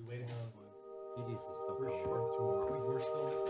waiting on? ED's is still We're coming. short too, are we? We're still missing.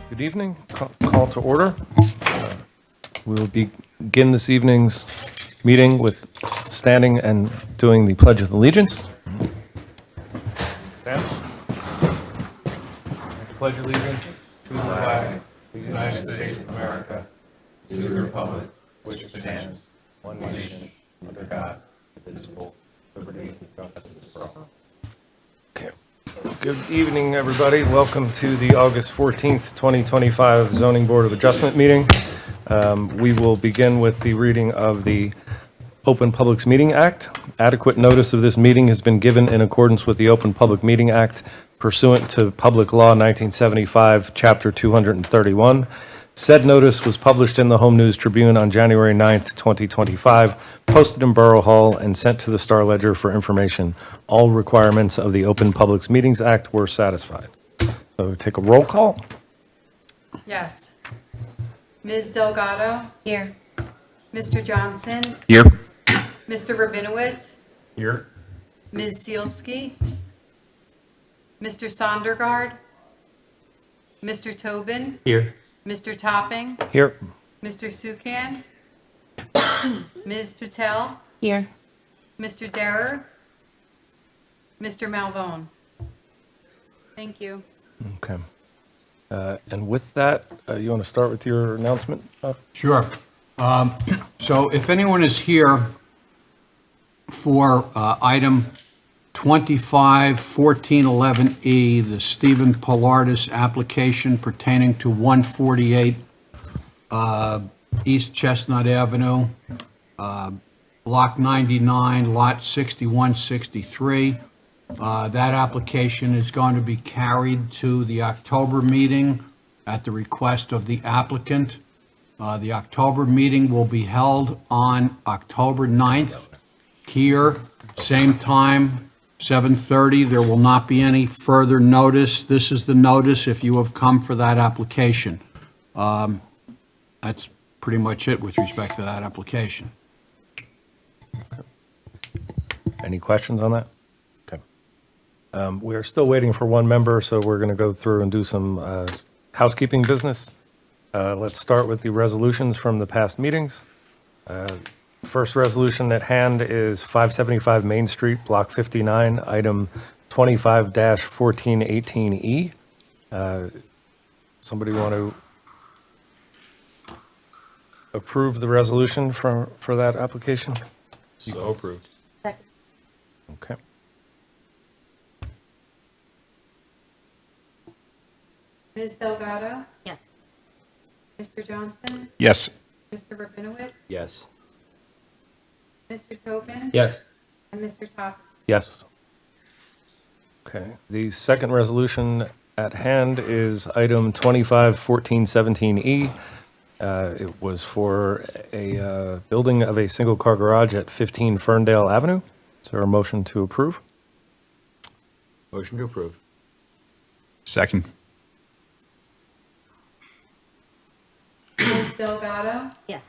Good evening. Call to order. We will begin this evening's meeting with standing and doing the Pledge of Allegiance. Stand. I pledge allegiance to the flag of the United States of America, to the republic which stands, one nation, under God, indivisible, with liberty and justice for all. Okay. Good evening, everybody. Welcome to the August 14th, 2025 Zoning Board of Adjustment meeting. We will begin with the reading of the Open Public Meeting Act. Adequate notice of this meeting has been given in accordance with the Open Public Meeting Act pursuant to Public Law 1975, Chapter 231. Said notice was published in the Home News Tribune on January 9th, 2025, posted in Borough Hall, and sent to the Star Ledger for information. All requirements of the Open Public Meetings Act were satisfied. So take a roll call. Yes. Ms. Delgado? Here. Mr. Johnson? Here. Mr. Rabinowitz? Here. Ms. Zielski? Mr. Sondergaard? Mr. Tobin? Here. Mr. Topping? Here. Mr. Sukan? Ms. Patel? Here. Mr. Derer? Mr. Malvone? Thank you. Okay. And with that, you want to start with your announcement? Sure. So if anyone is here for item 25-1411E, the Stephen Pilardis application pertaining to 148 East Chestnut Avenue, Block 99, Lot 6163. That application is going to be carried to the October meeting at the request of the applicant. The October meeting will be held on October 9th here, same time, 7:30. There will not be any further notice. This is the notice if you have come for that application. That's pretty much it with respect to that application. Any questions on that? Okay. We are still waiting for one member, so we're going to go through and do some housekeeping business. Let's start with the resolutions from the past meetings. First resolution at hand is 575 Main Street, Block 59, item 25-1418E. Somebody want to approve the resolution for that application? So approved. Second. Okay. Ms. Delgado, Yes. Mr. Johnson, Yes. Mr. Rabinowitz, Yes. Mr. Tobin, Yes. and Mr. Topic. Yes. Okay. The second resolution at hand is item 251417E. It was for a building of a single-car garage at 15 Ferndale Avenue. Is there a motion to approve? Motion to approve. Second. Ms. Delgado, Yes.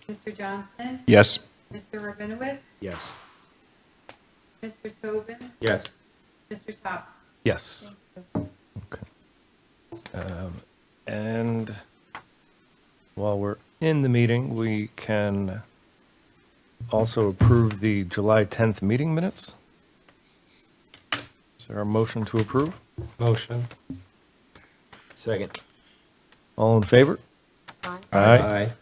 Mr. Johnson, Yes. Mr. Rabinowitz, Yes. Mr. Tobin, Yes. Mr. Topic. Yes. Okay. And while we're in the meeting, we can also approve the July 10th meeting minutes. Is there a motion to approve? Motion. Second. All in favor? Aye.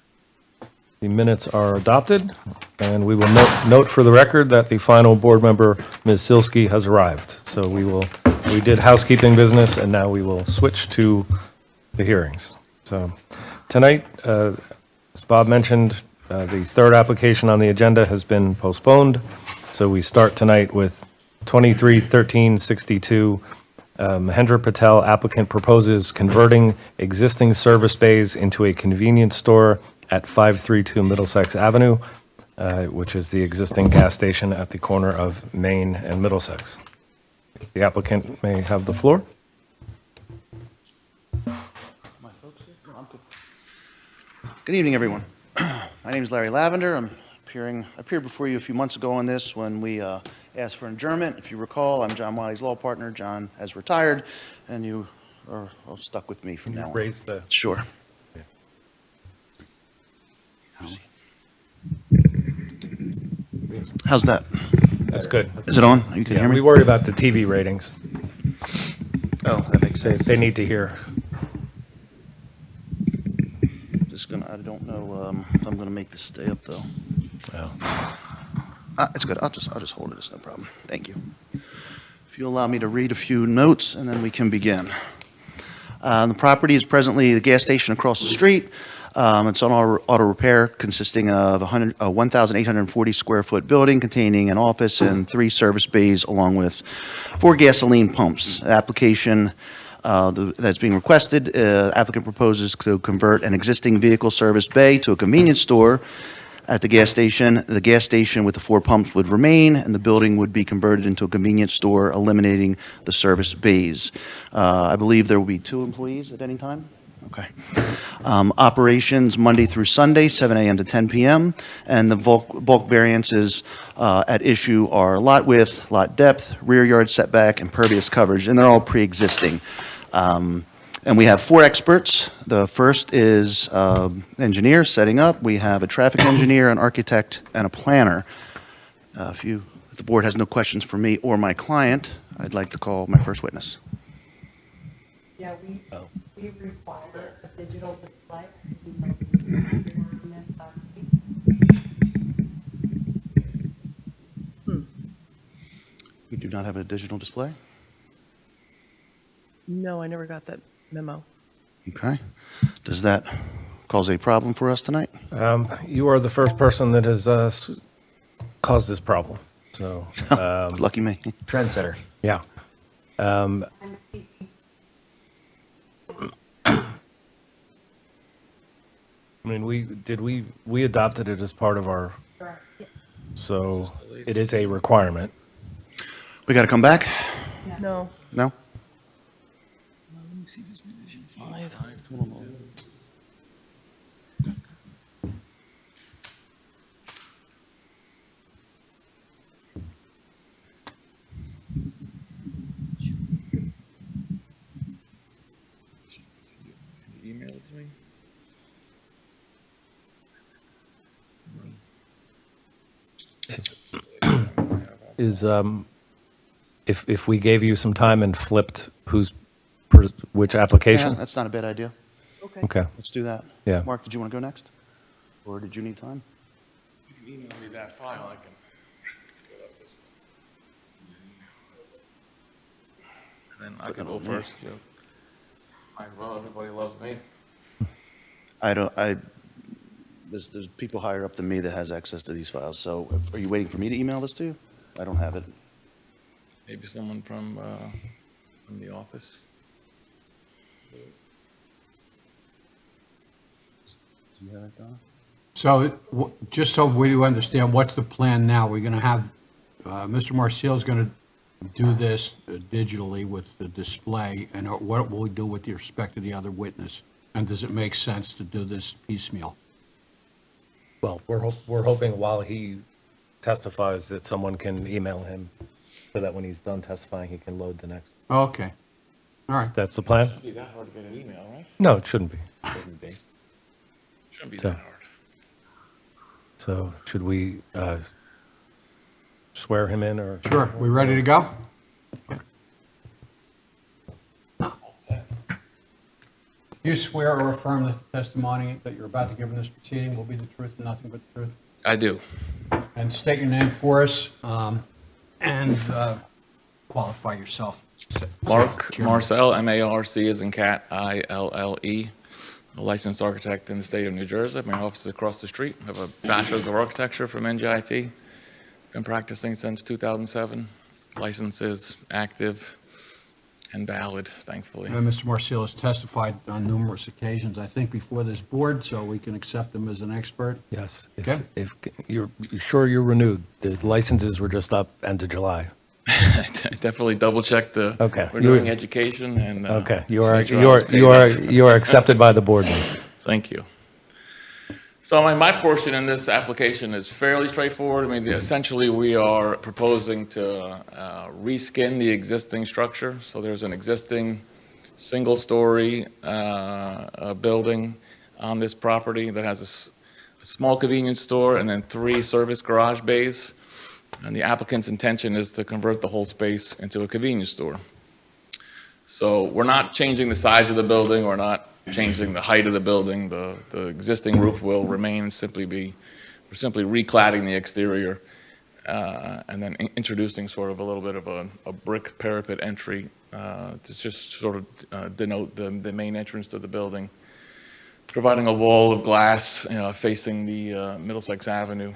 The minutes are adopted, and we will note for the record that the final board member, Ms. Silsky, has arrived. So we did housekeeping business, and now we will switch to the hearings. So tonight, as Bob mentioned, the third application on the agenda has been postponed. So we start tonight with 231362. Mahendra Patel, applicant, proposes converting existing service bays into a convenience store at 532 Middlesex Avenue, which is the existing gas station at the corner of Main and Middlesex. The applicant may have the floor. Good evening, everyone. My name is Larry Lavender. I appeared before you a few months ago on this when we asked for adjournment. If you recall, I'm John Wiley's law partner. John has retired, and you are stuck with me from now on. Raise the. Sure. How's that? That's good. Is it on? You can Yeah, hear we me? worry about the TV ratings. Oh, that makes They, sense. they need to hear. I don't know if I'm gonna make this stay up, though. Oh. It's good. I'll just hold it. It's no problem. Thank you. If you allow me to read a few notes, and then we can begin. The property is presently the gas station across the street. It's an auto repair consisting of a 1,840 square foot building containing an office and 3 service bays along with 4 gasoline pumps. The application that's being requested, applicant proposes to convert an existing vehicle service bay to a convenience store at the gas station. The gas station with the 4 pumps would remain, and the building would be converted into a convenience store, eliminating the service bays. I believe there will be 2 employees at any time? Okay. Operations Monday through Sunday, 7 a.m. to 10 p.m., and the bulk variances at issue are lot width, lot depth, rear yard setback, impervious coverage, and they're all pre-existing. And we have 4 experts. The first is engineer setting up. We have a traffic engineer, an architect, and a planner. If the board has no questions for me or my client, I'd like to call my first witness. Yeah, we require a digital display. We do not have a digital display. No, I never got that memo. Okay. Does that cause a problem for us tonight? You are the first person that has caused this problem. So, Lucky me. Trendsetter. yeah. I'm speaking. I mean, we adopted it as part of our, Correct. Yes. so it is a requirement. We got to come back? No. No? Email it to me. Is, if we gave you some time and flipped which Yeah, application? that's not a bad idea. Okay. Okay, Let's do that. Yeah. Mark, did you want to go next? Or did you need time? You can email me that file, I can get up this one. And then I can go first, yeah. Might as well, everybody loves me. There's people higher up than me that has access to these files, so are you waiting for me to email this to you? I don't have it. Maybe someone from the office. Do you have it, Donna? So just so we understand, what's the plan now? We're going to have, Mr. Marcil's going to do this digitally with the display, and what will we do with respect to the other witness? And does it make sense to do this piecemeal? Well, we're hoping while he testifies that someone can email him so that when he's done testifying, he can load the next. Okay. All right. That's the plan? Shouldn't be that hard to get an email, right? No, it shouldn't be. Shouldn't be. Shouldn't be So- that hard. So should we swear him in or? Sure. We ready to go? All set. You swear or affirm that the testimony that you're about to give in this proceeding will be the truth and nothing but the truth? I do. And state your name for us, and qualify yourself. Mark Chairman. Marcel, M-A-R-C as in cat, I-L-L-E. A licensed architect in the state of New Jersey. My office is across the street. I have a bachelor's of architecture from NJIT. Been practicing since 2007. License is active and valid, thankfully. Mr. Marcil has testified on numerous occasions, I think, before this board, so we can accept him as an expert. Yes. Okay. If you're sure you're renewed, the licenses were just up end of July. Definitely double check the Okay. renewing education and. Okay, make sure I was paid up. you are accepted by the board then. Thank you. So my portion in this application is fairly straightforward. I mean, essentially, we are proposing to reskin the existing structure. So there's an existing single-story building on this property that has a small convenience store and then 3 service garage bays. And the applicant's intention is to convert the whole space into a convenience store. So we're not changing the size of the building, we're not changing the height of the building. The existing roof will remain and we're simply recladding the exterior and then introducing sort of a little bit of a brick parapet entry to just sort of denote the main entrance to the building. Providing a wall of glass facing the Middlesex Avenue,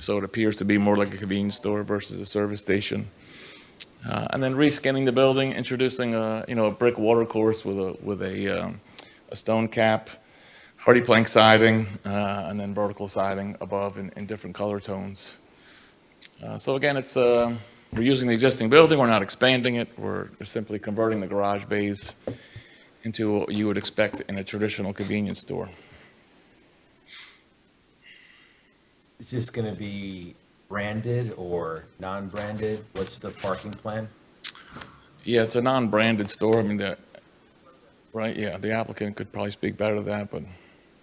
so it appears to be more like a convenience store versus a service station. And then reskinning the building, introducing a brick water course with a stone cap, hardy plank siding, and then vertical siding above in different color tones. So again, we're using the existing building. We're not expanding it. We're simply converting the garage bays into what you would expect in a traditional convenience store. Is this going to be branded or non-branded? What's the parking plan? Yeah, it's a non-branded store. I mean, right? Yeah, the applicant could probably speak better to that, but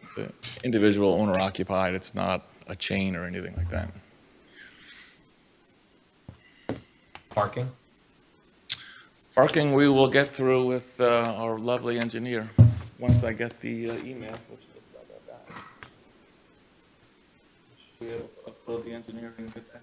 it's an individual owner occupied. It's not a chain or anything like that. Parking? Parking, we will get through with our lovely engineer once I get the email. Which looks like that. Should we upload the engineering and get that?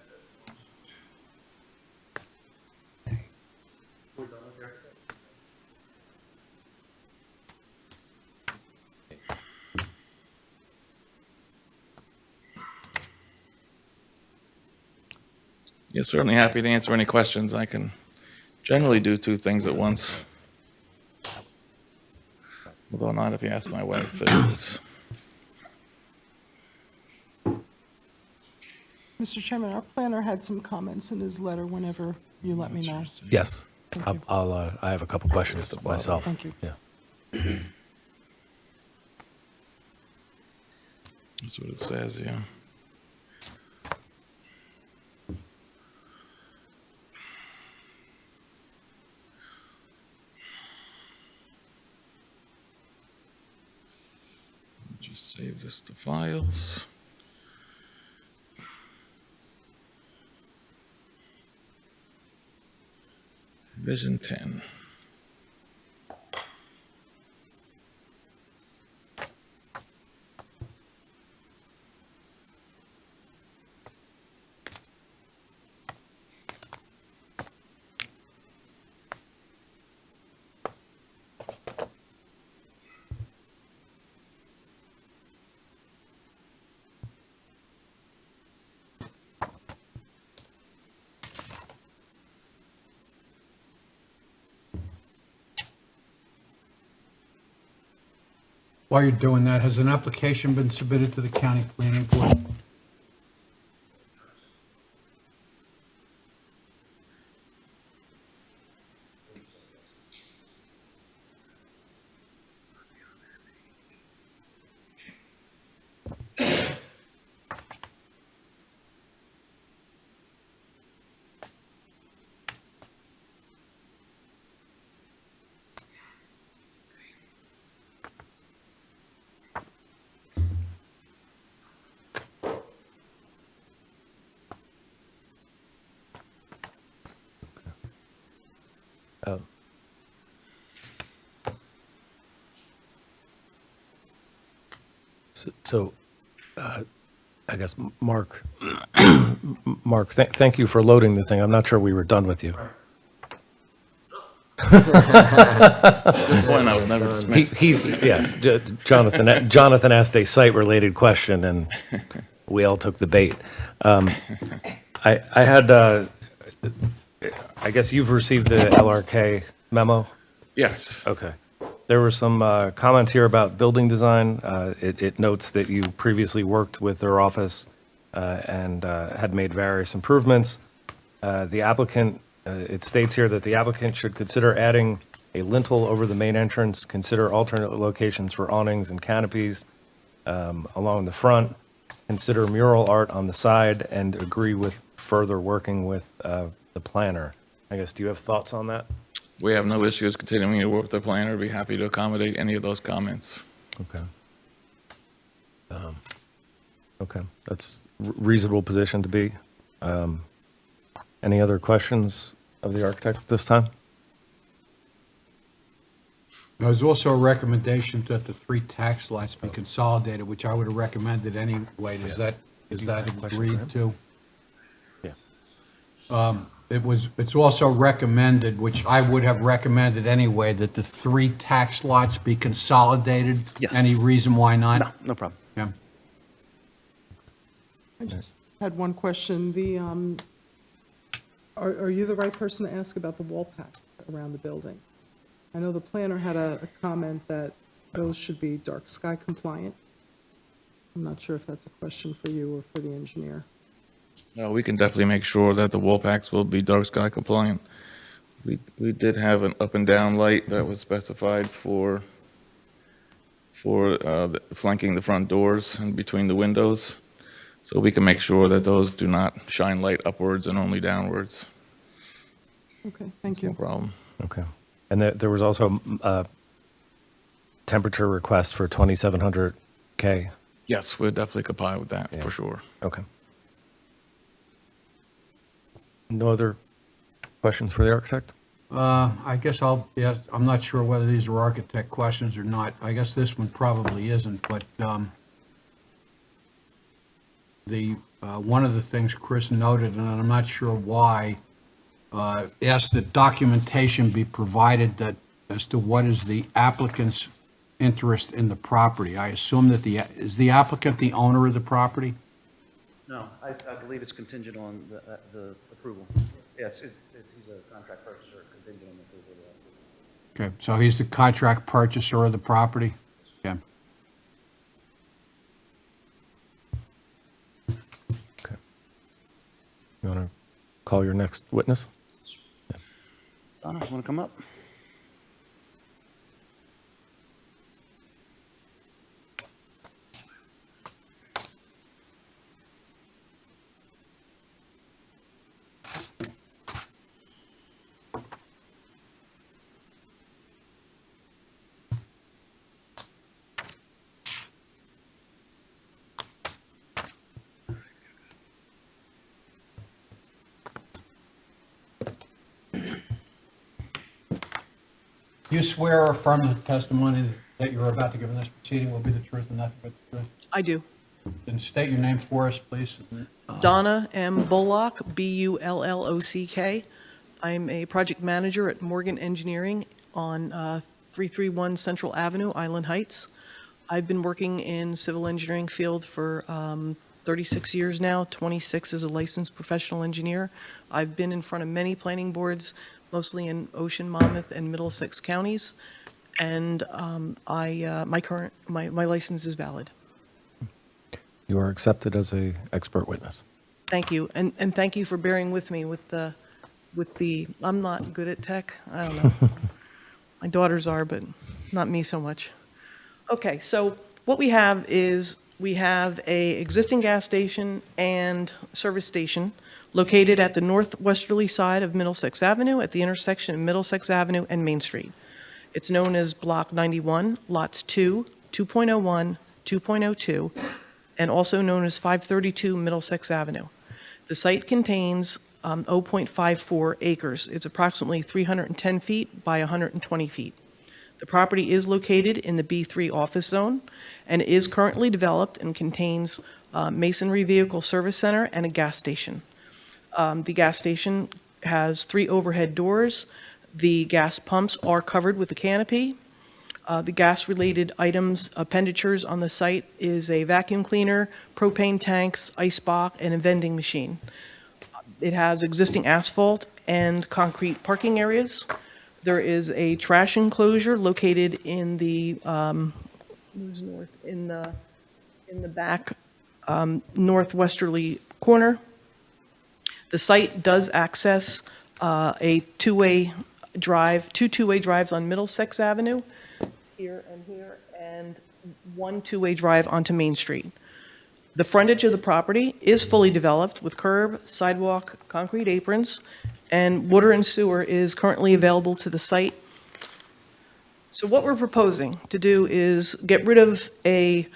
Yeah, certainly happy to answer any questions. I can generally do 2 things at once. Although not if you ask my wife. It is. Mr. Chairman, our planner had some comments in his letter whenever you let me know. Yes. Thank you. I have a couple questions myself. Thank you. Yeah. That's what it says, yeah. Just save this to files. Vision 10. While you're doing that, has an application been submitted to the county planning board? So, I guess, Mark, Mark, thank you for loading the thing. I'm not sure we were done with you. This point, I was never dismissed. Yes, Jonathan asked a site-related question, and we all took the bait. I had, I guess you've received the LRK memo? Yes. Okay. There were some comments here about building design. It notes that you previously worked with their office and had made various improvements. The applicant, it states here that the applicant should consider adding a lintel over the main entrance, consider alternate locations for awnings and canopies along the front, consider mural art on the side, and agree with further working with the planner. I guess, do you have thoughts on that? We have no issues continuing to work with the planner. Be happy to accommodate any of those comments. Okay. Okay, that's reasonable position to be. Any other questions of the architect at this time? There's also a recommendation that the 3 tax lots be consolidated, which I would have recommended anyway. Is that agreed to? Yeah. It's also recommended, which I would have recommended anyway, that the 3 tax lots be consolidated. Yes. Any reason why not? No, no problem. Yeah. I just had one question. Are you the right person to ask about the wall packs around the building? I know the planner had a comment that those should be dark sky compliant. I'm not sure if that's a question for you or for the engineer. We can definitely make sure that the wall packs will be dark sky compliant. We did have an up and down light that was specified for flanking the front doors and between the windows. So we can make sure that those do not shine light upwards and only downwards. Okay, thank No you. problem. Okay. And there was also a temperature request for 2700 K. Yes, we'll definitely comply with that Yeah. for sure. Okay. No other questions for the architect? I guess yeah, I'm not sure whether these are architect questions or not. I guess this one probably isn't, but one of the things Chris noted, and I'm not sure why, asked that documentation be provided as to what is the applicant's interest in the property. I assume that is the applicant the owner of the property? No, I believe it's contingent on the approval. Yes, he's a contract purchaser, contingent on the approval of that. Okay, so he's the contract purchaser of the property? Okay. Okay. You want to call your next witness? Donna, want to come up? Do you swear or affirm that the testimony that you're about to give in this proceeding will be the truth and nothing but the truth? I do. Then state your name for us, please. Donna M. Bullock, Bullock. I'm a project manager at Morgan Engineering on 331 Central Avenue, Island Heights. I've been working in civil engineering field for 36 years now, 26 as a licensed professional engineer. I've been in front of many planning boards, mostly in Ocean, Monmouth, and Middlesex counties. and my license is valid. You are accepted as a expert witness. Thank you, and thank you for bearing with me with the, I'm not good at tech, I don't know. My daughters are, but not me so much. Okay, so what we have is, we have a existing gas station and service station located at the northwesterly side of Middlesex Avenue at the intersection of Middlesex Avenue and Main Street. It's known as Block 91, Lots 2, 2.01, 2.02, and also known as 532 Middlesex Avenue. The site contains 0.54 acres. It's approximately 310 feet by 120 feet. The property is located in the B3 office zone and is currently developed and contains Masonry Vehicle Service Center and a gas station. The gas station has 3 overhead doors. The gas pumps are covered with a canopy. The gas-related items, expenditures on the site is a vacuum cleaner, propane tanks, ice box, and a vending machine. It has existing asphalt and concrete parking areas. There is a trash enclosure located in the, in the back northwesterly corner. The site does access a two-way drive, two-way drives on Middlesex Avenue, here, and one two-way drive onto Main Street. The frontage of the property is fully developed with curb, sidewalk, concrete aprons, and water and sewer is currently available to the site. So what we're proposing to do is get rid of a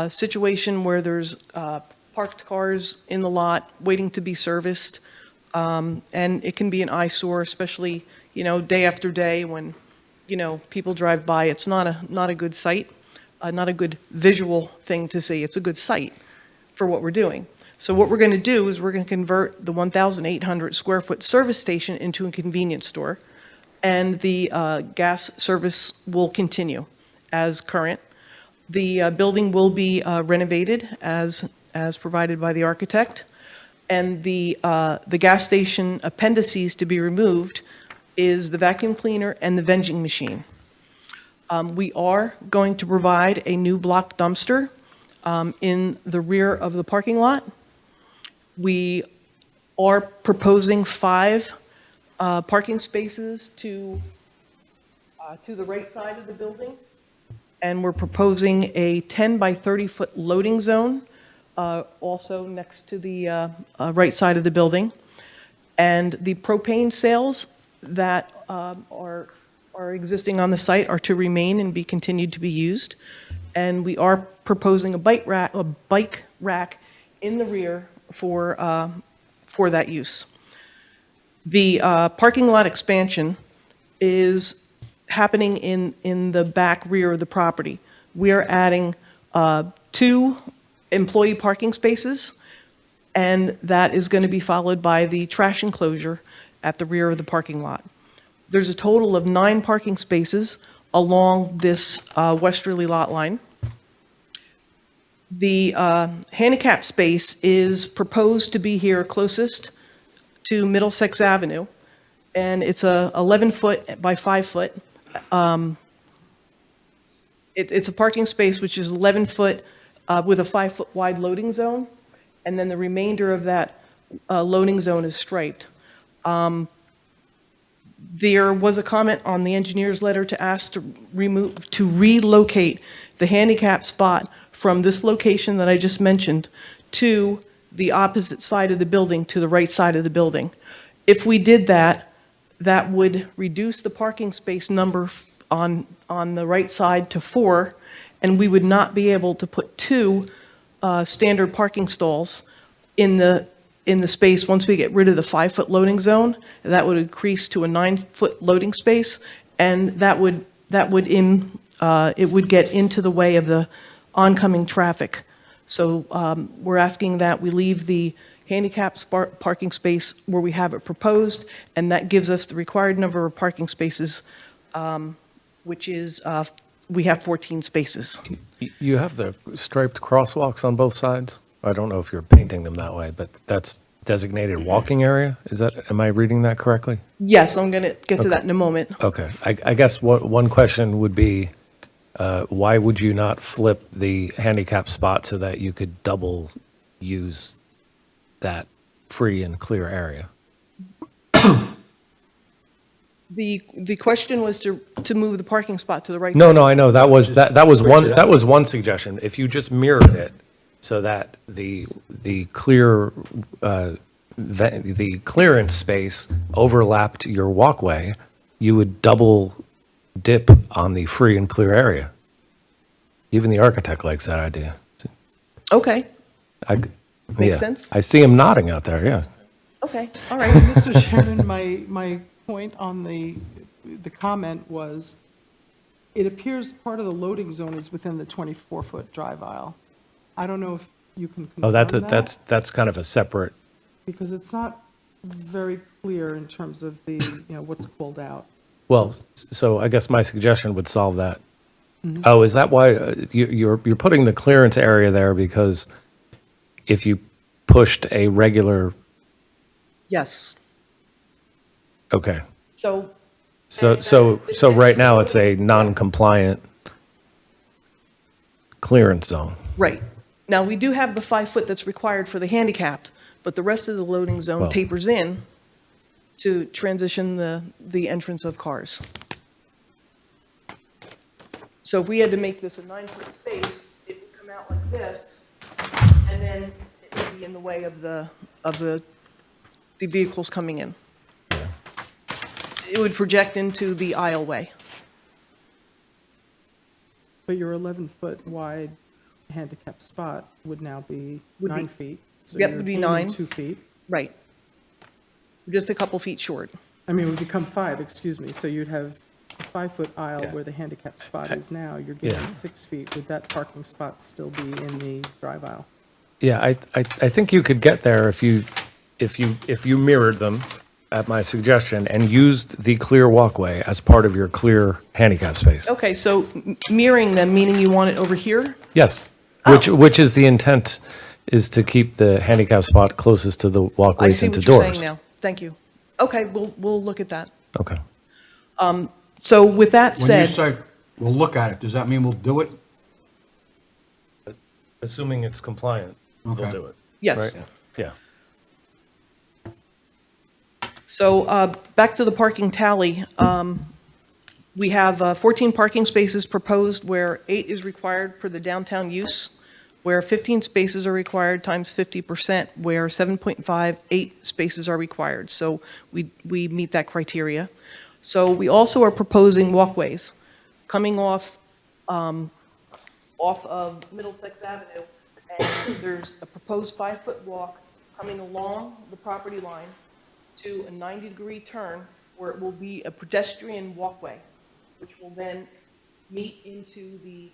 situation where there's parked cars in the lot waiting to be serviced, and it can be an eyesore, especially, day after day when, people drive by. It's not a good sight, not a good visual thing to see. It's a good sight for what we're doing. So what we're going to do is we're going to convert the 1,800 square foot service station into a convenience store, and the gas service will continue as current. The building will be renovated as provided by the architect, and the gas station appendices to be removed is the vacuum cleaner and the vending machine. We are going to provide a new block dumpster in the rear of the parking lot. We are proposing 5 parking spaces to the right side of the building, and we're proposing a 10 by 30 foot loading zone also next to the right side of the building. And the propane sales that are existing on the site are to remain and be continued to be used. And we are proposing a bike rack in the rear for that use. The parking lot expansion is happening in the back rear of the property. We are adding 2 employee parking spaces, and that is going to be followed by the trash enclosure at the rear of the parking lot. There's a total of 9 parking spaces along this westerly lot line. The handicap space is proposed to be here closest to Middlesex Avenue, and it's a 11 foot by 5 foot. It's a parking space which is 11 foot with a 5 foot wide loading zone, and then the remainder of that loading zone is striped. There was a comment on the engineer's letter to ask to relocate the handicap spot from this location that I just mentioned to the opposite side of the building, to the right side of the building. If we did that, that would reduce the parking space number on the right side to 4, and we would not be able to put 2 standard parking stalls in the space. Once we get rid of the 5 foot loading zone, that would increase to a 9 foot loading space, and it would get into the way of the oncoming traffic. So we're asking that we leave the handicap parking space where we have it proposed, and that gives us the required number of parking spaces, which is, we have 14 spaces. You have the striped crosswalks on both sides? I don't know if you're painting them that way, but that's designated walking area? Am I reading that correctly? Yes, I'm going to get to that in a moment. Okay. I guess one question would be, why would you not flip the handicap spot so that you could double use that free and clear area? The question was to move the parking spot to the right. No, side. no, I know, that was one suggestion. If you just mirrored it so that the clear, the clearance space overlapped your walkway, you would double dip on the free and clear area. Even the architect likes that idea. Okay, I- Makes yeah. sense. I see him nodding out there, yeah. okay, all right. Mr. Chairman, my point on the comment was, it appears part of the loading zone is within the 24-foot drive aisle. I don't know if you can confirm Oh, that. that's kind of a separate, Because it's not very clear in terms of the, what's called out. well, so I guess my suggestion would solve that. Oh, is that why you're putting the clearance area there because if you pushed a regular, Yes, okay. so. So right now it's a non-compliant clearance zone. Right. Now, we do have the 5-foot that's required for the handicapped, but the rest of the loading zone Well- tapers in to transition the entrance of cars. So if we had to make this a 9-foot space, it would come out like this, and then it would be in the way of the vehicles coming in. It would project into the aisleway. But your 11-foot wide handicap spot would now be Would be- 9 feet. So Yep, you're would be gaining 9. 2 feet. Right. Just a couple feet short. I mean, it would become 5, excuse me. So you'd have a 5-foot aisle Yeah. where the handicap spot is now. You're gaining Yeah. 6 feet. Would that parking spot still be in the drive aisle? Yeah, I think you could get there if you mirrored them at my suggestion and used the clear walkway as part of your clear handicap space. Okay, so mirroring them, meaning you want it over here? Yes, which is the intent, is to keep the handicap spot closest to the I walkways see into what you're doors. saying now. Thank you. Okay, we'll look at that. Okay. So with that When you said, say, we'll look at it, does that mean we'll do it? Assuming it's compliant, we'll Okay. do it. yes. Right? Yeah. So back to the parking tally. We have 14 parking spaces proposed where 8 is required for the downtown use, where 15 spaces are required times 50%, where 7.58 spaces are required. So we meet that criteria. So we also are proposing walkways coming off of Middlesex Avenue. And there's a proposed 5-foot walk coming along the property line to a 90-degree turn where it will be a pedestrian walkway, which will then meet into the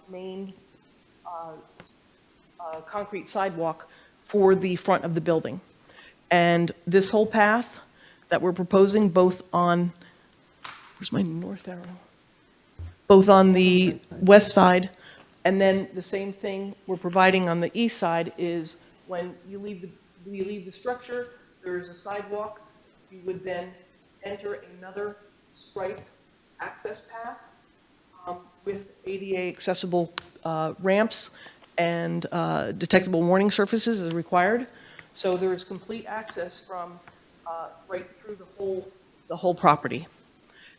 main concrete sidewalk for the front of the building. And this whole path that we're proposing, both on, where's my north arrow? Both on the west side, and then the same thing we're providing on the east side is when you leave the structure, there's a sidewalk. You would then enter another striped access path with ADA accessible ramps and detectable warning surfaces as required. So there is complete access from right through the whole property.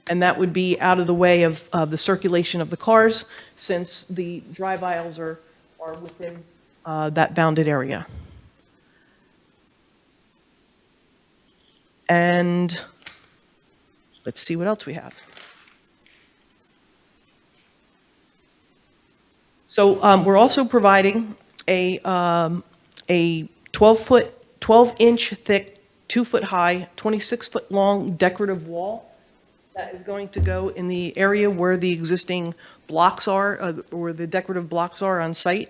And that would be out of the way of the circulation of the cars, since the drive aisles are within that bounded area. And let's see what else we have. So we're also providing a 12-inch thick, 2-foot high, 26-foot long decorative wall that is going to go in the area where the existing blocks are, where the decorative blocks are on site.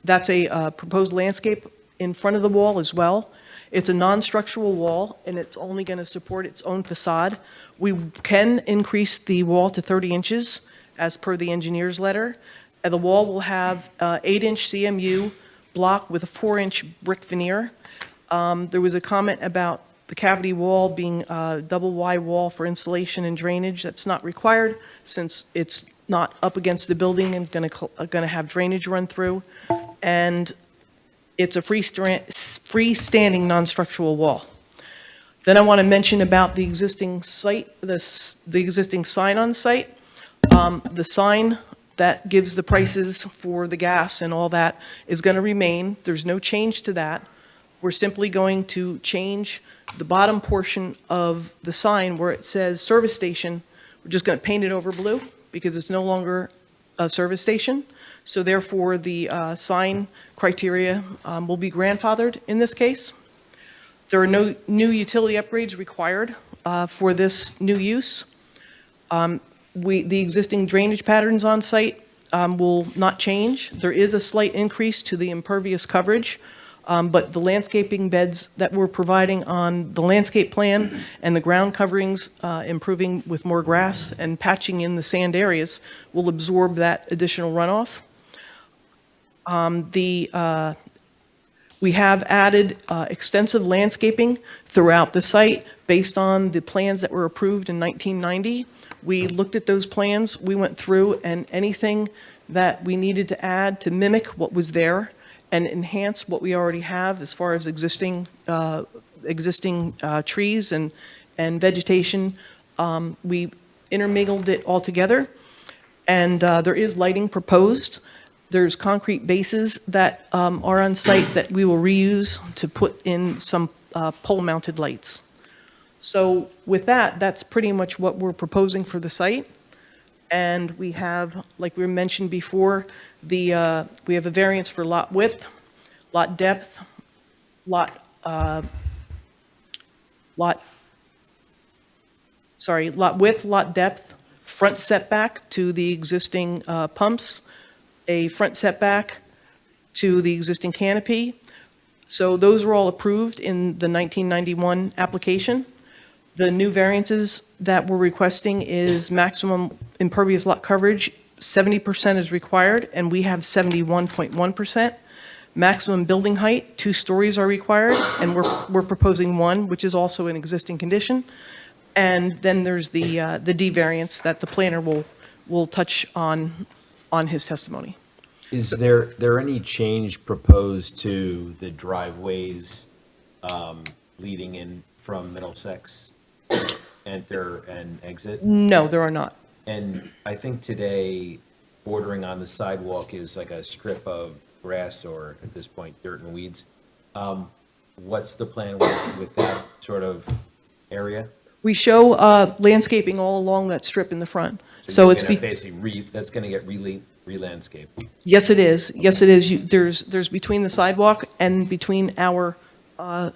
That's a proposed landscape in front of the wall as well. It's a non-structural wall, and it's only going to support its own facade. We can increase the wall to 30 inches, as per the engineer's letter. And the wall will have 8-inch CMU block with a 4-inch brick veneer. There was a comment about the cavity wall being a double wide wall for insulation and drainage. That's not required since it's not up against the building and it's going to have drainage run through. And it's a freestanding non-structural wall. Then I want to mention about the existing site, the existing sign on site. The sign that gives the prices for the gas and all that is going to remain. There's no change to that. We're simply going to change the bottom portion of the sign where it says service station. We're just going to paint it over blue because it's no longer a service station. So therefore, the sign criteria will be grandfathered in this case. There are no new utility upgrades required for this new use. The existing drainage patterns on site will not change. There is a slight increase to the impervious coverage, but the landscaping beds that we're providing on the landscape plan and the ground coverings, improving with more grass and patching in the sand areas, will absorb that additional runoff. We have added extensive landscaping throughout the site based on the plans that were approved in 1990. We looked at those plans, we went through, and anything that we needed to add to mimic what was there and enhance what we already have as far as existing trees and vegetation, we intermingled it all together. And there is lighting proposed. There's concrete bases that are on site that we will reuse to put in some pole-mounted lights. So with that, that's pretty much what we're proposing for the site. And we have, like we mentioned before, we have a variance for lot width, lot depth, lot width, lot depth, front setback to the existing pumps, a front setback to the existing canopy. So those were all approved in the 1991 application. The new variances that we're requesting is maximum impervious lot coverage, 70% is required, and we have 71.1%. Maximum building height, 2 stories are required, and we're proposing 1, which is also an existing condition. And then there's the D variance that the planner will touch on his testimony. Is there any change proposed to the driveways leading in from Middlesex, enter and exit? No, there are not. And I think today, bordering on the sidewalk is like a strip of grass or, at this point, dirt and weeds. What's the plan with that sort of area? We show landscaping all along that strip in the front. So you're it's gonna basically that's going to get re-landscaped. Yes, it is. Yes, it is. There's between the sidewalk and between our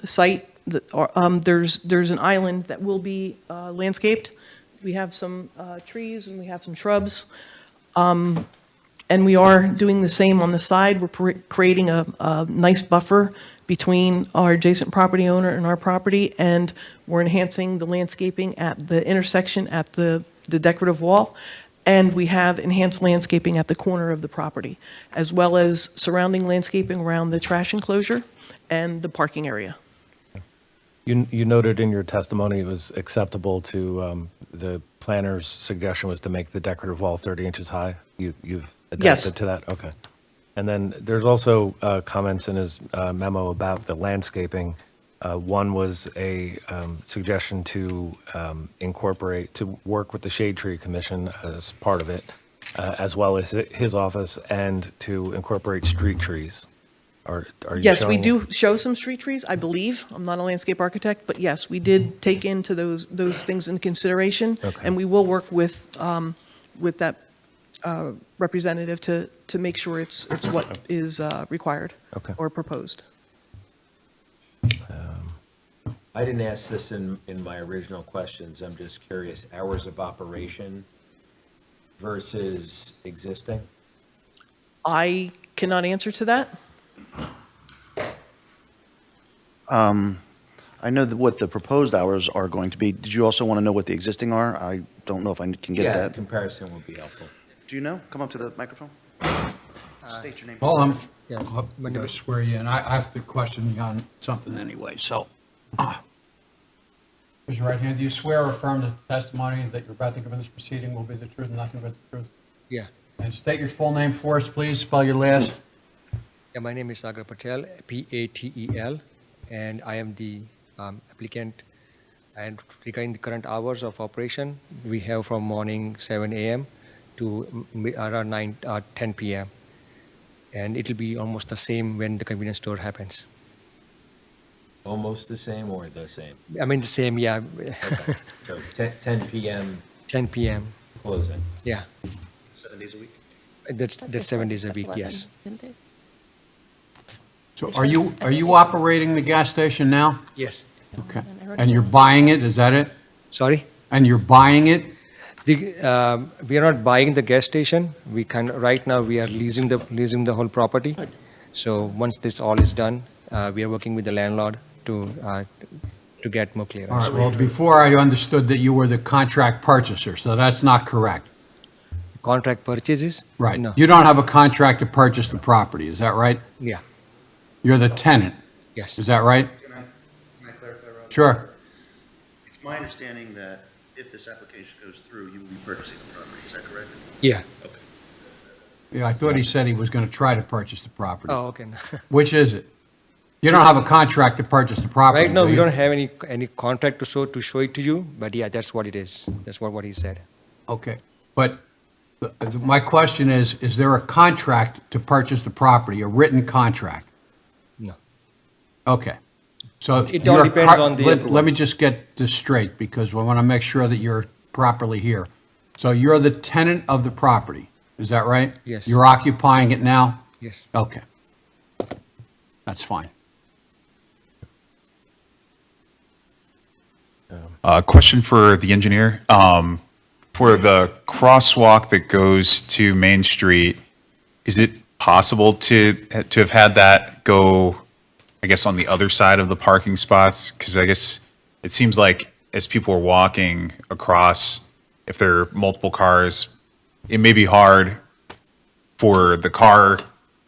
site, there's an island that will be landscaped. We have some trees and we have some shrubs. And we are doing the same on the side. We're creating a nice buffer between our adjacent property owner and our property, and we're enhancing the landscaping at the intersection at the decorative wall. And we have enhanced landscaping at the corner of the property, as well as surrounding landscaping around the trash enclosure and the parking area. You noted in your testimony it was acceptable to, the planner's suggestion was to make the decorative wall 30 inches high. You've Yes. adapted to that? Okay. And then there's also comments in his memo about the landscaping. One was a suggestion to incorporate, to work with the Shade Tree Commission as part of it, as well as his office, and to incorporate street trees. Are you Yes, we showing- do show some street trees, I believe. I'm not a landscape architect, but yes, we did take into those things into consideration. Okay. And we will work with that representative to make sure it's what is required Okay. or proposed. I didn't ask this in my original questions. I'm just curious, hours of operation versus existing? I cannot answer to that. I know what the proposed hours are going to be. Did you also want to know what the existing are? I don't know if I can get Yeah, that. comparison would be helpful. Do you know? Come up to the microphone. State your name. Well, I'm Yes, going to swear you in. I have to question you on something anyway, so. Raise your right hand. Do you swear or affirm that the testimony that you're about to give in this proceeding will be the truth and nothing but the truth? yeah. And state your full name for us, please. Spell your last. Yeah, my name is Sagar Patel, Patel, and I am the applicant. And regarding the current hours of operation, we have from morning 7 a.m. to around 10 p.m. And it will be almost the same when the convenience store happens. Almost the same or the same? I mean, the same, yeah. Okay. So 10 PM 10 p.m. closing. Yeah, 7 days a week? that's 7 days a week, yes. So are you operating the gas station now? Yes. Okay. And you're buying it, is that it? Sorry? And you're buying it? We are not buying the gas station. Right now we are leasing the whole property. So once this all is done, we are working with the landlord to get more All clearance. right, well, before I understood that you were the contract purchaser, so that's not correct. Contract purchases? Right. No. You don't have a contract to purchase the property, is that right? Yeah. You're the tenant, Yes. is that right? Can I clarify, Rob? Sure. It's my understanding that if this application goes through, you will be purchasing the property, is that correct? Yeah. Yeah, I thought he said he was going to try to purchase the property. Oh, okay. Which is it? You don't have a contract to purchase the property, Right now do we you? don't have any contract to show it to you, but yeah, that's what it is. That's what he said. Okay, but my question is there a contract to purchase the property, a written contract? No. Okay. So It all you're depends on the let approval. me just get this straight, because we want to make sure that you're properly here. So you're the tenant of the property, is that right? Yes. You're occupying it now? Yes. Okay. That's fine. Question for the engineer. For the crosswalk that goes to Main Street, is it possible to have had that go, I guess, on the other side of the parking spots? Because I guess it seems like as people are walking across, if there are multiple cars, it may be hard for the car,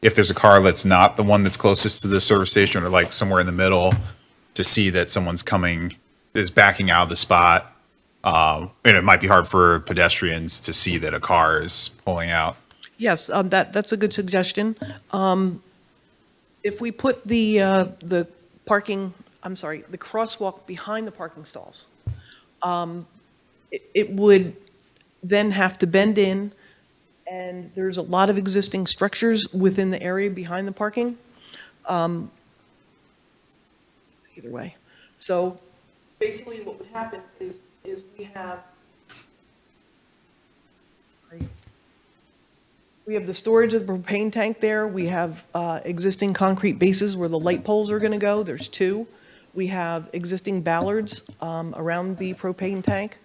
if there's a car that's not the one that's closest to the service station or like somewhere in the middle, to see that someone's is backing out of the spot. And it might be hard for pedestrians to see that a car is pulling out. Yes, that's a good suggestion. If we put the crosswalk behind the parking stalls, it would then have to bend in, and there's a lot of existing structures within the area behind the parking. Either way. So basically what would happen is we have the storage of the propane tank there. We have existing concrete bases where the light poles are going to go. There's 2. We have existing ballards around the propane tank.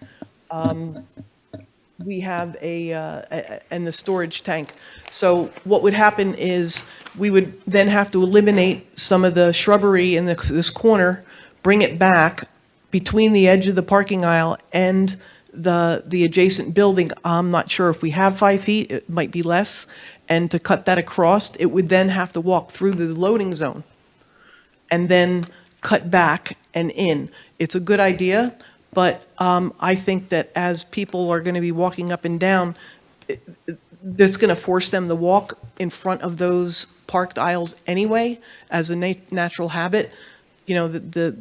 We have and the storage tank. So what would happen is we would then have to eliminate some of the shrubbery in this corner, bring it back between the edge of the parking aisle and the adjacent building. I'm not sure if we have 5 feet, it might be less. And to cut that across, it would then have to walk through the loading zone and then cut back and in. It's a good idea, but I think that as people are going to be walking up and down, that's going to force them to walk in front of those parked aisles anyway, as a natural habit. You know, the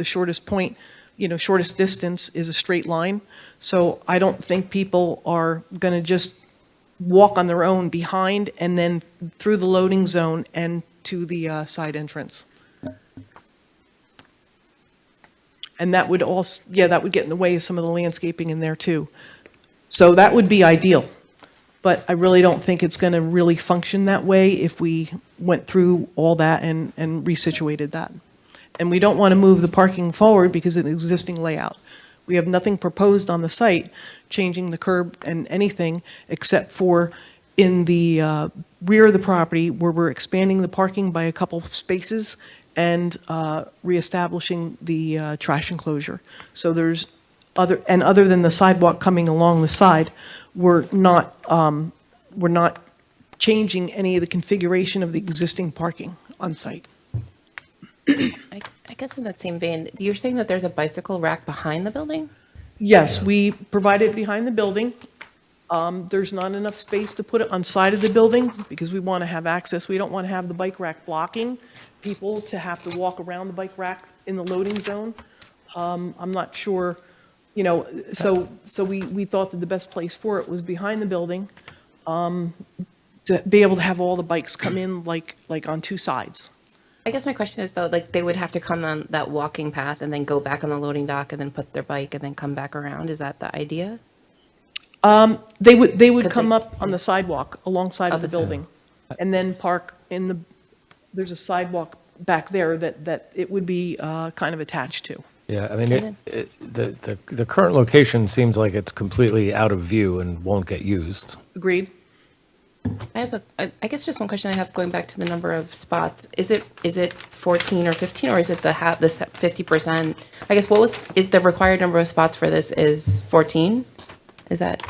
shortest point, shortest distance is a straight line. So I don't think people are going to just walk on their own behind and then through the loading zone and to the side entrance. And that would also, that would get in the way of some of the landscaping in there too. So that would be ideal. But I really don't think it's going to really function that way if we went through all that and resituated that. And we don't want to move the parking forward because of the existing layout. We have nothing proposed on the site changing the curb and anything except for in the rear of the property where we're expanding the parking by a couple of spaces and reestablishing the trash enclosure. So there's other than the sidewalk coming along the side, we're not changing any of the configuration of the existing parking on site. I guess in that same vein, you're saying that there's a bicycle rack behind the building? Yes, we provide it behind the building. There's not enough space to put it on side of the building because we want to have access. We don't want to have the bike rack blocking people to have to walk around the bike rack in the loading zone. I'm not sure, you know, so we thought that the best place for it was behind the building, to be able to have all the bikes come in like on two sides. I guess my question is though, like they would have to come on that walking path and then go back on the loading dock and then put their bike and then come back around. Is that the idea? They would Could come they- up on the sidewalk alongside of the the sidewalk. building and then park in there's a sidewalk back there that it would be kind of attached to. Yeah, I mean, the current location seems like it's completely out of view and won't get used. Agreed? I guess just one question I have going back to the number of spots. Is it 14 or 15 or is it the 50%? I guess what was, if the required number of spots for this is 14? Is that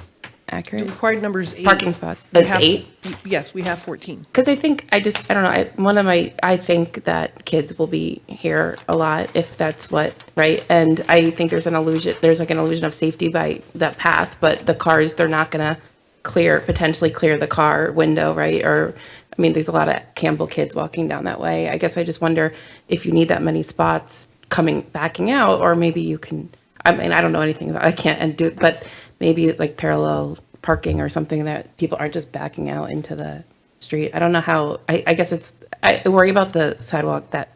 The accurate? required number is 8. Parking spots. We It's have- 8? Yes, we have 14. Because I think, I don't know, I think that kids will be here a lot if that's what, right? And I think there's like an illusion of safety by that path, but the cars, they're not going to potentially clear the car window, right? Or, I mean, there's a lot of Campbell kids walking down that way. I guess I just wonder if you need that many spots backing out, or maybe you can, I mean, I don't know anything about, I can't do it, but maybe like parallel parking or something that people aren't just backing out into the street. I don't know how, I guess I worry about the sidewalk that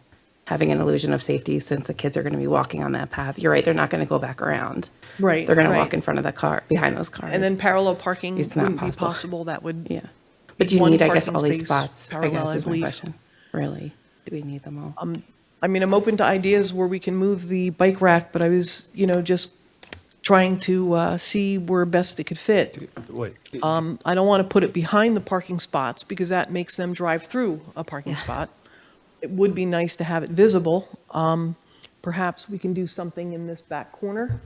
having an illusion of safety since the kids are going to be walking on that path. You're right, they're not going to go back around. Right, They're going to right. walk in front of the car, behind those cars. And then parallel parking It's not wouldn't be possible. possible. That would, Yeah. But do you one need, I guess, parking all these space spots? I parallel, guess I is my believe. question. Really? Do we need them all? I mean, I'm open to ideas where we can move the bike rack, but I was, just trying to see where best it could fit. Wait, I don't want to put it behind the parking spots because that makes them drive through a parking spot. It would be nice to have it visible. Perhaps we can do something in this back corner.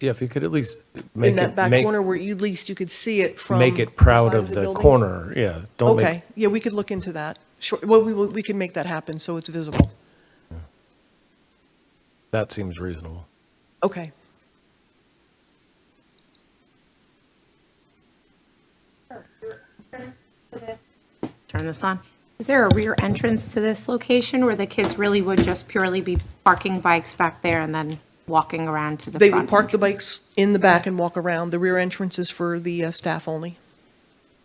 yeah, if you could at least make In that it, back corner where at least you could see it from. make it the proud side of the building. corner, yeah. Don't make Okay, yeah, we could look into that. Sure, well, we can make that happen so it's visible. That seems reasonable. Okay. Turn this on. Is there a rear entrance to this location where the kids really would just purely be parking bikes back there and then walking around to the They front? would park the bikes in the back and walk around. The rear entrance is for the staff only.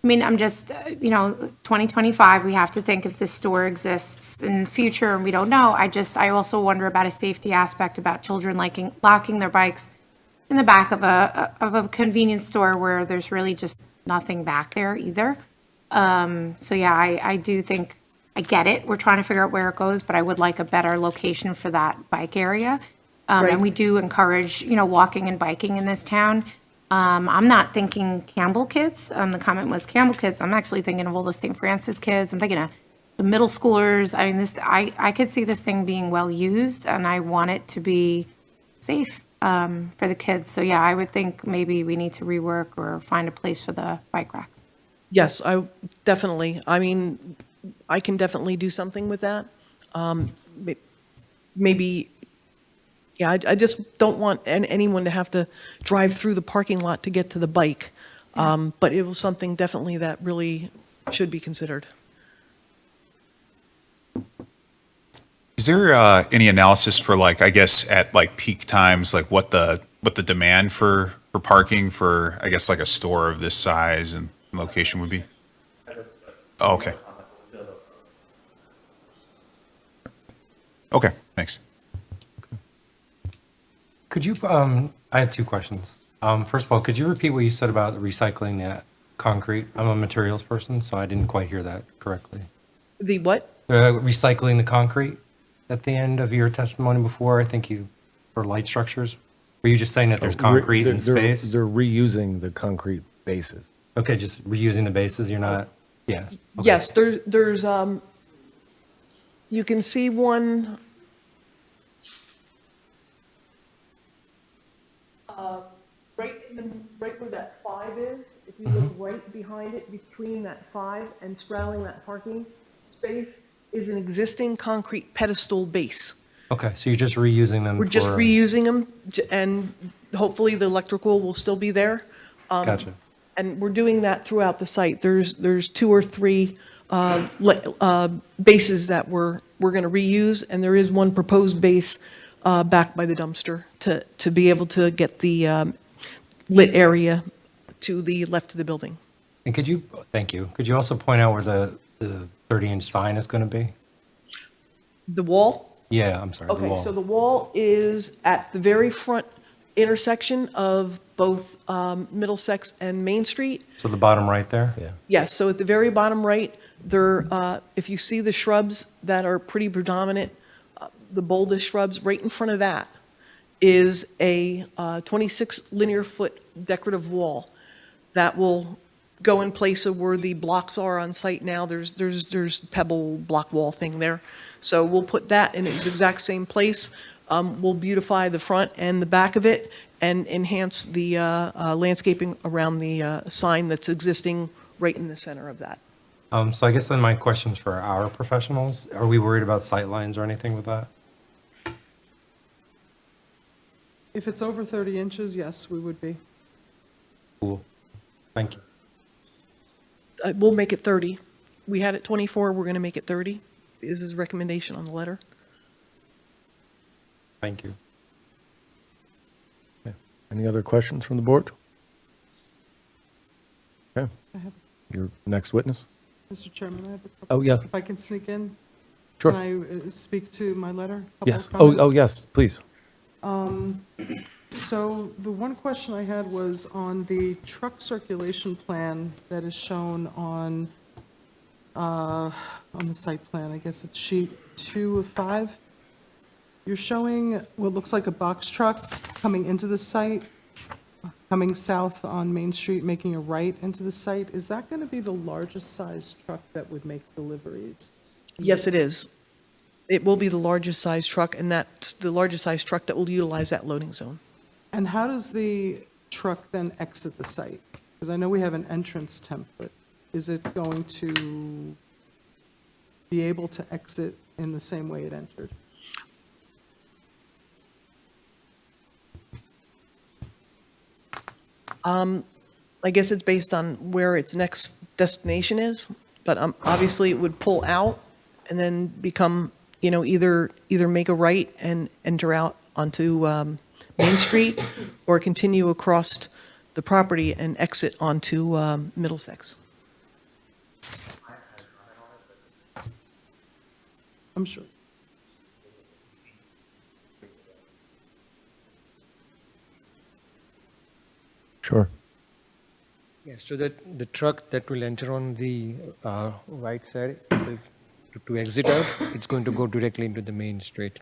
I mean, I'm just, 2025, we have to think if this store exists in the future, and we don't know. I also wonder about a safety aspect about children locking their bikes in the back of a convenience store where there's really just nothing back there either. So yeah, I do think, I get it. We're trying to figure out where it goes, but I would like a better location for that bike area. Right. And we do encourage, walking and biking in this town. I'm not thinking Campbell kids. The comment was Campbell kids. I'm actually thinking of all the St. Francis kids. I'm thinking of the middle schoolers. I mean, I could see this thing being well used, and I want it to be safe for the kids. So yeah, I would think maybe we need to rework or find a place for the bike racks. Yes, I definitely. I mean, I can definitely do something with that. Maybe, yeah, I just don't want anyone to have to drive through the parking lot to get to the bike. But it was something definitely that really should be considered. Is there any analysis for I guess at peak times, what the demand for parking for, I guess, a store of this size and location would be? Oh, okay. Okay, thanks. Could you, I have two questions. First of all, could you repeat what you said about recycling the concrete? I'm a materials person, so I didn't quite hear that correctly. The what? Recycling the concrete at the end of your testimony before, I think for light structures? Were you just saying that there's concrete in space? They're reusing the concrete bases. Okay, just reusing the bases, you're not, yeah. okay. Yes, there's, you can see one, right where that 5 is, if you look right behind it, between that 5 and straddling that parking space, is an existing concrete pedestal base. Okay, so you're just reusing them We're just for- reusing them, and hopefully the electrical will still be there. Gotcha. And we're doing that throughout the site. There's 2 or 3 bases that we're going to reuse, and there is one proposed base back by the dumpster to be able to get the lit area to the left of the building. And thank you. Could you also point out where the 30-inch sign is going to be? The wall? Yeah, I'm sorry, the Okay, wall. so the wall is at the very front intersection of both Middlesex and Main Street. So the bottom right there? Yeah. Yes, so at the very bottom right, if you see the shrubs that are pretty predominant, the boldest shrubs, right in front of that is a 26 linear foot decorative wall that will go in place of where the blocks are on site now. There's pebble block wall thing there. So we'll put that in its exact same place. We'll beautify the front and the back of it and enhance the landscaping around the sign that's existing right in the center of that. So I guess then my question's for our professionals. Are we worried about sight lines or anything with that? If it's over 30 inches, yes, we would be. Cool. Thank you. We'll make it 30. We had it 24, we're going to make it 30. Is his recommendation on the letter. Thank you. Any other questions from the board? Okay. I have, Your next witness? Mr. Chairman, I have a couple. Oh, yes. If I can sneak in? Sure. Can I speak to my letter? Couple Yes. of Oh, comments? yes, please. So the one question I had was on the truck circulation plan that is shown on the site plan. I guess it's sheet 2 of 5. You're showing what looks like a box truck coming into the site, coming south on Main Street, making a right into the site. Is that going to be the largest size truck that would make deliveries? Yes, it is. It will be the largest size truck, and that's the largest size truck that will utilize that loading zone. And how does the truck then exit the site? Because I know we have an entrance template. Is it going to be able to exit in the same way it entered? I guess it's based on where its next destination is, but obviously it would pull out and then become, either make a right and enter out onto Main Street or continue across the property and exit onto Middlesex. I'm sure. Sure. Yeah, so that the truck that will enter on the right side to exit out, it's going to go directly into the main street.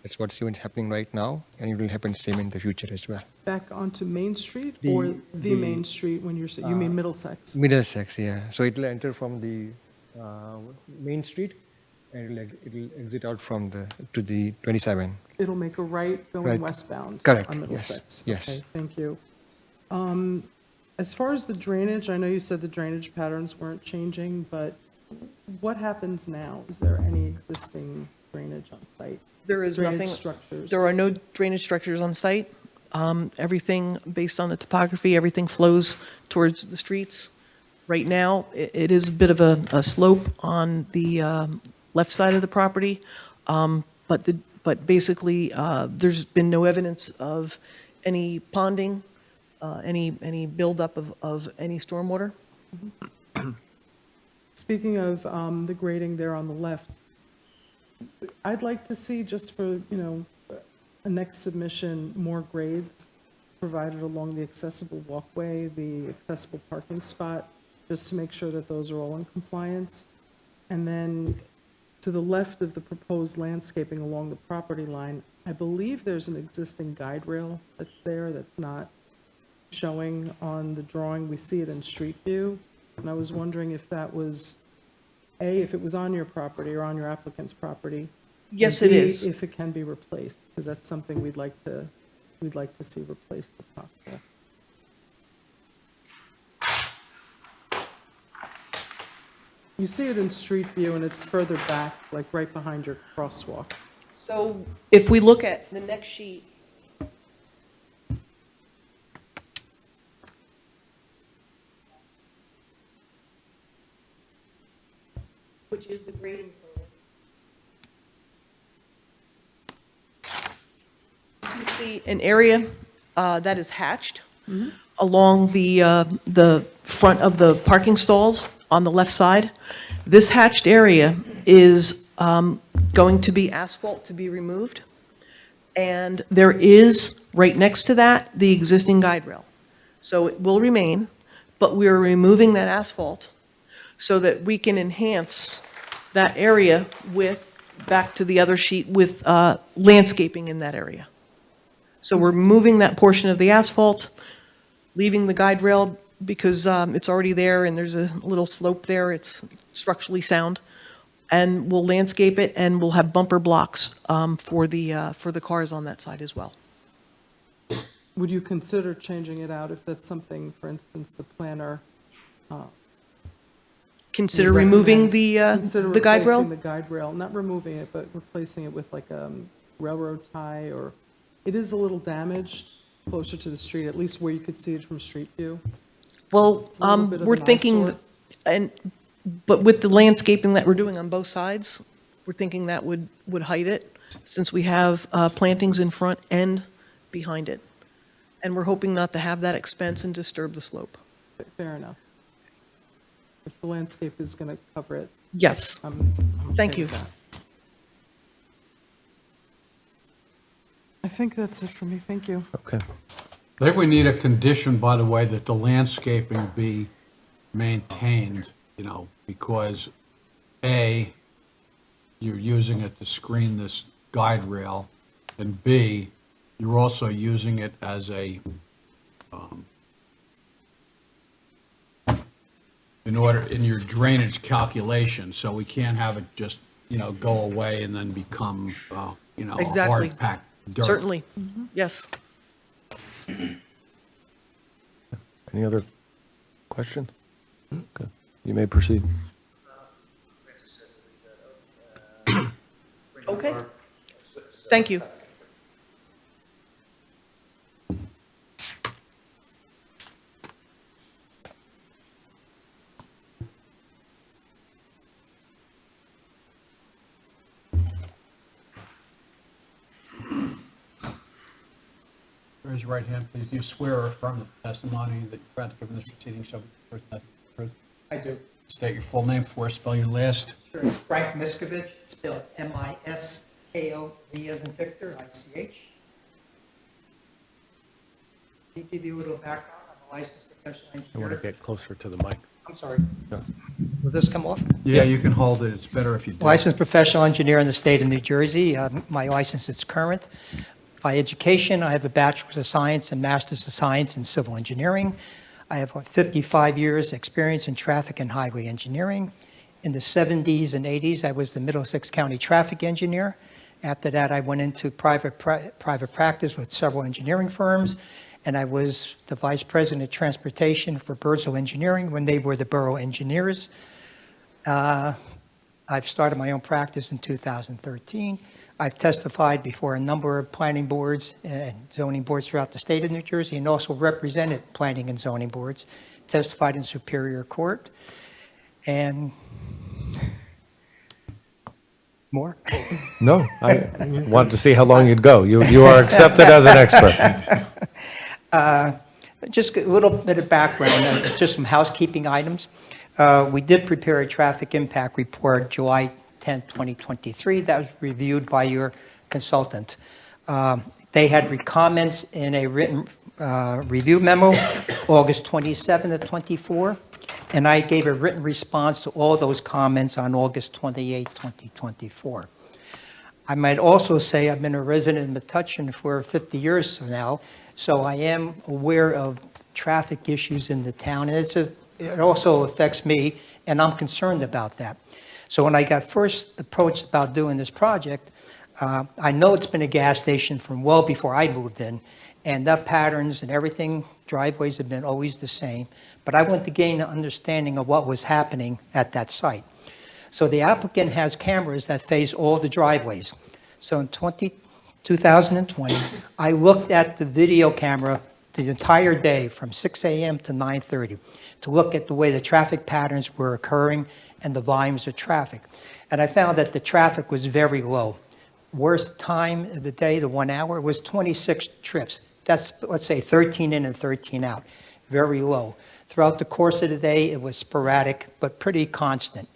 That's what's even happening right now, and it will happen same in the future as well. Back onto Main Street The- or the the- Main Street when you're, you mean Middlesex? Middlesex, yeah. So it will enter from the main street, and it'll exit out from to the 27. It'll make a right going Right. westbound Correct, on yes, Middlesex? yes. Okay, thank you. As far as the drainage, I know you said the drainage patterns weren't changing, but what happens now? Is there any existing drainage on site? There is Drainage nothing. structures? There are no drainage structures on site. Everything, based on the topography, everything flows towards the streets. Right now, it is a bit of a slope on the left side of the property, but basically, there's been no evidence of any ponding, any buildup of any stormwater. Speaking of the grading there on the left, I'd like to see, just for, a next submission, more grades provided along the accessible walkway, the accessible parking spot, just to make sure that those are all in compliance. And then to the left of the proposed landscaping along the property line, I believe there's an existing guide rail that's there that's not showing on the drawing. We see it in street view. And I was wondering if that was, A, if it was on your property or on your applicant's property. Yes, and it B, is. if it can be replaced, because that's something we'd like to see replaced if possible. You see it in street view, and it's further back, like right behind your crosswalk. So if we look at the next sheet, which is the grading plan. You can see an area that is hatched along the front of the parking stalls on the left side. This hatched area is going to be asphalt to be removed. And there is, right next to that, the existing guide rail. So it will remain, but we're removing that asphalt so that we can enhance that area with, back to the other sheet, with landscaping in that area. So we're moving that portion of the asphalt, leaving the guide rail because it's already there and there's a little slope there, it's structurally sound. And we'll landscape it and we'll have bumper blocks for the cars on that side as well. Would you consider changing it out if that's something, for instance, the planner? Consider would removing recommend? the guide rail? Consider replacing the guide rail, not removing it, but replacing it with like a railroad tie, or, it is a little damaged closer to the street, at least where you could see it from street view. Well, It's a little bit of we're an thinking, eyesore. but with the landscaping that we're doing on both sides, we're thinking that would hide it, since we have plantings in front and behind it. And we're hoping not to have that expense and disturb the slope. Fair enough. If the landscape is going to cover it. Yes. I'm okay Thank you. with that. I think that's it for me, thank you. Okay. I think we need a condition, by the way, that the landscaping be maintained, because A, you're using it to screen this guide rail, and B, you're also using it as a, in your drainage calculation, so we can't have it just, go away and then become, a Exactly. hard-packed dirt. Certainly, yes. Any other questions? Okay. You may proceed. Okay. Thank you. Raise your right hand, please. Do you swear or affirm the testimony that you're about to give in this proceeding shall be the truth, nothing but the truth? I do. State your full name before I spell your last. Sure. Frank Miskovich, spelled M-I-S-K-O-V as in Victor, I-C-H. To give you a little background, I'm a licensed professional I want to engineer. get closer to the mic. I'm sorry, Yes. will this come off? Yeah, you can hold it. It's better if you do. Licensed professional engineer in the state of New Jersey. My license is current. By education, I have a Bachelor's of Science and Master's of Science in Civil Engineering. I have 55 years' experience in traffic and highway engineering. In the 70s and 80s, I was the Middlesex County traffic engineer. After that, I went into private practice with several engineering firms, and I was the vice president of transportation for Birdsville Engineering when they were the borough engineers. I've started my own practice in 2013. I've testified before a number of planning boards and zoning boards throughout the state of New Jersey, and also represented planning and zoning boards, testified in Superior Court, and more? No, I want to see how long you'd go. You are accepted as an expert. Just a little bit of background, just some housekeeping items. We did prepare a traffic impact report July 10, 2023. That was reviewed by your consultant. They had comments in a written review memo, August 27 to 24, and I gave a written response to all those comments on August 28, 2024. I might also say I've been a resident in Metuchen for 50 years now, so I am aware of traffic issues in the town, and it also affects me, and I'm concerned about that. So when I got first approached about doing this project, I know it's been a gas station from well before I moved in, and the patterns and everything, driveways have been always the same. But I want to gain an understanding of what was happening at that site. So the applicant has cameras that face all the driveways. So in 2020, I looked at the video camera the entire day from 6 a.m. to 9:30 to look at the way the traffic patterns were occurring and the volumes of traffic. And I found that the traffic was very low. Worst time of the day, the 1 hour, was 26 trips. That's, let's say, 13 in and 13 out. Very low. Throughout the course of the day, it was sporadic, but pretty constant.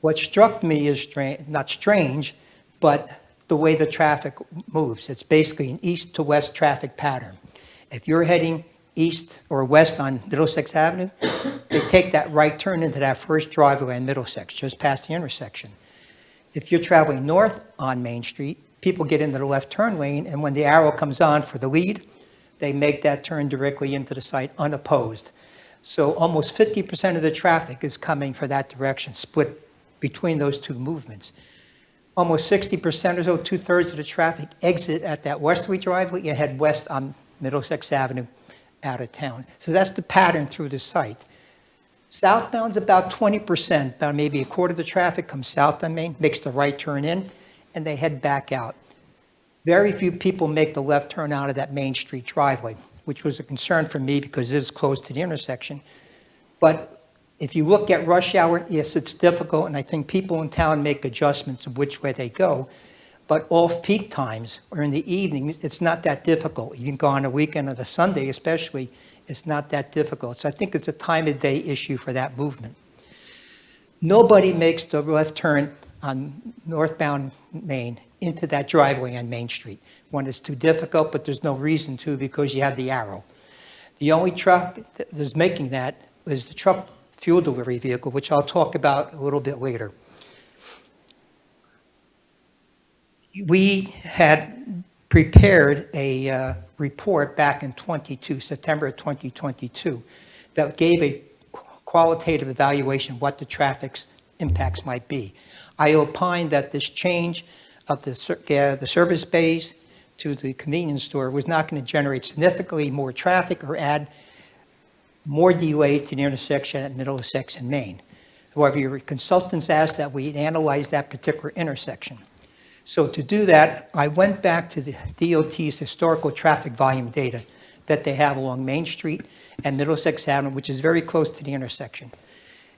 What struck me is not strange, but the way the traffic moves. It's basically an east to west traffic pattern. If you're heading east or west on Middlesex Avenue, they take that right turn into that first driveway in Middlesex, just past the intersection. If you're traveling north on Main Street, people get into the left turn lane, and when the arrow comes on for the lead, they make that turn directly into the site unopposed. So almost 50% of the traffic is coming for that direction, split between those two movements. Almost 60% or so, 2/3 of the traffic exit at that westerly driveway and head west on Middlesex Avenue out of town. So that's the pattern through the site. Southbound's about 20%, about maybe a quarter of the traffic comes south on Main, makes the right turn in, and they head back out. Very few people make the left turn out of that Main Street driveway, which was a concern for me because it is close to the intersection. But if you look at rush hour, yes, it's difficult, and I think people in town make adjustments of which way they go. But off-peak times or in the evenings, it's not that difficult. You can go on a weekend or a Sunday especially, it's not that difficult. So I think it's a time of day issue for that movement. Nobody makes the left turn on northbound Main into that driveway on Main Street. One, is too difficult, but there's no reason to because you have the arrow. The only truck that is making that is the truck fuel delivery vehicle, which I'll talk about a little bit later. We had prepared a report back in September of 2022, that gave a qualitative evaluation of what the traffic's impacts might be. I opined that this change of the service bays to the convenience store was not going to generate significantly more traffic or add more delay to the intersection at Middlesex and Main. However, your consultants asked that we analyze that particular intersection. So to do that, I went back to the DOT's historical traffic volume data that they have along Main Street and Middlesex Avenue, which is very close to the intersection.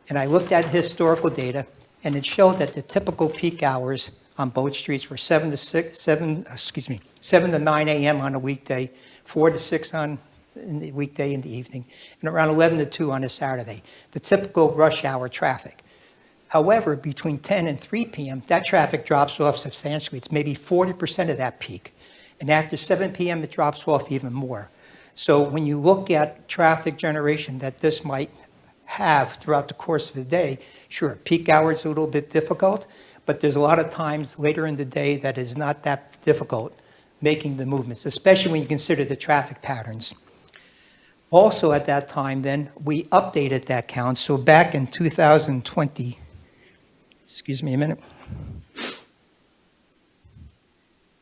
And I looked at historical data, and it showed that the typical peak hours on both streets were 7 to 9 a.m. on a weekday, 4 to 6 on the weekday in the evening, and around 11 to 2 on a Saturday, the typical rush hour traffic. However, between 10 and 3 p.m., that traffic drops off substantially. It's maybe 40% of that peak. And after 7 p.m., it drops off even more. So when you look at traffic generation that this might have throughout the course of the day, sure, peak hours are a little bit difficult, but there's a lot of times later in the day that is not that difficult making the movements, especially when you consider the traffic patterns. Also at that time then, we updated that count. So back in 2020, excuse me a minute,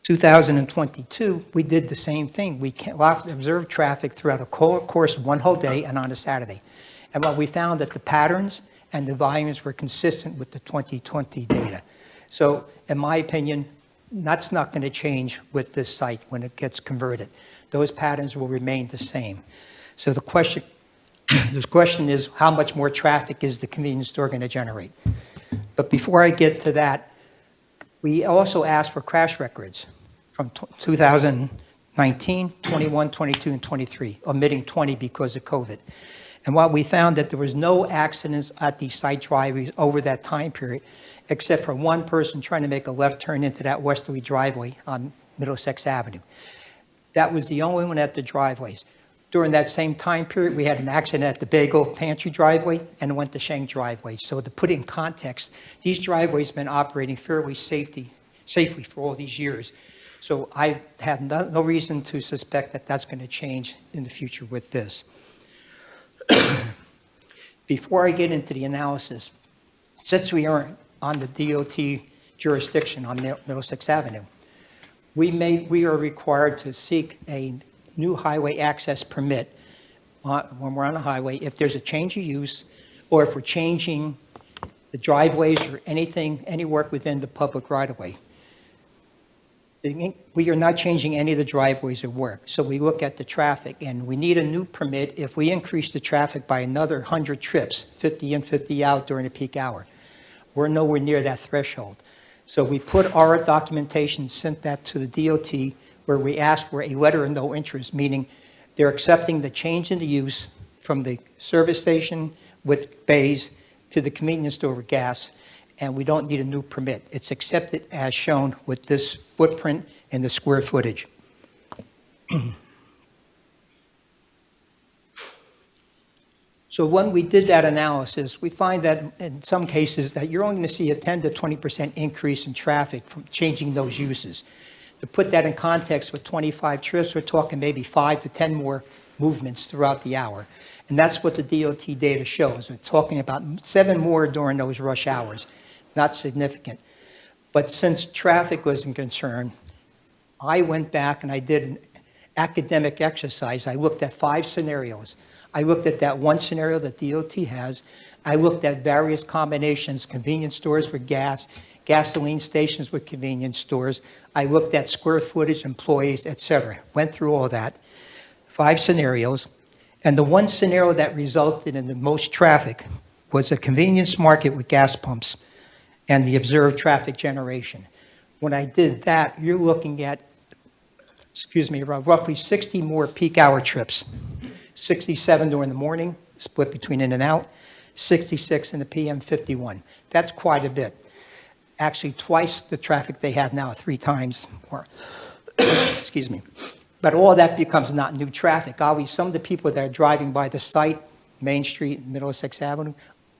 2022, we did the same thing. We observed traffic throughout the course of one whole day and on a Saturday. And what we found that the patterns and the volumes were consistent with the 2020 data. So in my opinion, that's not going to change with this site when it gets converted. Those patterns will remain the same. So the question is, how much more traffic is the convenience store going to generate? But before I get to that, we also asked for crash records from 2019, 21, 22, and 23, omitting 20 because of COVID. And what we found that there was no accidents at these site driveways over that time period, except for one person trying to make a left turn into that westerly driveway on Middlesex Avenue. That was the only one at the driveways. During that same time period, we had an accident at the Bagel Pantry driveway and went to Schenck driveway. So to put it in context, these driveways have been operating fairly safely for all these years. So I have no reason to suspect that that's going to change in the future with this. Before I get into the analysis, since we are on the DOT jurisdiction on Middlesex Avenue, we are required to seek a new highway access permit when we're on the highway, if there's a change of use, or if we're changing the driveways or anything, any work within the public right-of-way. We are not changing any of the driveways or work, so we look at the traffic, and we need a new permit if we increase the traffic by another 100 trips, 50 in, 50 out during a peak hour. We're nowhere near that threshold. So we put our documentation, sent that to the DOT, where we asked for a letter of no interest, meaning they're accepting the change in the use from the service station with bays to the convenience store with gas, and we don't need a new permit. It's accepted as shown with this footprint and the square footage. So when we did that analysis, we find that in some cases that you're only going to see a 10 to 20% increase in traffic from changing those uses. To put that in context, with 25 trips, we're talking maybe 5 to 10 more movements throughout the hour. And that's what the DOT data shows. We're talking about 7 more during those rush hours. Not significant. But since traffic was a concern, I went back and I did an academic exercise. I looked at 5 scenarios. I looked at that one scenario that DOT has. I looked at various combinations, convenience stores with gas, gasoline stations with convenience stores. I looked at square footage, employees, et cetera. Went through all that. 5 scenarios. And the one scenario that resulted in the most traffic was a convenience market with gas pumps and the observed traffic generation. When I did that, you're looking at, roughly 60 more peak hour trips. 67 during the morning, split between in and out, 66 in the PM, 51. That's quite a bit. Actually, twice the traffic they have now, 3 times more. Excuse me. But all that becomes not new traffic. Obviously, some of the people that are driving by the site, Main Street, Middlesex Avenue,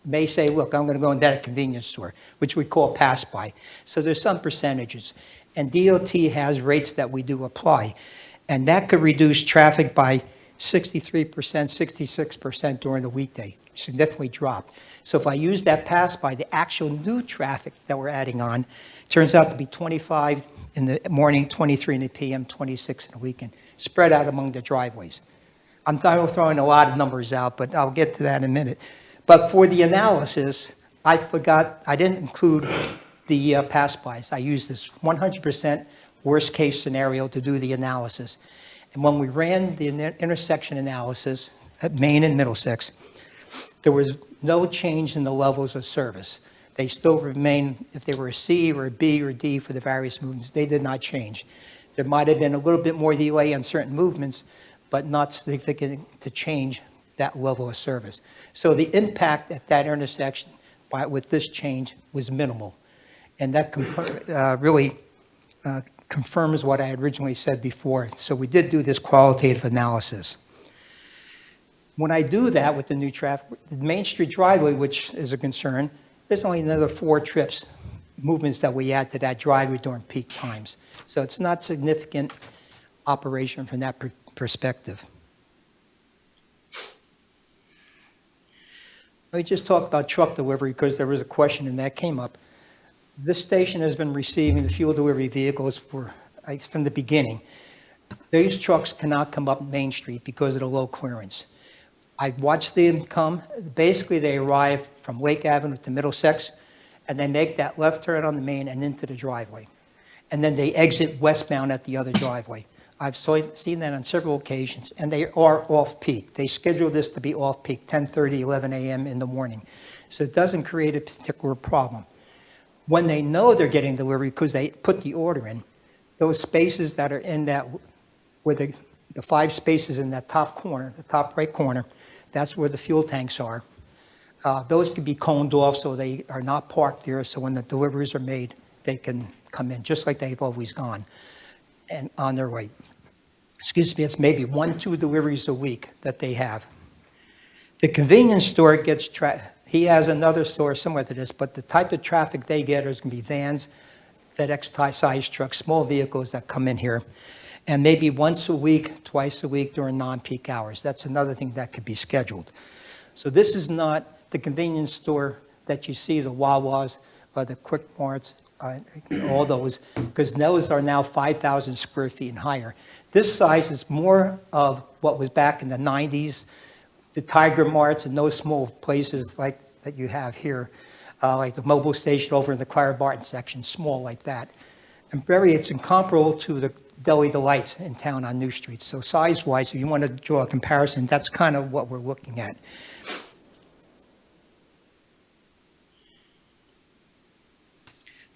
may say, look, I'm going to go in that convenience store, which we call pass-by. So there's some percentages. And DOT has rates that we do apply. And that could reduce traffic by 63%, 66% during the weekday. Significantly dropped. So if I use that pass-by, the actual new traffic that we're adding on turns out to be 25 in the morning, 23 in the PM, 26 in the weekend, spread out among the driveways. I'm throwing a lot of numbers out, but I'll get to that in a minute. But for the analysis, I didn't include the pass-bys. I used this 100% worst-case scenario to do the analysis. And when we ran the intersection analysis at Main and Middlesex, there was no change in the levels of service. They still remain, if they were a C or a B or a D for the various movements, they did not change. There might have been a little bit more delay on certain movements, but not significant to change that level of service. So the impact at that intersection with this change was minimal. And that really confirms what I had originally said before. So we did do this qualitative analysis. When I do that with the new traffic, the Main Street driveway, which is a concern, there's only another 4 trips, movements that we add to that driveway during peak times. So it's not significant operation from that perspective. Let me just talk about truck delivery because there was a question and that came up. This station has been receiving the fuel delivery vehicles from the beginning. These trucks cannot come up Main Street because of the low clearance. I watched them come. Basically, they arrive from Lake Avenue to Middlesex, and they make that left turn on the main and into the driveway. And then they exit westbound at the other driveway. I've seen that on several occasions, and they are off-peak. They schedule this to be off-peak, 10:30, 11 a.m. in the morning. So it doesn't create a particular problem. When they know they're getting delivery because they put the order in, those spaces that are in that, where the 5 spaces in that top corner, the top right corner, that's where the fuel tanks are. Those can be coned off so they are not parked there, so when the deliveries are made, they can come in, just like they've always gone, and on their way. Excuse me, it's maybe 1-2 deliveries a week that they have. The convenience store gets, he has another store similar to this, but the type of traffic they get is going to be vans, FedEx-size trucks, small vehicles that come in here, and maybe once a week, twice a week during non-peak hours. That's another thing that could be scheduled. So this is not the convenience store that you see, the Wawas or the Quick Marts all those, because those are now 5,000 square feet and higher. This size is more of what was back in the 90s, the Tiger Marts and those small places like that you have here, like the mobile station over in the Clara Barton section, small like that. And it's incomparable to the Deli Delights in town on New Street. So size-wise, if you want to draw a comparison, that's kind of what we're looking at.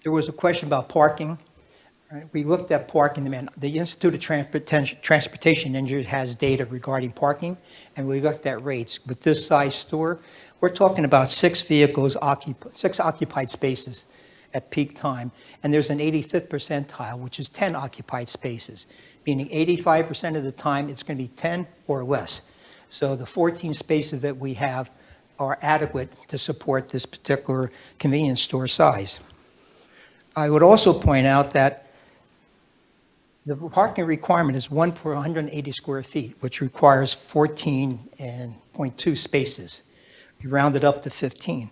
There was a question about parking. Right, we looked at parking demand. The Institute of Transportation Engineers has data regarding parking, and we looked at rates. With this size store, we're talking about 6 occupied spaces at peak time, and there's an 85th percentile, which is 10 occupied spaces, meaning 85% of the time it's going to be 10 or less. So the 14 spaces that we have are adequate to support this particular convenience store size. I would also point out that the parking requirement is 1 per 180 square feet, which requires 14.2 spaces. You round it up to 15.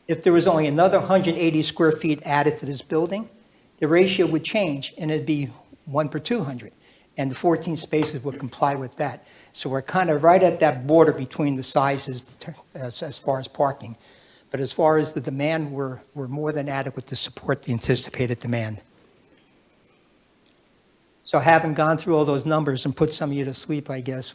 If there was only another 180 square feet added to this building, the ratio would change and it'd be 1 per 200. And the 14 spaces would comply with that. So we're kind of right at that border between the sizes as far as parking. But as far as the demand, we're more than adequate to support the anticipated demand. So having gone through all those numbers and put some of you to sleep, I guess,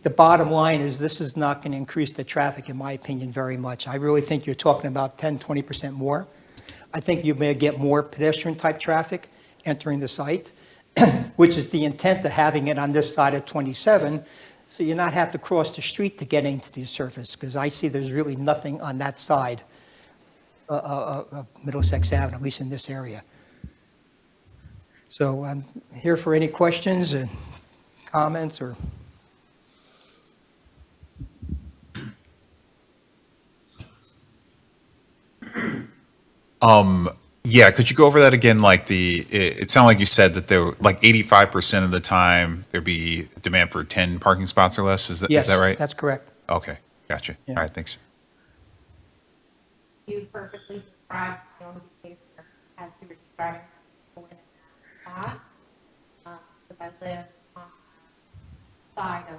the bottom line is this is not going to increase the traffic, in my opinion, very much. I really think you're talking about 10, 20% more. I think you may get more pedestrian-type traffic entering the site, which is the intent of having it on this side of 27, so you not have to cross the street to get into the surface, because I see there's really nothing on that side of Middlesex Avenue, at least in this area. So I'm here for any questions and comments or. Yeah, could you go over that again? Like it sounded like you said that there were like 85% of the time there'd be demand for 10 parking spots or less. Is that right? Yes, that's correct. Okay, gotcha. Yeah. All right, thanks. You perfectly described the only behavior as you were describing people in that spot. Because I live on the side of,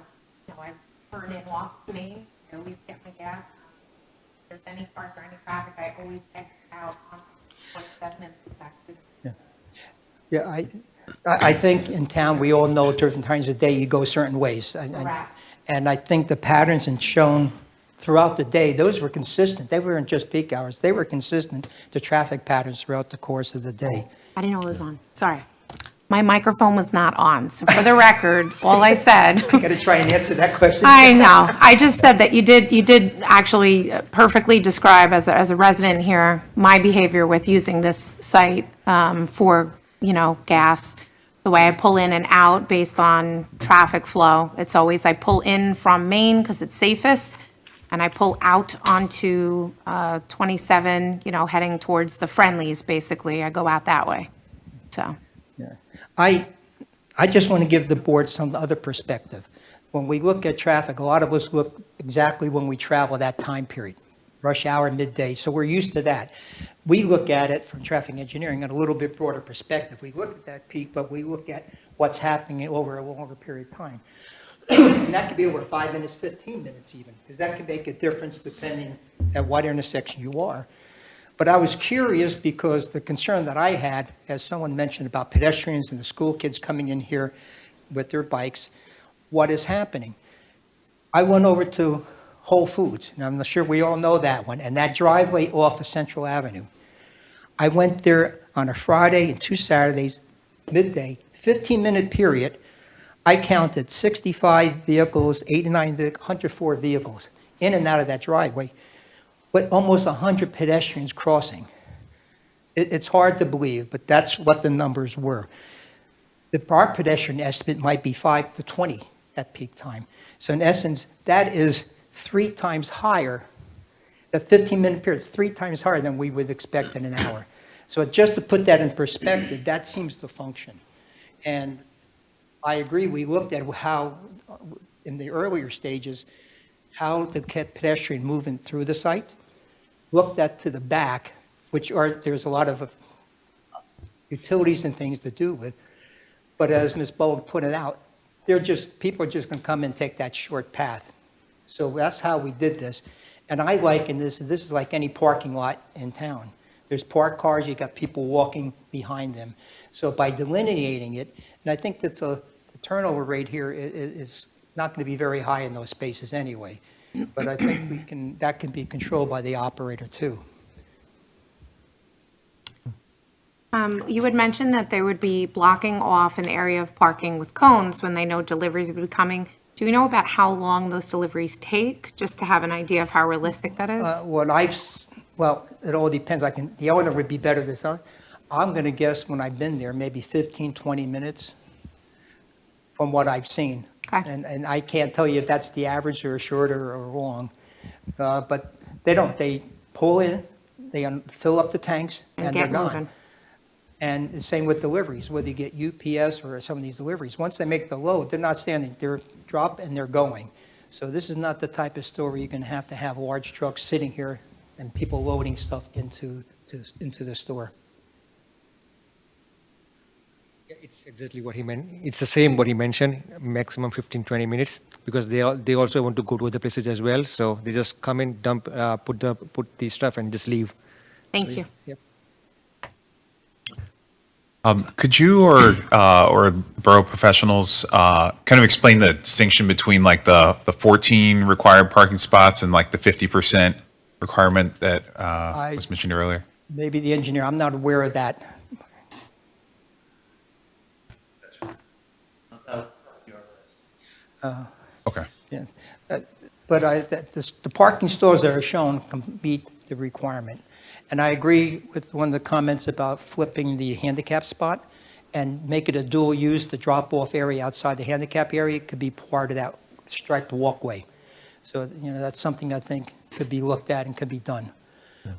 I turn in off Main, I always get my gas. If there's any cars or any traffic, I always exit out on 27 and back to. Yeah, I think in town, we all know different times of day you go certain ways. Correct. And I think the patterns and shown throughout the day, those were consistent. They weren't just peak hours. They were consistent, the traffic patterns throughout the course of the day. I didn't know it was on. Sorry. My microphone was not on. So for the record, all I said. I got to try and answer that question. I know. I just said that you did actually perfectly describe as a resident here, my behavior with using this site for, gas. The way I pull in and out based on traffic flow. It's always, I pull in from Main because it's safest, and I pull out onto 27, heading towards the Friendlies, basically. I go out that way, so. Yeah. I just want to give the board some other perspective. When we look at traffic, a lot of us look exactly when we travel that time period, rush hour, midday, so we're used to that. We look at it from traffic engineering at a little bit broader perspective. We look at that peak, but we look at what's happening over a longer period of time. And that could be over 5 minutes, 15 minutes even, because that can make a difference depending at what intersection you are. But I was curious because the concern that I had, as someone mentioned about pedestrians and the school kids coming in here with their bikes, what is happening? I went over to Whole Foods, and I'm sure we all know that one, and that driveway off of Central Avenue. I went there on a Friday and 2 Saturdays, midday, 15-minute period. I counted 65 vehicles, 89 vehicles, 104 vehicles in and out of that driveway, with almost 100 pedestrians crossing. It's hard to believe, but that's what the numbers were. Our pedestrian estimate might be 5 to 20 at peak time. So in essence, that is 3 times higher. That 15-minute period is 3 times higher than we would expect in an hour. So just to put that in perspective, that seems to function. And I agree, we looked at how, in the earlier stages, how the pedestrian movement through the site, looked at to the back, there's a lot of utilities and things to do with. But as Ms. Bullock pointed out, people are just going to come and take that short path. So that's how we did this. And I liken this is like any parking lot in town. There's parked cars, you got people walking behind them. So by delineating it, and I think that the turnover rate here is not going to be very high in those spaces anyway. But I think that can be controlled by the operator too. You had mentioned that they would be blocking off an area of parking with cones when they know deliveries would be coming. Do you know about how long those deliveries take, just to have an idea of how realistic that is? Well, it all depends. The owner would be better this time. I'm going to guess when I've been there, maybe 15, 20 minutes from what I've seen. Okay. And I can't tell you if that's the average or shorter or long. But they pull in, they fill up the tanks, and they're get gone. moving. And the same with deliveries, whether you get UPS or some of these deliveries. Once they make the load, they're not standing, they're drop and they're going. So this is not the type of store where you're going to have large trucks sitting here and people loading stuff into the store. Yeah, it's exactly what he meant. It's the same what he mentioned, maximum 15, 20 minutes, because they also want to go to other places as well. So they just come in, dump, put the stuff and just leave. Thank you. Yep. Could you or borough professionals kind of explain the distinction between like the 14 required parking spots and like the 50% requirement that was mentioned earlier? Maybe the engineer, I'm not aware of that. Okay. Yeah. But the parking stalls that are shown meet the requirement. And I agree with one of the comments about flipping the handicap spot and make it a dual use, the drop-off area outside the handicap area could be part of that striped walkway. So, that's something I think could be looked at and could be done. Yeah.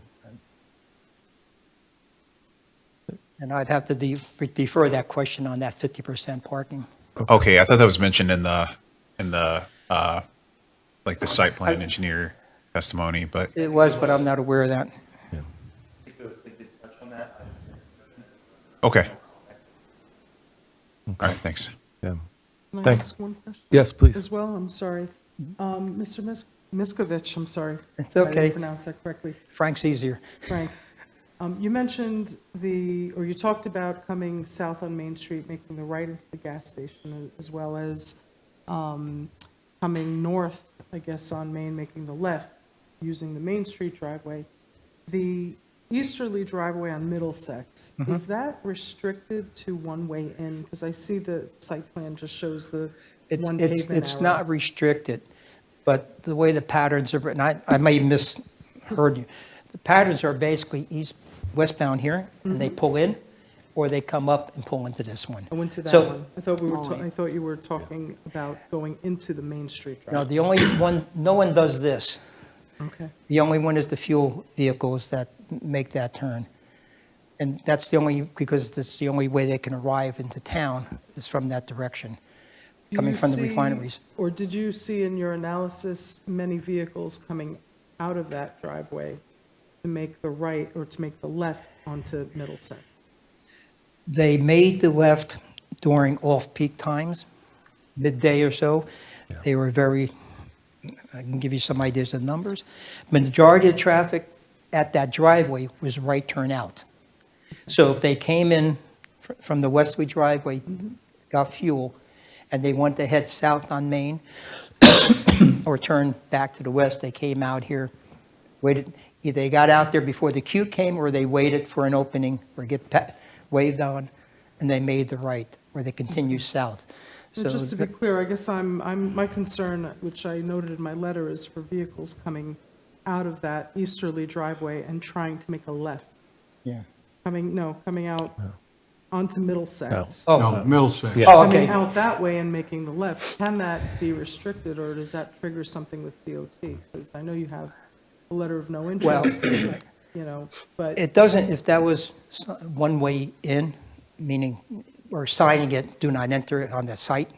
And I'd have to defer that question on that 50% parking. Okay, I thought that was mentioned in the like the site plan engineer testimony, but It was, but I'm not aware of that. okay. All right, thanks. Yeah. Can I Thanks. ask one question? Yes, please. As well, I'm sorry. Mr. Miskovich, I'm sorry. It's I okay. didn't pronounce that correctly. Frank's easier. Frank, you mentioned you talked about coming south on Main Street, making the right into the gas station, as well as coming north, I guess, on Main, making the left, using the Main Street driveway. The easterly driveway on Middlesex, is that restricted to one-way in? Because I see the site plan just shows the one pavement It's arrow. not restricted, but the way the patterns are written, I may have misheard you. The patterns are basically westbound here, and they pull in, or they come up and pull into this one. I went to that So- one. I thought you were talking about going into the Main Street No, driveway. the only one, no one does this. Okay. The only one is the fuel vehicles that make that turn. And that's because that's the only way they can arrive into town is from that direction, Do coming you from the see- refineries. Or did you see in your analysis many vehicles coming out of that driveway to make the right or to make the left onto Middlesex? They made the left during off-peak times, midday or so. They were I can give you some ideas of numbers. Majority of traffic at that driveway was right turn out. So if they came in from the westerly driveway, got fuel, and they wanted to head south on Main or turn back to the west, they came out here, waited, either they got out there before the queue came or they waited for an opening or get waved on, and they made the right, or they continue south. And just to be clear, I guess my concern, which I noted in my letter, is for vehicles coming out of that easterly driveway and trying to make a left. Yeah. Coming out onto Middlesex. No, Middlesex. Yeah. Oh, Coming okay. out that way and making the left. Can that be restricted, or does that trigger something with DOT? Because I know you have a letter of no interest, but. It doesn't, if that was one way in, meaning, or signing it, do not enter it on the site.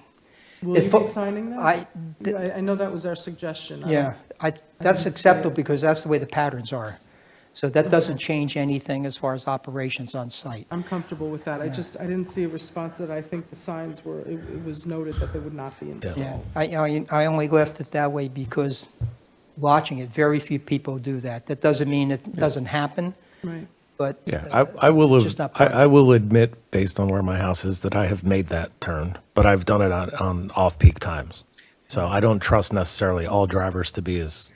Will you If- be signing that? I- I know that was our suggestion. Yeah, that's acceptable because that's the way the patterns are. So that doesn't change anything as far as operations on site. I'm comfortable with that. I didn't see a response that I think the signs were, it was noted that they would not be Yeah, installed. I only left it that way because watching it, very few people do that. That doesn't mean it doesn't happen, Right. but. Yeah, I will it's just not part of I will admit, based on where my house is, that I have made that turn, but I've done it on off-peak times. So I don't trust necessarily all drivers to be as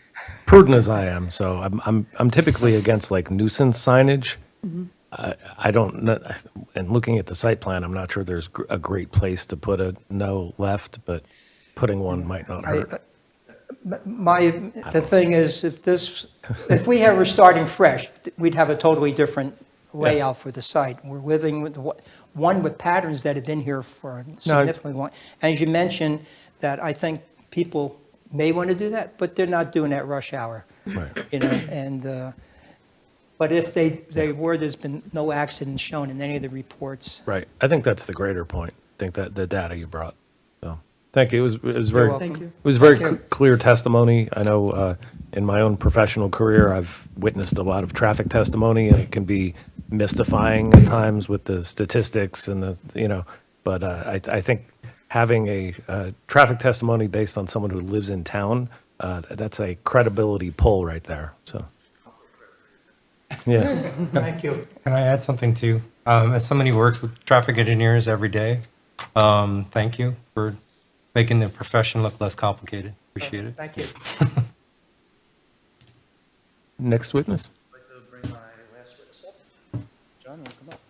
prudent as I am. So I'm typically against like nuisance signage. I don't know, and looking at the site plan, I'm not sure there's a great place to put a no left, but putting one might not hurt. The thing is, if we were starting fresh, we'd have a totally different layout for the site. We're living with, one with patterns that have been here for significantly long. And as you mentioned, that I think people may want to do that, but they're not doing that rush hour. Right. You know, and, but if they were, there's been no accidents shown in any of the reports. Right. I think that's the greater point. I think that the data you brought. So, thank you. It was very, welcome. Thank you. it was very Thank you. clear testimony. I know in my own professional career, I've witnessed a lot of traffic testimony, and it can be mystifying at times with the statistics and but I think having a traffic testimony based on someone who lives in town, that's a credibility pull right there. So, yeah. Thank you. Can I add something too? As somebody who works with traffic engineers every day, thank you for making the profession look less complicated. Appreciate it. Thank you. Next witness. I'd like to bring my last witness up. John, you want to come up?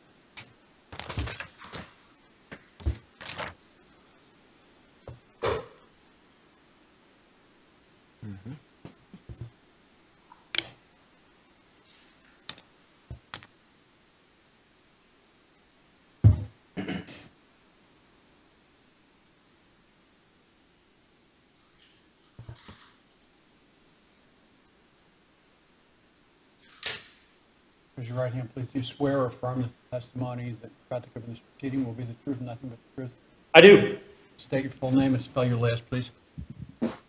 Raise your right hand, please. Do you swear or affirm that the testimony that you're about to give in this proceeding will be the truth and nothing but the truth? I do. State your full name and spell your last, please.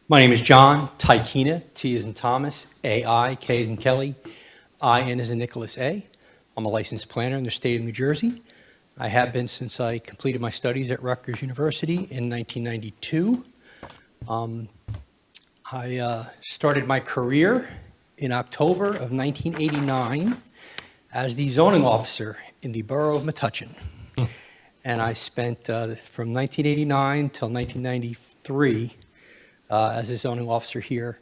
My name is John Tykina, T as in Thomas, A-I, K as in Kelly, I-N as in Nicholas A. I'm a licensed planner in the state of New Jersey. I have been since I completed my studies at Rutgers University in 1992. I started my career in October of 1989 as the zoning officer in the borough of Metuchen. And I spent from 1989 till 1993 as a zoning officer here,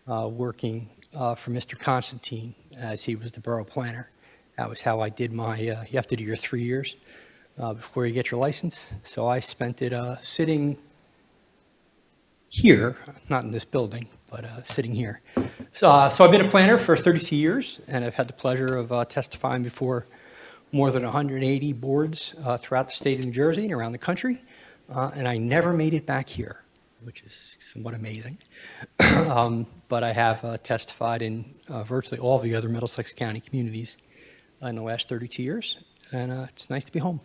working for Mr. Constantine as he was the borough planner. That was how I did my, you have to do your 3 years before you get your license. So I spent it sitting here, not in this building, but sitting here. So I've been a planner for 32 years, and I've had the pleasure of testifying before more than 180 boards throughout the state of New Jersey and around the country, and I never made it back here, which is somewhat amazing. But I have testified in virtually all the other Middlesex County communities in the last 32 years, and it's nice to be home.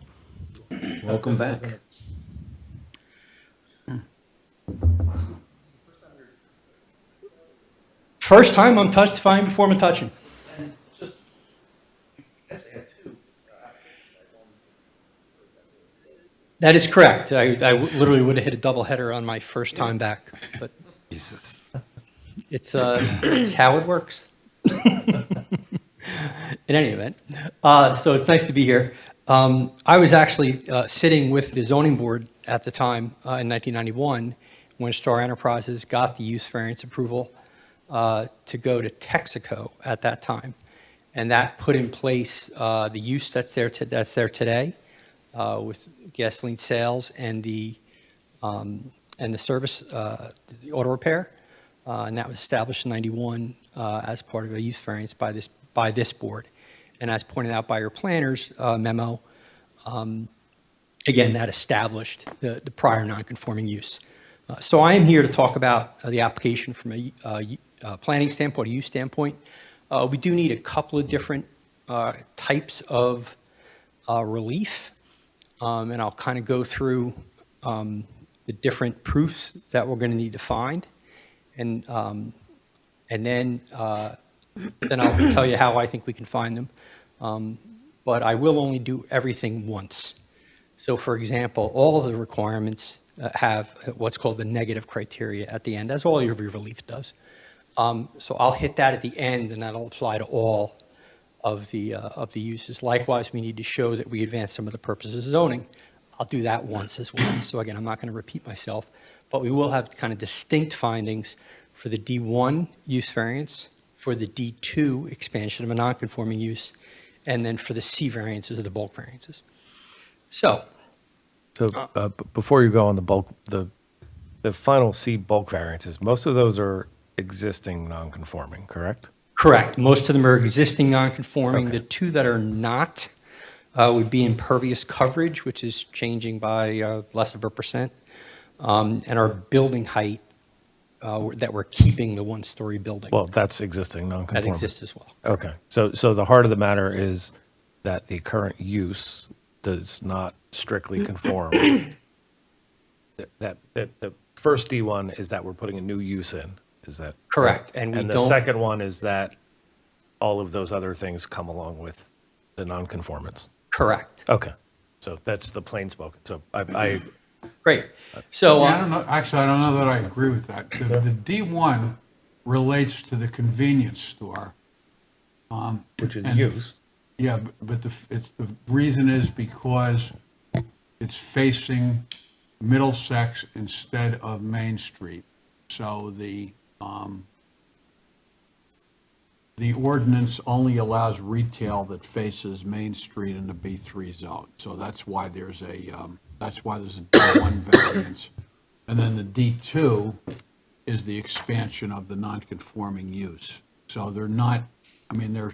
Welcome back. First time I'm testifying before Metuchen. That is correct. I literally would have hit a doubleheader on my first time back, but Jesus. it's how it works. In any event, so it's nice to be here. I was actually sitting with the zoning board at the time in 1991 when Star Enterprises got the use variance approval to go to Texaco at that time, and that put in place the use that's there today with gasoline sales and the service, the auto repair, and that was established in '91 as part of a use variance by this board. And as pointed out by your planner's memo, again, that established the prior non-conforming use. So I am here to talk about the application from a planning standpoint, a use standpoint. We do need a couple of different types of relief, and I'll kind of go through the different proofs that we're going to need to find, and then then I'll tell you how I think we can find them. But I will only do everything once. So for example, all of the requirements have what's called the negative criteria at the end, as all your relief does. So I'll hit that at the end, and that'll apply to all of the uses. Likewise, we need to show that we advance some of the purposes of zoning. I'll do that once as well. So again, I'm not going to repeat myself, but we will have kind of distinct findings for the D1 use variance, for the D2 expansion of a non-conforming use, and then for the C variances or the bulk variances. So Before you go on the bulk, the final C bulk variances, most of those are existing non-conforming, correct? correct. Most of them are existing non-conforming. Okay. The two that are not would be impervious coverage, which is changing by less of a percent, and our building height that we're keeping the one-story building. Well, that's existing That non-conforming. exists as well. Okay, so the heart of the matter is that the current use does not strictly conform. That the first D1 is that we're putting a new use in, is that? Correct, and we And the don't- second one is that all of those other things come along with the non-conformance. Correct. Okay, so that's the plain spoken. So I Great. So, Yeah, I don't know, actually, I don't know that I agree with that. The D1 relates to the convenience store. which is And- use. Yeah, but the reason is because it's facing Middlesex instead of Main Street. So the ordinance only allows retail that faces Main Street in the B3 zone. So that's why there's a D1 variance. And then the D2 is the expansion of the non-conforming use. So they're not, I mean, they're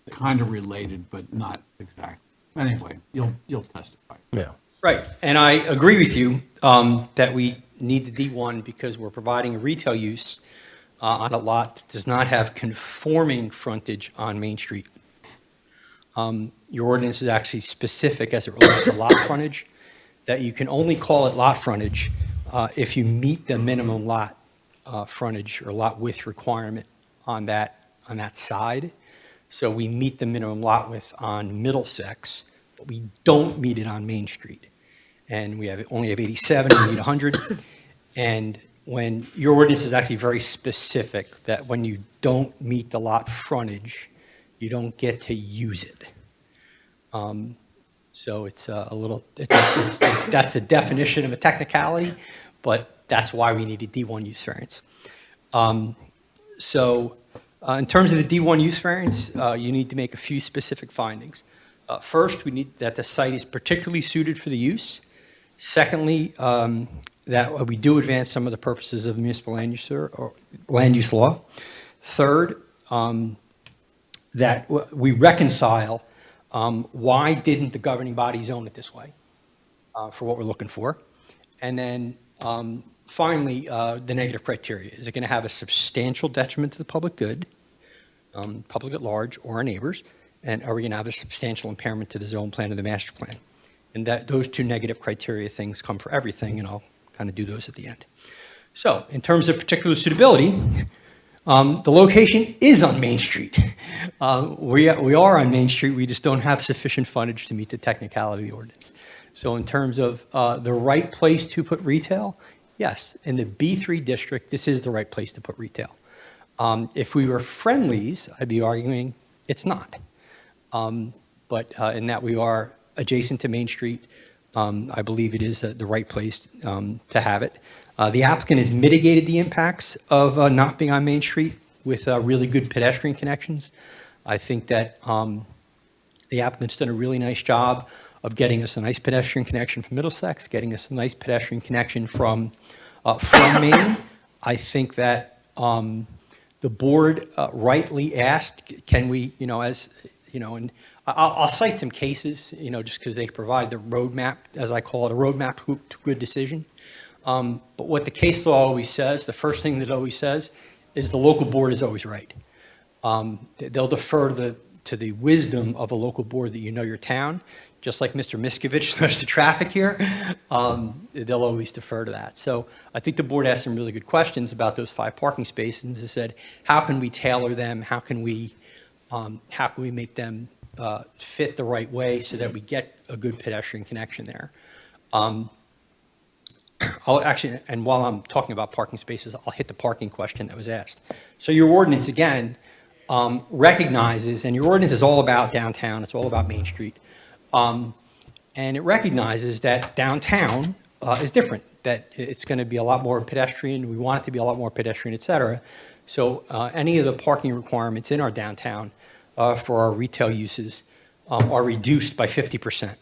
kind of related, but not exactly. Anyway, you'll testify. Yeah. right, and I agree with you that we need the D1 because we're providing a retail use on a lot that does not have conforming frontage on Main Street. Your ordinance is actually specific as it relates to lot frontage, that you can only call it lot frontage if you meet the minimum lot frontage or lot width requirement on that side. So we meet the minimum lot width on Middlesex, but we don't meet it on Main Street. And we only have 87, we need 100. And when your ordinance is actually very specific, that when you don't meet the lot frontage, you don't get to use it. So it's that's the definition of a technicality, but that's why we need a D1 use variance. In terms of the D1 use variance, you need to make a few specific findings. First, we need that the site is particularly suited for the use. Secondly, that we do advance some of the purposes of municipal land use law. Third, that we reconcile why didn't the governing body zone it this way for what we're looking for. And then finally, the negative criteria. Is it going to have a substantial detriment to the public good, public at large, or our neighbors? And are we going to have a substantial impairment to the zone plan or the master plan? And that those two negative criteria things come for everything, and I'll kind of do those at the end. So in terms of particular suitability, the location is on Main Street. We are on Main Street, we just don't have sufficient frontage to meet the technicality of the ordinance. So in terms of the right place to put retail, yes, in the B3 district, this is the right place to put retail. If we were friendlies, I'd be arguing it's not. But in that we are adjacent to Main Street, I believe it is the right place to have it. The applicant has mitigated the impacts of not being on Main Street with really good pedestrian connections. I think that the applicant's done a really nice job of getting us a nice pedestrian connection from Middlesex, getting us a nice pedestrian connection from Maine. I think that the board rightly asked, can we, and I'll cite some cases, just because they provide the roadmap, as I call it, a roadmap to good decision. But what the case law always says, the first thing that it always says, is the local board is always right. They'll defer to the wisdom of a local board that you know your town. just like Mr. Miskovich knows the traffic here, they'll always defer to that. So I think the board asked some really good questions about those 5 parking spaces and said, how can we tailor them? How can we make them fit the right way so that we get a good pedestrian connection there? I'll actually, and while I'm talking about parking spaces, I'll hit the parking question that was asked. So your ordinance, again, recognizes, and your ordinance is all about downtown, it's all about Main Street. And it recognizes that downtown is different, that it's going to be a lot more pedestrian, we want it to be a lot more pedestrian, et cetera. So any of the parking requirements in our downtown for our retail uses are reduced by 50%.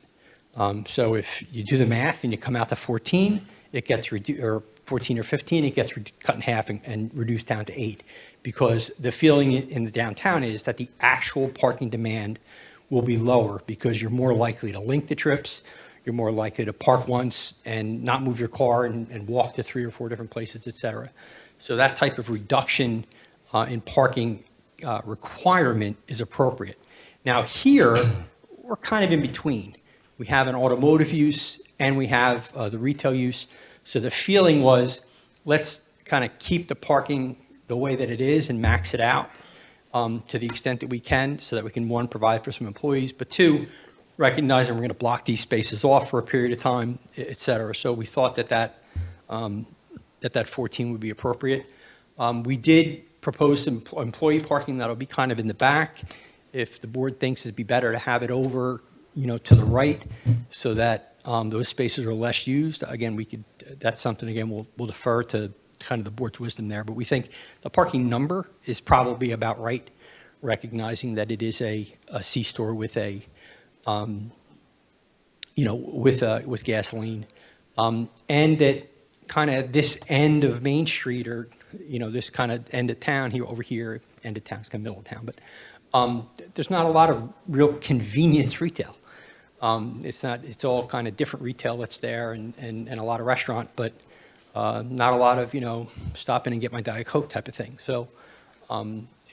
So if you do the math and you come out to 14, it gets reduced, or 14 or 15, it gets cut in half and reduced down to 8. Because the feeling in the downtown is that the actual parking demand will be lower because you're more likely to link the trips, you're more likely to park once and not move your car and walk to 3 or 4 different places, et cetera. So that type of reduction in parking requirement is appropriate. Now here, we're kind of in between. We have an automotive use and we have the retail use. So the feeling was, let's kind of keep the parking the way that it is and max it out to the extent that we can so that we can, 1, provide for some employees, but 2, recognizing we're going to block these spaces off for a period of time, et cetera. So we thought that 14 would be appropriate. We did propose some employee parking that'll be kind of in the back. If the board thinks it'd be better to have it over, to the right so that those spaces are less used, again, that's something, again, we'll defer to kind of the board's wisdom there, but we think the parking number is probably about right, recognizing that it is a C-store with with gasoline, and that kind of this end of Main Street, or this kind of end of town here, over here, end of town, it's kind of middle of town, but there's not a lot of real convenience retail. It's all kind of different retail that's there and a lot of restaurant, but not a lot of, stop in and get my Diet Coke type of thing. So,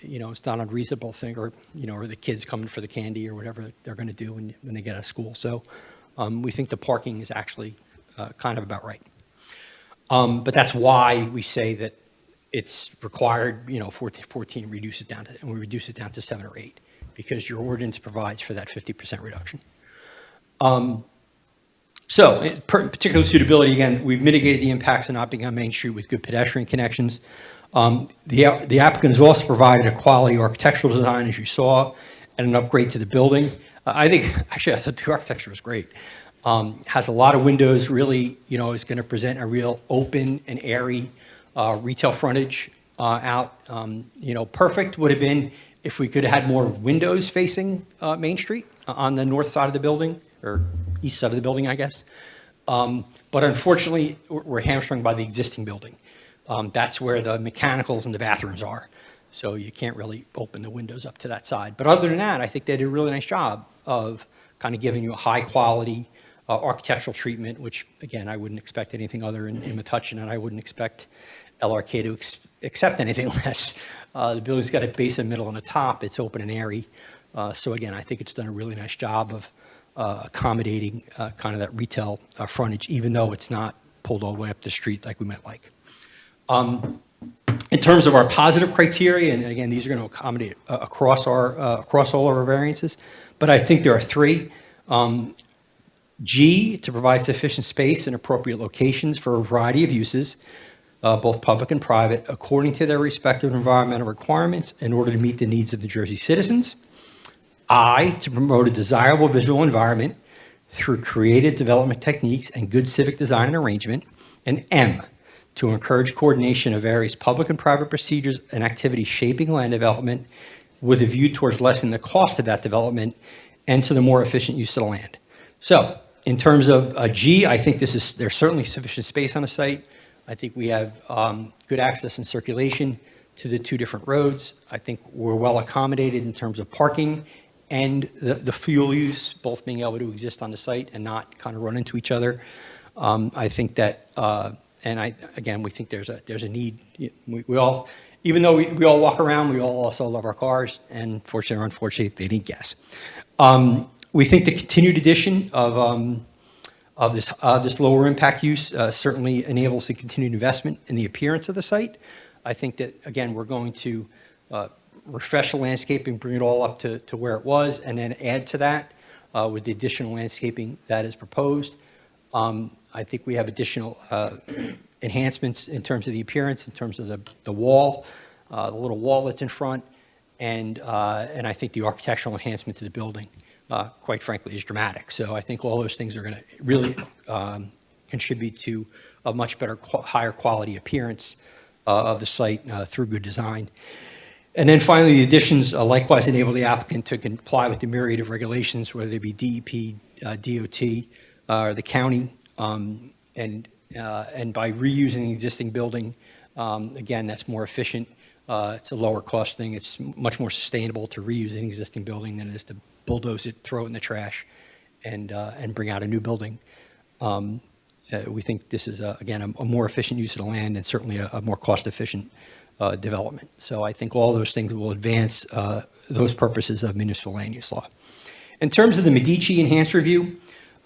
it's not a unreasonable thing, or, or the kids coming for the candy or whatever they're going to do when they get out of school. So we think the parking is actually kind of about right. But that's why we say that it's required, 14 reduce it down to, and we reduce it down to 7 or 8, because your ordinance provides for that 50% reduction. So, particular suitability, again, we've mitigated the impacts of not being on Main Street with good pedestrian connections. The applicant has also provided a quality architectural design, as you saw, and an upgrade to the building. I thought the architecture was great. Has a lot of windows, really, is going to present a real open and airy retail frontage out. Perfect would have been if we could have had more windows facing Main Street on the north side of the building, or east side of the building, I guess. But unfortunately, we're hamstrung by the existing building. That's where the mechanicals and the bathrooms are. So you can't really open the windows up to that side. But other than that, I think they did a really nice job of kind of giving you a high quality architectural treatment, which, again, I wouldn't expect anything other in Metuchen, and I wouldn't expect LRK to accept anything less. The building's got a base, a middle, and a top. It's open and airy. So again, I think it's done a really nice job of accommodating kind of that retail frontage, even though it's not pulled all the way up the street like we might like. In terms of our positive criteria, and again, these are going to accommodate across all of our variances, but I think there are 3. G, to provide sufficient space and appropriate locations for a variety of uses, both public and private, according to their respective environmental requirements in order to meet the needs of the Jersey citizens. I, to promote a desirable visual environment through creative development techniques and good civic design and arrangement. And M, to encourage coordination of various public and private procedures and activities shaping land development with a view towards lessening the cost of that development and to the more efficient use of the land. So, in terms of G, I think there's certainly sufficient space on the site. I think we have good access and circulation to the 2 different roads. I think we're well accommodated in terms of parking and the fuel use, both being able to exist on the site and not kind of run into each other. I think that, we think there's a need. We all, even though we all walk around, we all also love our cars, and fortunately or unfortunately, they need gas. We think the continued addition of this lower impact use certainly enables the continued investment in the appearance of the site. I think that, again, we're going to refresh the landscaping, bring it all up to where it was, and then add to that with the additional landscaping that is proposed. I think we have additional enhancements in terms of the appearance, in terms of the wall, the little wall that's in front, and I think the architectural enhancement to the building, quite frankly, is dramatic. So I think all those things are going to really contribute to a much better, higher quality appearance of the site through good design. And then finally, the additions likewise enable the applicant to comply with the myriad of regulations, whether they be DEP, DOT, or the county. And by reusing the existing building, again, that's more efficient. It's a lower cost thing. It's much more sustainable to reuse an existing building than it is to bulldoze it, throw it in the trash, and bring out a new building. We think this is, again, a more efficient use of the land and certainly a more cost-efficient development. So I think all those things will advance those purposes of municipal land use law. In terms of the Medici enhanced review,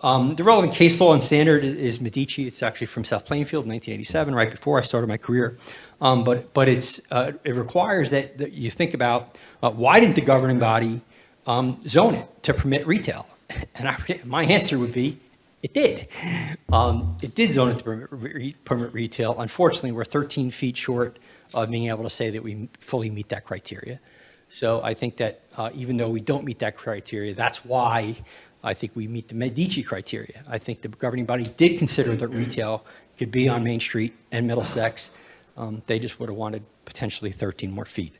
the relevant case law and standard is Medici. It's actually from South Plainfield, 1987, right before I started my career. But it requires that you think about why didn't the governing body zone it to permit retail? And my answer would be, it did. It did zone it to permit retail. Unfortunately, we're 13 feet short of being able to say that we fully meet that criteria. So I think that even though we don't meet that criteria, that's why I think we meet the Medici criteria. I think the governing body did consider that retail could be on Main Street and Middlesex. They just would have wanted potentially 13 more feet.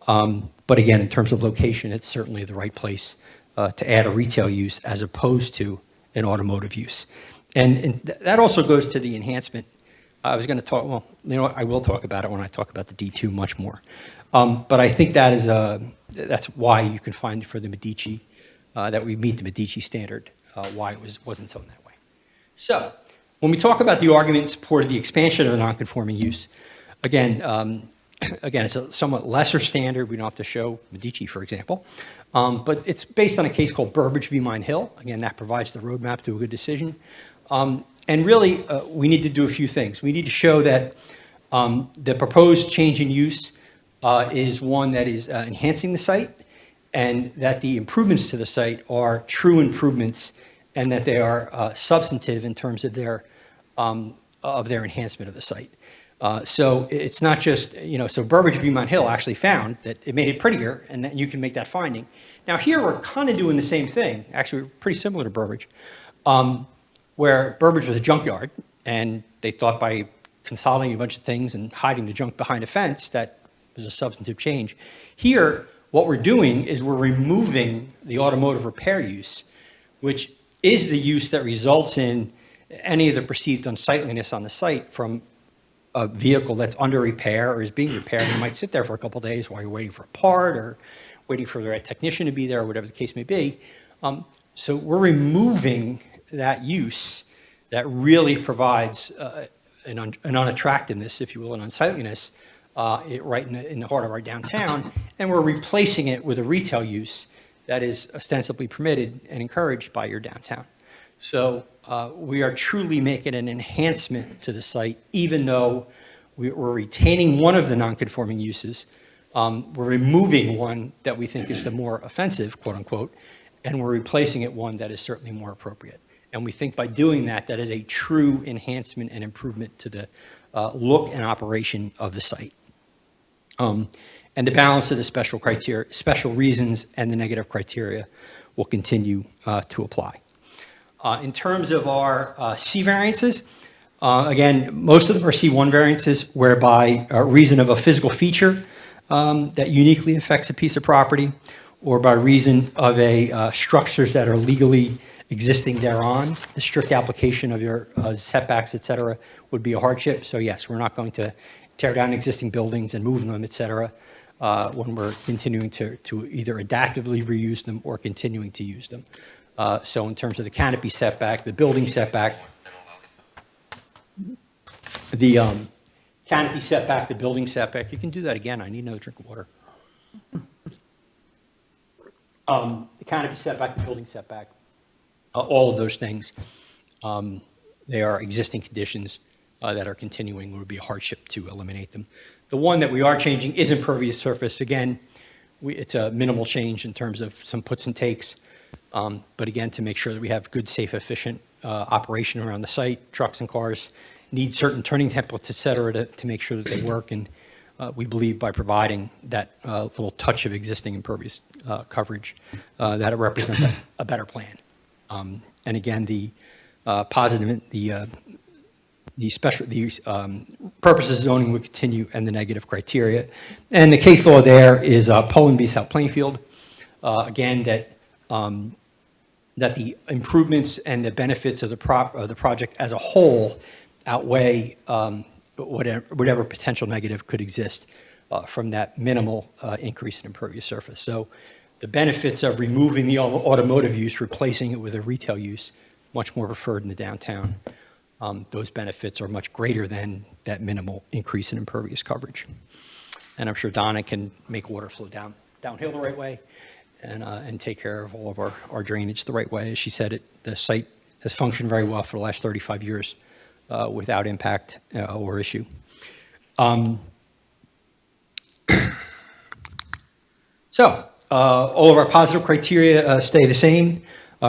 But again, in terms of location, it's certainly the right place to add a retail use as opposed to an automotive use. And that also goes to the enhancement. I was going to talk, well, you know what, I will talk about it when I talk about the D2 much more. But I think that is that's why you can find for the Medici, that we meet the Medici standard, why it wasn't zoned that way. So when we talk about the argument in support of the expansion of the nonconforming use, again, it's a somewhat lesser standard. We don't have to show Medici, for example. But it's based on a case called Burbridge v. Mine Hill. Again, that provides the roadmap to a good decision. And really, we need to do a few things. We need to show that the proposed change in use is one that is enhancing the site, and that the improvements to the site are true improvements, and that they are substantive in terms of their enhancement of the site. So it's not just, so Burbridge v. Mount Hill actually found that it made it prettier, and that you can make that finding. Now here we're kind of doing the same thing. Actually, we're pretty similar to Burbridge, where Burbridge was a junkyard, and they thought by consolidating a bunch of things and hiding the junk behind a fence, that was a substantive change. Here, what we're doing is we're removing the automotive repair use, which is the use that results in any of the perceived unsightliness on the site from a vehicle that's under repair or is being repaired. It might sit there for a couple of days while you're waiting for a part or waiting for the right technician to be there, or whatever the case may be. So we're removing that use that really provides an unattractiveness, if you will, an unsightliness right in the heart of our downtown, and we're replacing it with a retail use that is ostensibly permitted and encouraged by your downtown. So we are truly making an enhancement to the site, even though we're retaining one of the nonconforming uses. We're removing one that we think is the more offensive, quote unquote, and we're replacing it one that is certainly more appropriate. And we think by doing that, that is a true enhancement and improvement to the look and operation of the site. And the balance of the special criteria, special reasons, and the negative criteria will continue to apply. In terms of our C variances, again, most of them are C1 variances, whereby a reason of a physical feature that uniquely affects a piece of property, or by reason of a structures that are legally existing thereon. The strict application of your setbacks, et cetera, would be a hardship. So yes, we're not going to tear down existing buildings and move them, et cetera, when we're continuing to either adaptively reuse them or continuing to use them. So in terms of the canopy setback, the building setback, the canopy setback, the building setback, you can do that again. I need another drink of water. The canopy setback, the building setback, all of those things, they are existing conditions that are continuing. It would be a hardship to eliminate them. The one that we are changing is impervious surface. Again, it's a minimal change in terms of some puts and takes. But again, to make sure that we have good, safe, efficient operation around the site, trucks and cars need certain turning templates, et cetera, to make sure that they work. And we believe by providing that little touch of existing impervious coverage, that it represents a better plan. And again, the positive, the purposes of zoning would continue and the negative criteria. And the case law there is Poland v. South Plainfield. Again, that the improvements and the benefits of the project as a whole outweigh whatever potential negative could exist from that minimal increase in impervious surface. So the benefits of removing the automotive use, replacing it with a retail use, much more preferred in the downtown. Those benefits are much greater than that minimal increase in impervious coverage. And I'm sure Donna can make water flow downhill the right way and take care of all of our drainage the right way. As she said, the site has functioned very well for the last 35 years without impact or issue. So all of our positive criteria stay the same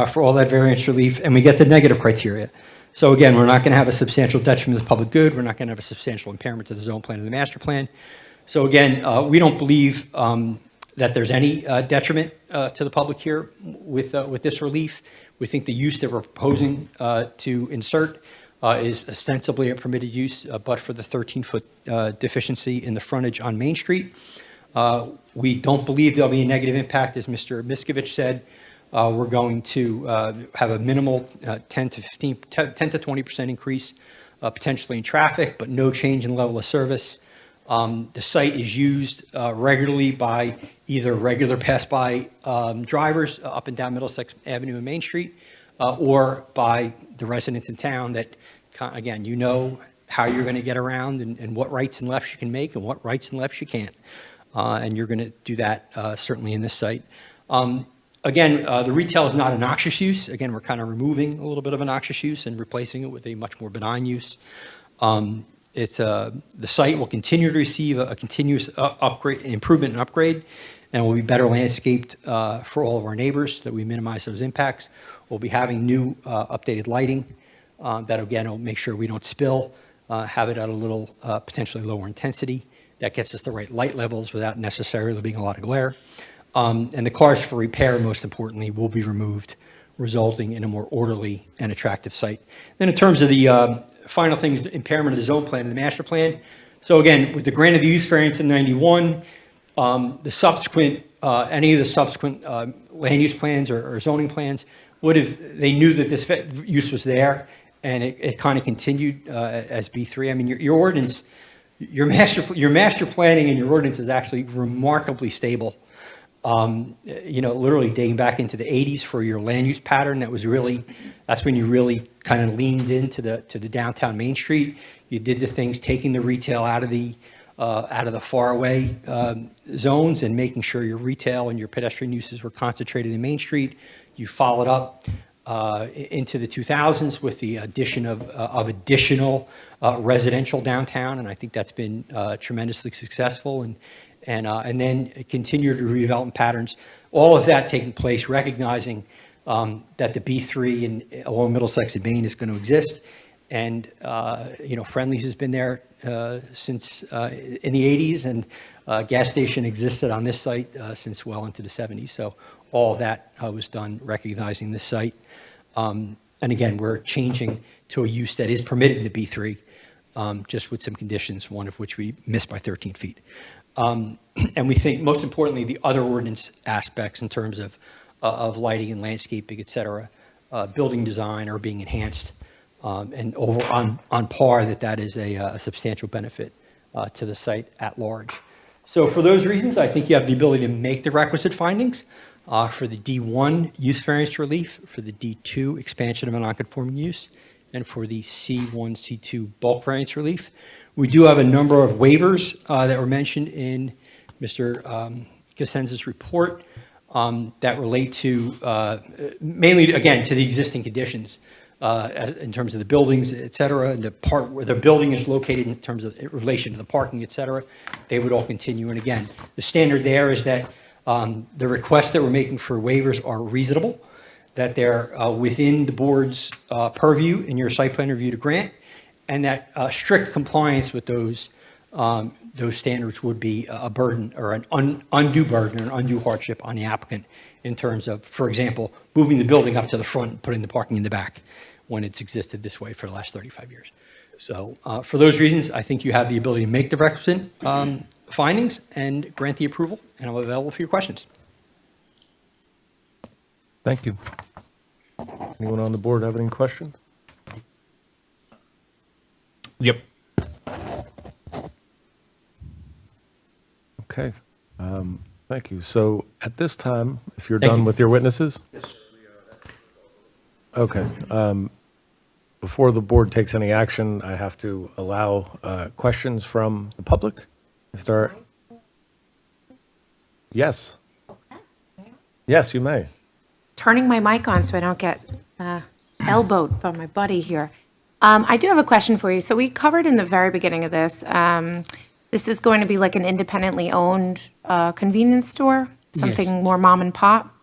for all that variance relief, and we get the negative criteria. So again, we're not going to have a substantial detriment to the public good. We're not going to have a substantial impairment to the zone plan and the master plan. So again, we don't believe that there's any detriment to the public here with this relief. We think the use that we're proposing to insert is ostensibly a permitted use, but for the 13-foot deficiency in the frontage on Main Street. We don't believe there'll be a negative impact, as Mr. Miskovich said. We're going to have a minimal 10 to 20% increase potentially in traffic, but no change in level of service. The site is used regularly by either regular pass-by drivers up and down Middlesex Avenue and Main Street, or by the residents in town that, again, you know how you're going to get around and what rights and lefts you can make and what rights and lefts you can't. And you're going to do that certainly in this site. Again, the retail is not a noxious use. Again, we're kind of removing a little bit of a noxious use and replacing it with a much more benign use. The site will continue to receive a continuous improvement and upgrade, and will be better landscaped for all of our neighbors so that we minimize those impacts. We'll be having new updated lighting that, again, will make sure we don't spill, have it at a little potentially lower intensity. That gets us the right light levels without necessarily being a lot of glare. And the cars for repair, most importantly, will be removed, resulting in a more orderly and attractive site. Then in terms of the final things, impairment of the zone plan and the master plan. So again, with the grant of the use variance in 91, the subsequent, any of the subsequent land use plans or zoning plans they knew that this use was there, and it kind of continued as B3. I mean, your ordinance, your master planning and your ordinance is actually remarkably stable. Literally dating back into the 80s for your land use pattern. That's when you really kind of leaned into the downtown Main Street. You did the things, taking the retail out of the faraway zones and making sure your retail and your pedestrian uses were concentrated in Main Street. You followed up into the 2000s with the addition of additional residential downtown, and I think that's been tremendously successful. And then continued redevelopment patterns, all of that taking place, recognizing that the B3 along Middlesex and Main is going to exist. And, Friendly's has been there since in the 80s, and gas station existed on this site since well into the 70s. So all of that was done recognizing this site. And again, we're changing to a use that is permitted in the B3, just with some conditions, one of which we missed by 13 feet. And we think, most importantly, the other ordinance aspects in terms of lighting and landscaping, et cetera, building design are being enhanced, and over on par that is a substantial benefit to the site at large. So for those reasons, I think you have the ability to make the requisite findings for the D1 use variance relief, for the D2 expansion of a non-conforming use, and for the C1, C2 bulk variance relief. We do have a number of waivers that were mentioned in Mr. Cosenza's report. that relate to, mainly, again, to the existing conditions, as, in terms of the buildings, et cetera, and the part where the building is located in terms of in relation to the parking, et cetera, they would all continue. And again, the standard there is that the requests that we're making for waivers are reasonable, that they're within the board's purview in your site plan review to grant, and that strict compliance with those standards would be a burden or an undue burden or an undue hardship on the applicant in terms of, for example, moving the building up to the front and putting the parking in the back when it's existed this way for the last 35 years. So for those reasons, I think you have the ability to make the requisite findings and grant the approval, and I'm available for your questions. Thank you. Anyone on the board have any questions? Yep. Okay, thank you. So at this time, if you're Thank done you. with your witnesses? Okay, before the board takes any action, I have to allow questions from the public. If there are... Yes. Yes, you may. Turning my mic on so I don't get elbowed by my buddy here. I do have a question for you. So we covered in the very beginning of this, this is going to be like an independently owned convenience store? Something more mom and pop?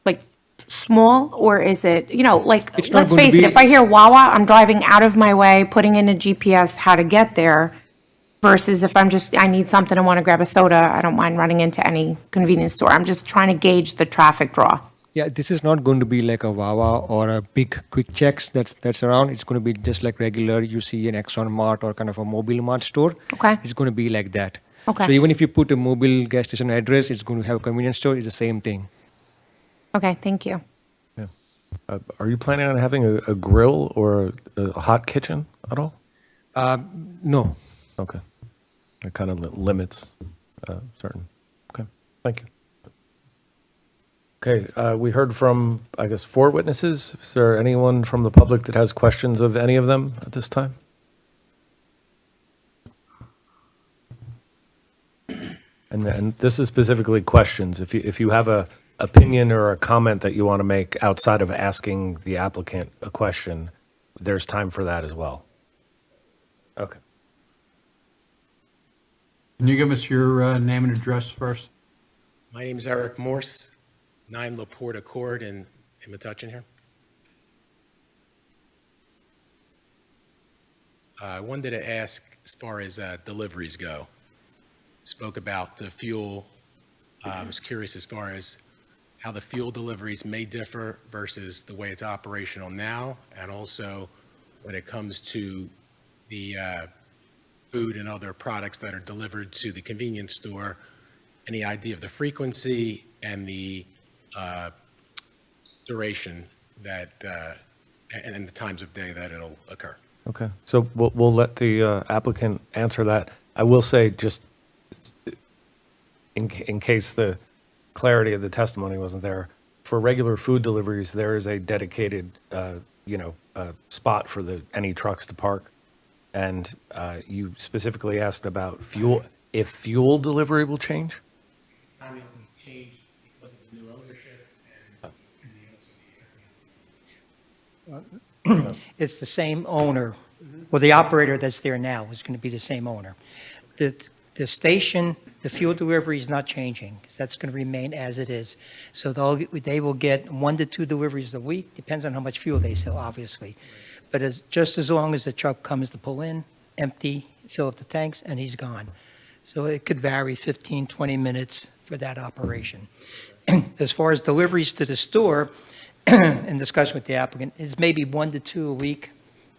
Like small, or is it, you know, like, It's not let's going to face it, be- if I hear Wawa, I'm driving out of my way, putting in a GPS how to get there, versus if I need something, I want to grab a soda, I don't mind running into any convenience store. I'm just trying to gauge the traffic draw. Yeah, this is not going to be like a Wawa or a big quick checks that's around. It's going to be just like regular, you see an Exxon Mart or kind of a mobile mart store. Okay. It's going to be like that. Okay. So even if you put a mobile gas station address, it's going to have a convenience store. It's the same thing. Okay, thank you. Yeah. Are you planning on having a grill or a hot kitchen at all? No. Okay. That kind of limits certain. Okay, thank you. Okay, we heard from, I guess, 4 witnesses. Is there anyone from the public that has questions of any of them at this time? And this is specifically questions. If you have a opinion or a comment that you want to make outside of asking the applicant a question, there's time for that as well. Okay. Can you give us your name and address first? My name is Eric Morse, 9 Laporte Accord in Metuchen here. I wanted to ask, as far as deliveries go, spoke about the fuel. I was curious as far as how the fuel deliveries may differ versus the way it's operational now, and also when it comes to the food and other products that are delivered to the convenience store, any idea of the frequency and the duration that, and the times of day that it'll occur. Okay, so we'll let the applicant answer that. I will say, just in case the clarity of the testimony wasn't there, for regular food deliveries, there is a dedicated, spot for any trucks to park. And you specifically asked about fuel, if fuel delivery will change? Timing will change because of the new ownership. It's the same owner, well, the operator that's there now is going to be the same owner. The station, the fuel delivery is not changing, because that's going to remain as it is. So they will get 1 to 2 deliveries a week, depends on how much fuel they sell, obviously. But just as long as the truck comes to pull in, empty, fill up the tanks, and he's gone. So it could vary 15, 20 minutes for that operation. As far as deliveries to the store, in discussion with the applicant, is maybe 1 to 2 a week.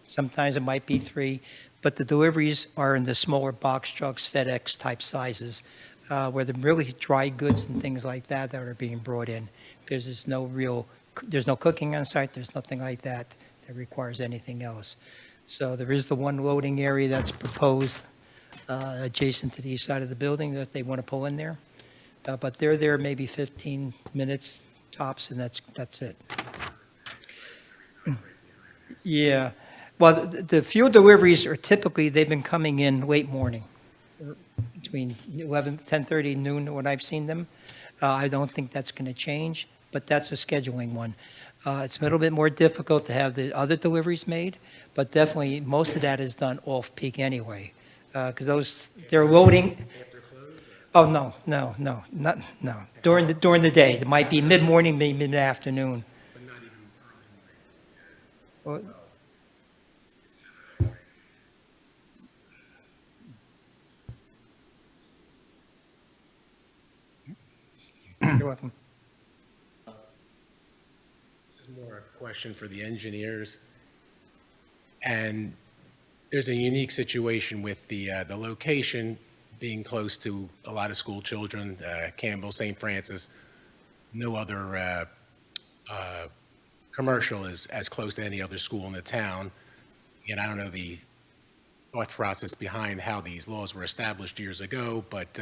Sometimes it might be 3, but the deliveries are in the smaller box trucks, FedEx type sizes, where the really dry goods and things like that are being brought in. Because there's no cooking on site, there's nothing like that requires anything else. So there is the one loading area that's proposed adjacent to the east side of the building that they want to pull in there. But they're there maybe 15 minutes tops, and that's it. Yeah. Well, the fuel deliveries are typically, they've been coming in late morning, between 10:30 noon when I've seen them. I don't think that's going to change, but that's a scheduling one. It's a little bit more difficult to have the other deliveries made, but definitely most of that is done off-peak anyway. Because they're loading. Oh, no. During the day. It might be mid-morning, maybe mid-afternoon. Well, You're welcome. This is more a question for the engineers. And there's a unique situation with the location being close to a lot of school children, Campbell, St. Francis. No other commercial is as close to any other school in the town. And I don't know the thought process behind how these laws were established years ago, but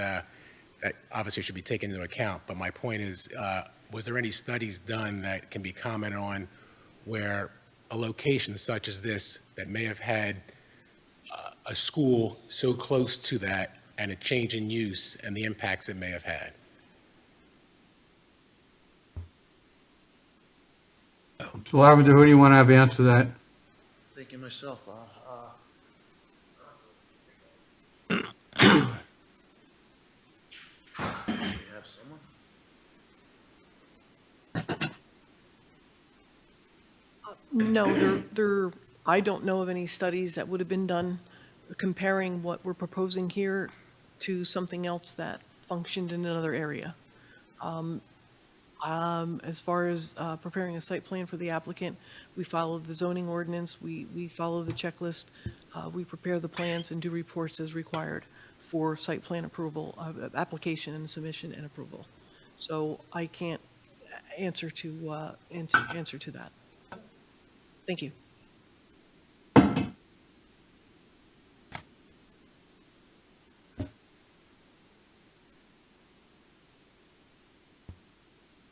that obviously should be taken into account. But my point is, was there any studies done that can be commented on where a location such as this that may have had a school so close to that and a change in use and the impacts it may have had? So Lavender, who do you want to have answer that? Thinking myself, we have someone? No, I don't know of any studies that would have been done comparing what we're proposing here to something else that functioned in another area. As far as preparing a site plan for the applicant, we follow the zoning ordinance, we follow the checklist, we prepare the plans and do reports as required for site plan approval, application and submission and approval. So I can't answer to that. Thank you.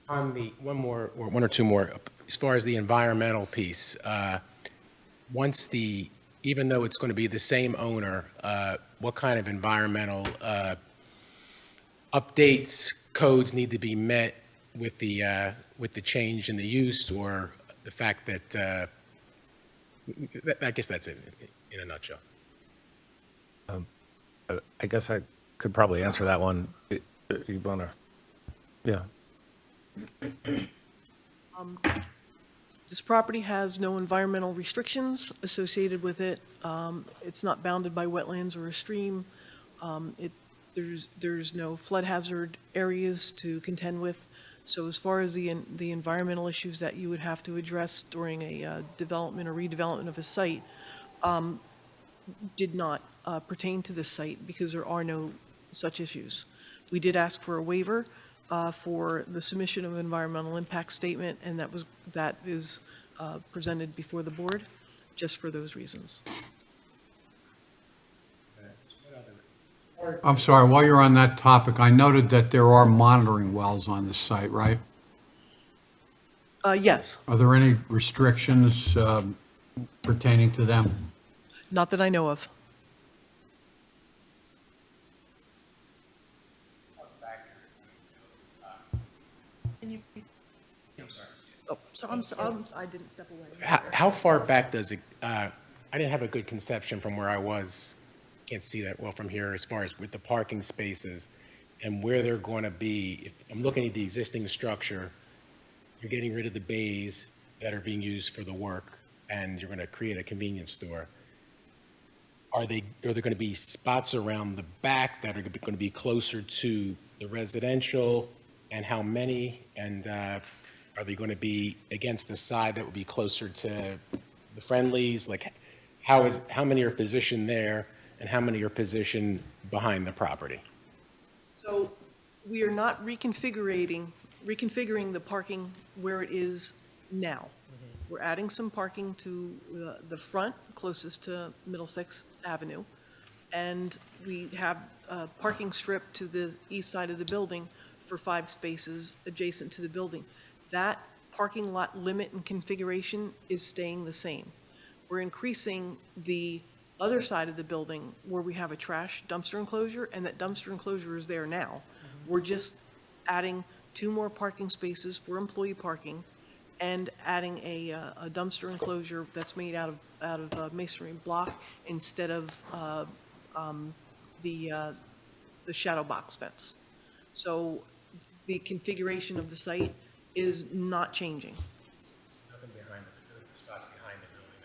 On the one or two more, as far as the environmental piece, even though it's going to be the same owner, what kind of environmental updates, codes need to be met with the change in the use, or the fact that, I guess that's it in a nutshell. I guess I could probably answer that one. You want to? Yeah. This property has no environmental restrictions associated with it. It's not bounded by wetlands or a stream. There's no flood hazard areas to contend with. So as far as the environmental issues that you would have to address during a development or redevelopment of a site, did not pertain to this site because there are no such issues. We did ask for a waiver for the submission of an environmental impact statement, and that is presented before the board just for those reasons. I'm sorry, while you're on that topic, I noted that there are monitoring wells on the site, right? Yes, Are there any restrictions pertaining to them? not that I know of. Oh, so I didn't step away. How far back does it, I didn't have a good conception from where I was, can't see that well from here, as far as with the parking spaces and where they're going to be. If I'm looking at the existing structure, you're getting rid of the bays that are being used for the work, and you're going to create a convenience store. Are there going to be spots around the back that are going to be closer to the residential, and how many? And are they going to be against the side that would be closer to the Friendlies? Like, how many are positioned there, and how many are positioned behind the property? So we are not reconfiguring the parking where it is now. We're adding some parking to the front closest to Middlesex Avenue. And we have a parking strip to the east side of the building for 5 spaces adjacent to the building. That parking lot limit and configuration is staying the same. We're increasing the other side of the building where we have a trash dumpster enclosure, and that dumpster enclosure is there now. We're just adding 2 more parking spaces for employee parking and adding a dumpster enclosure that's made out of masonry block instead of the shadow box fence. So the configuration of the site is not changing. Nothing behind the spots behind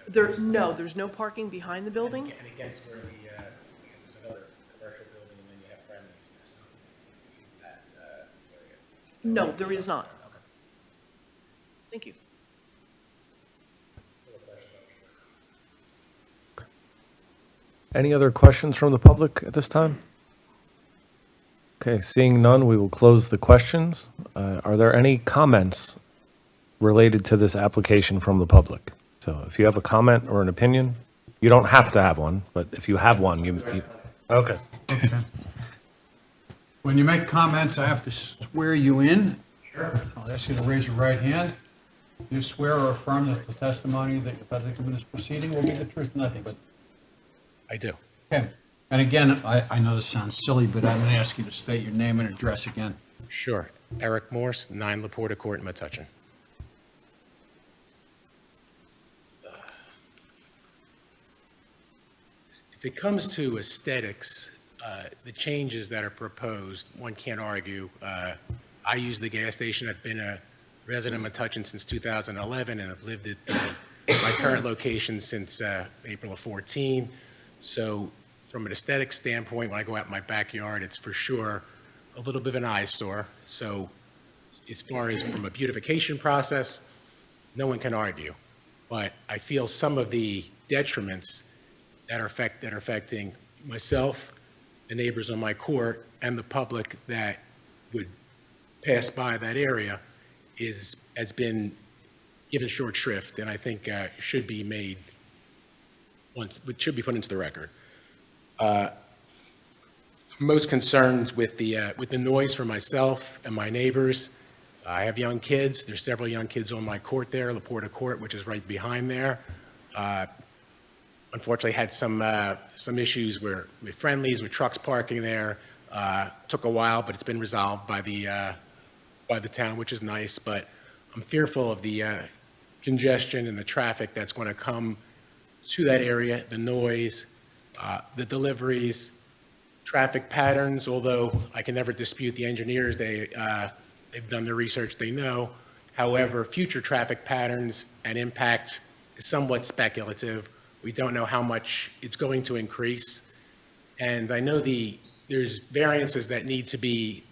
the building. There's no parking behind the building. And against where there's another commercial building, and then you have Friendly's. There's nothing to use that area. No, there is not. Okay. Thank you. Any other questions from the public at this time? Okay, seeing none, we will close the questions. Are there any comments related to this application from the public? So if you have a comment or an opinion, you don't have to have one, but if you have one, okay. When you make comments, I have to swear you in. I'll ask you to raise your right hand. You swear or affirm that the testimony that you're about to give in this proceeding will be the truth, nothing but. I do. Okay. And again, I know this sounds silly, but I'm going to ask you to state your name and address again. Sure. Eric Morse, 9 Laporta Court in Metuchen. If it comes to aesthetics, the changes that are proposed, one can't argue. I use the gas station. I've been a resident of Metuchen since 2011, and I've lived at my current location since April of 14. So from an aesthetic standpoint, when I go out in my backyard, it's for sure a little bit of an eyesore. So as far as from a beautification process, no one can argue. But I feel some of the detriments that are affecting myself, the neighbors on my court, and the public that would pass by that area has been given short shrift, and I think should be put into the record. Most concerned with the noise for myself and my neighbors. I have young kids. There's several young kids on my court there, Laporta Court, which is right behind there. Unfortunately, had some issues with Friendly's, with trucks parking there. Took a while, but it's been resolved by the town, which is nice. But I'm fearful of the congestion and the traffic that's going to come to that area, the noise, the deliveries, traffic patterns, although I can never dispute the engineers. They've done their research, they know. However, future traffic patterns and impact is somewhat speculative. We don't know how much it's going to increase. And I know there's variances that need to be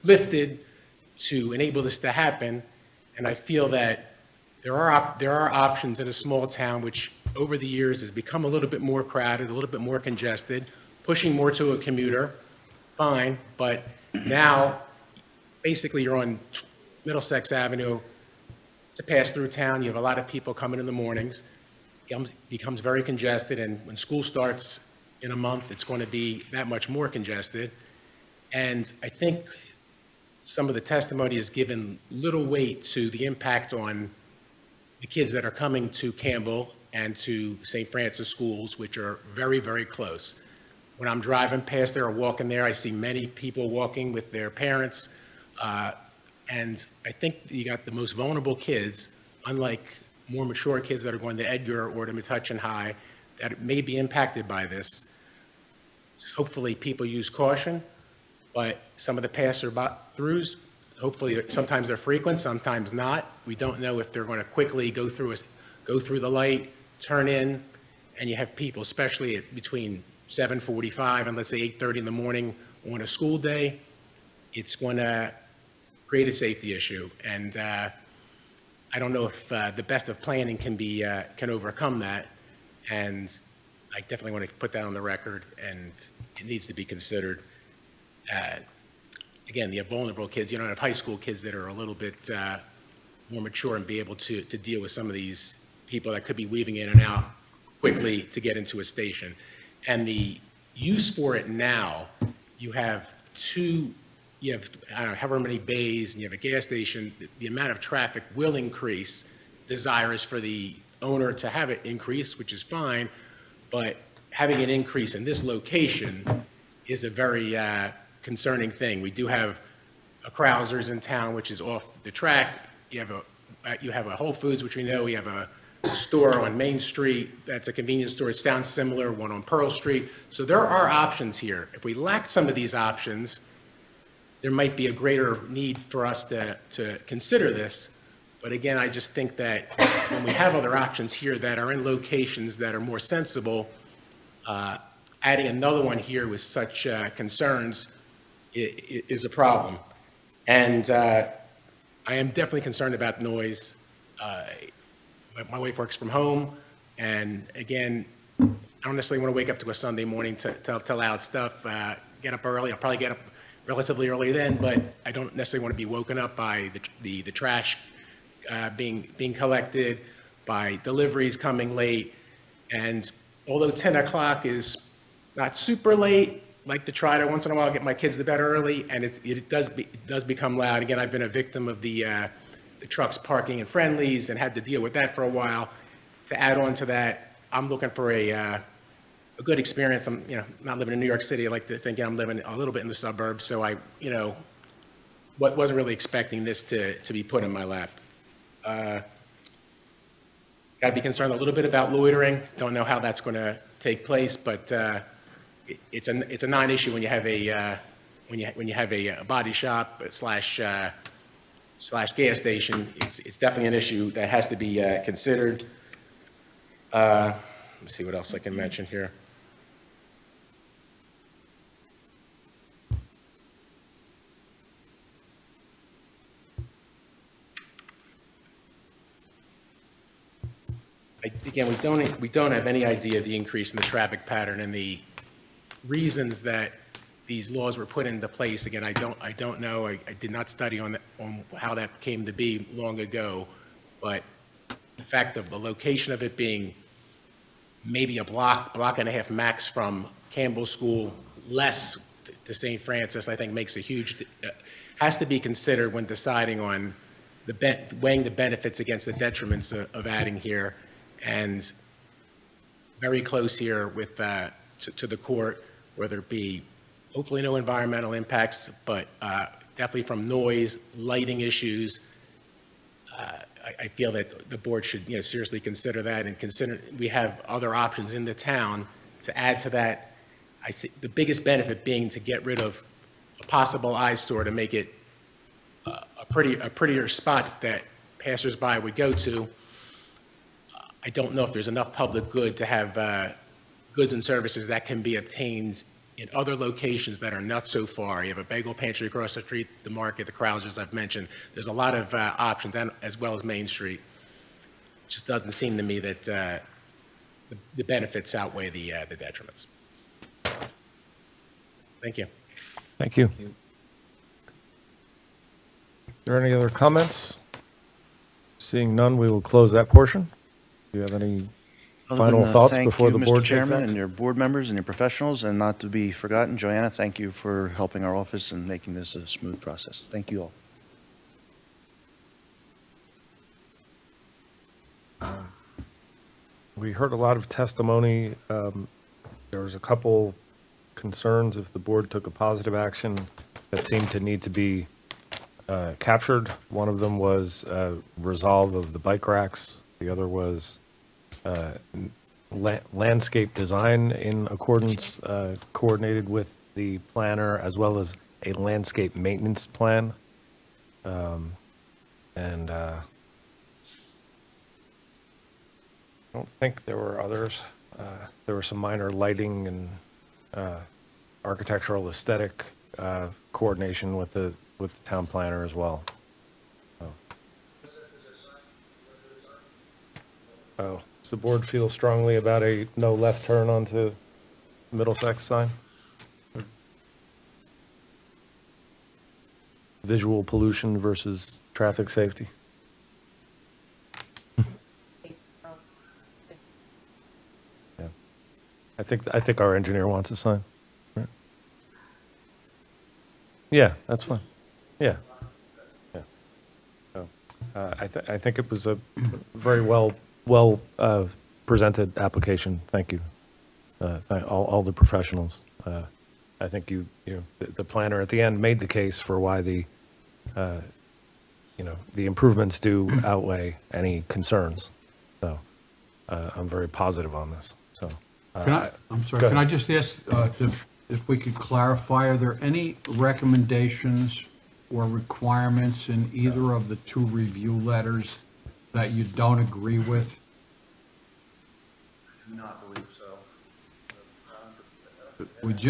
lifted to enable this to happen. And I feel that there are options in a small town which over the years has become a little bit more crowded, a little bit more congested, pushing more to a commuter, fine, but now basically you're on Middlesex Avenue. It's a pass-through town. You have a lot of people coming in the mornings. It becomes very congested, and when school starts in a month, it's going to be that much more congested. And I think some of the testimony has given little weight to the impact on the kids that are coming to Campbell and to St. Francis schools, which are very, very close. When I'm driving past there or walking there, I see many people walking with their parents. And I think you got the most vulnerable kids, unlike more mature kids that are going to Edgar or to Metuchen High, that may be impacted by this. Hopefully people use caution, but some of the passer-throughs, hopefully sometimes they're frequent, sometimes not. We don't know if they're going to quickly go through the light, turn in, and you have people, especially between 7:45 and let's say 8:30 in the morning on a school day. It's going to create a safety issue, and I don't know if the best of planning can overcome that. And I definitely want to put that on the record, and it needs to be considered. Again, you have vulnerable kids. You don't have high school kids that are a little bit more mature and be able to deal with some of these people that could be weaving in and out quickly to get into a station. And the use for it now, you have I don't know, however many bays, and you have a gas station. The amount of traffic will increase. Desire is for the owner to have it increase, which is fine, but having it increase in this location is a very concerning thing. We do have a Krauser's in town, which is off the track. You have a Whole Foods, which we know. We have a store on Main Street that's a convenience store. It sounds similar, one on Pearl Street. So there are options here. If we lack some of these options, there might be a greater need for us to consider this. But again, I just think that when we have other options here that are in locations that are more sensible, adding another one here with such concerns is a problem. And I am definitely concerned about noise. My wife works from home, and again, I don't necessarily want to wake up to a Sunday morning to loud stuff. Get up early. I'll probably get up relatively early then, but I don't necessarily want to be woken up by the trash being collected, by deliveries coming late. And although 10 o'clock is not super late, I like to try to once in a while get my kids to bed early, and it does become loud. Again, I've been a victim of the trucks parking in Friendlies and had to deal with that for a while. To add on to that, I'm looking for a good experience. I'm not living in New York City. I like to think I'm living a little bit in the suburbs, so I wasn't really expecting this to be put in my lap. Got to be concerned a little bit about loitering. Don't know how that's going to take place, but it's a non-issue when you have a body shop slash gas station. It's definitely an issue that has to be considered. Let me see what else I can mention here. Again, we don't have any idea of the increase in the traffic pattern and the reasons that these laws were put into place. Again, I don't know. I did not study on how that came to be long ago, but the fact of the location of it being maybe a block and a half max from Campbell School, less to St. Francis, I think makes a huge, has to be considered when deciding on weighing the benefits against the detriments of adding here. And very close here with to the court, whether it be hopefully no environmental impacts, but definitely from noise, lighting issues. I feel that the board should seriously consider that, and consider we have other options in the town to add to that. I see the biggest benefit being to get rid of a possible eyesore, to make it a prettier spot that passersby would go to. I don't know if there's enough public good to have goods and services that can be obtained in other locations that are not so far. You have a bagel pantry across the street, the market, the Krausers I've mentioned. There's a lot of options, and as well as Main Street. It just doesn't seem to me that the benefits outweigh the detriments. Thank you. Thank you. Are there any other comments? Seeing none, we will close that portion. Do you have any final thoughts before the board Mr. takes Chairman, action? and your board members and your professionals, and not to be forgotten, Joanna, thank you for helping our office and making this a smooth process. Thank you all. We heard a lot of testimony. There was a couple concerns if the board took a positive action that seemed to need to be captured. One of them was resolve of the bike racks. The other was landscape design in accordance, coordinated with the planner, as well as a landscape maintenance plan. And I don't think there were others. There were some minor lighting and architectural aesthetic coordination with the town planner as well. Oh, does the board feel strongly about a no left turn onto Middlesex sign? Visual pollution versus traffic safety? Yeah. I think our engineer wants a sign. Right? Yeah, that's fine. Yeah. Yeah. So, I think it was a very well presented application. Thank you. Thank all the professionals. I think the planner at the end made the case for why the the improvements do outweigh any concerns. So I'm very positive on this, so. I'm sorry, Go can I ahead. just ask if we could clarify, are there any recommendations or requirements in either of the two review letters that you don't agree with? I do not believe so.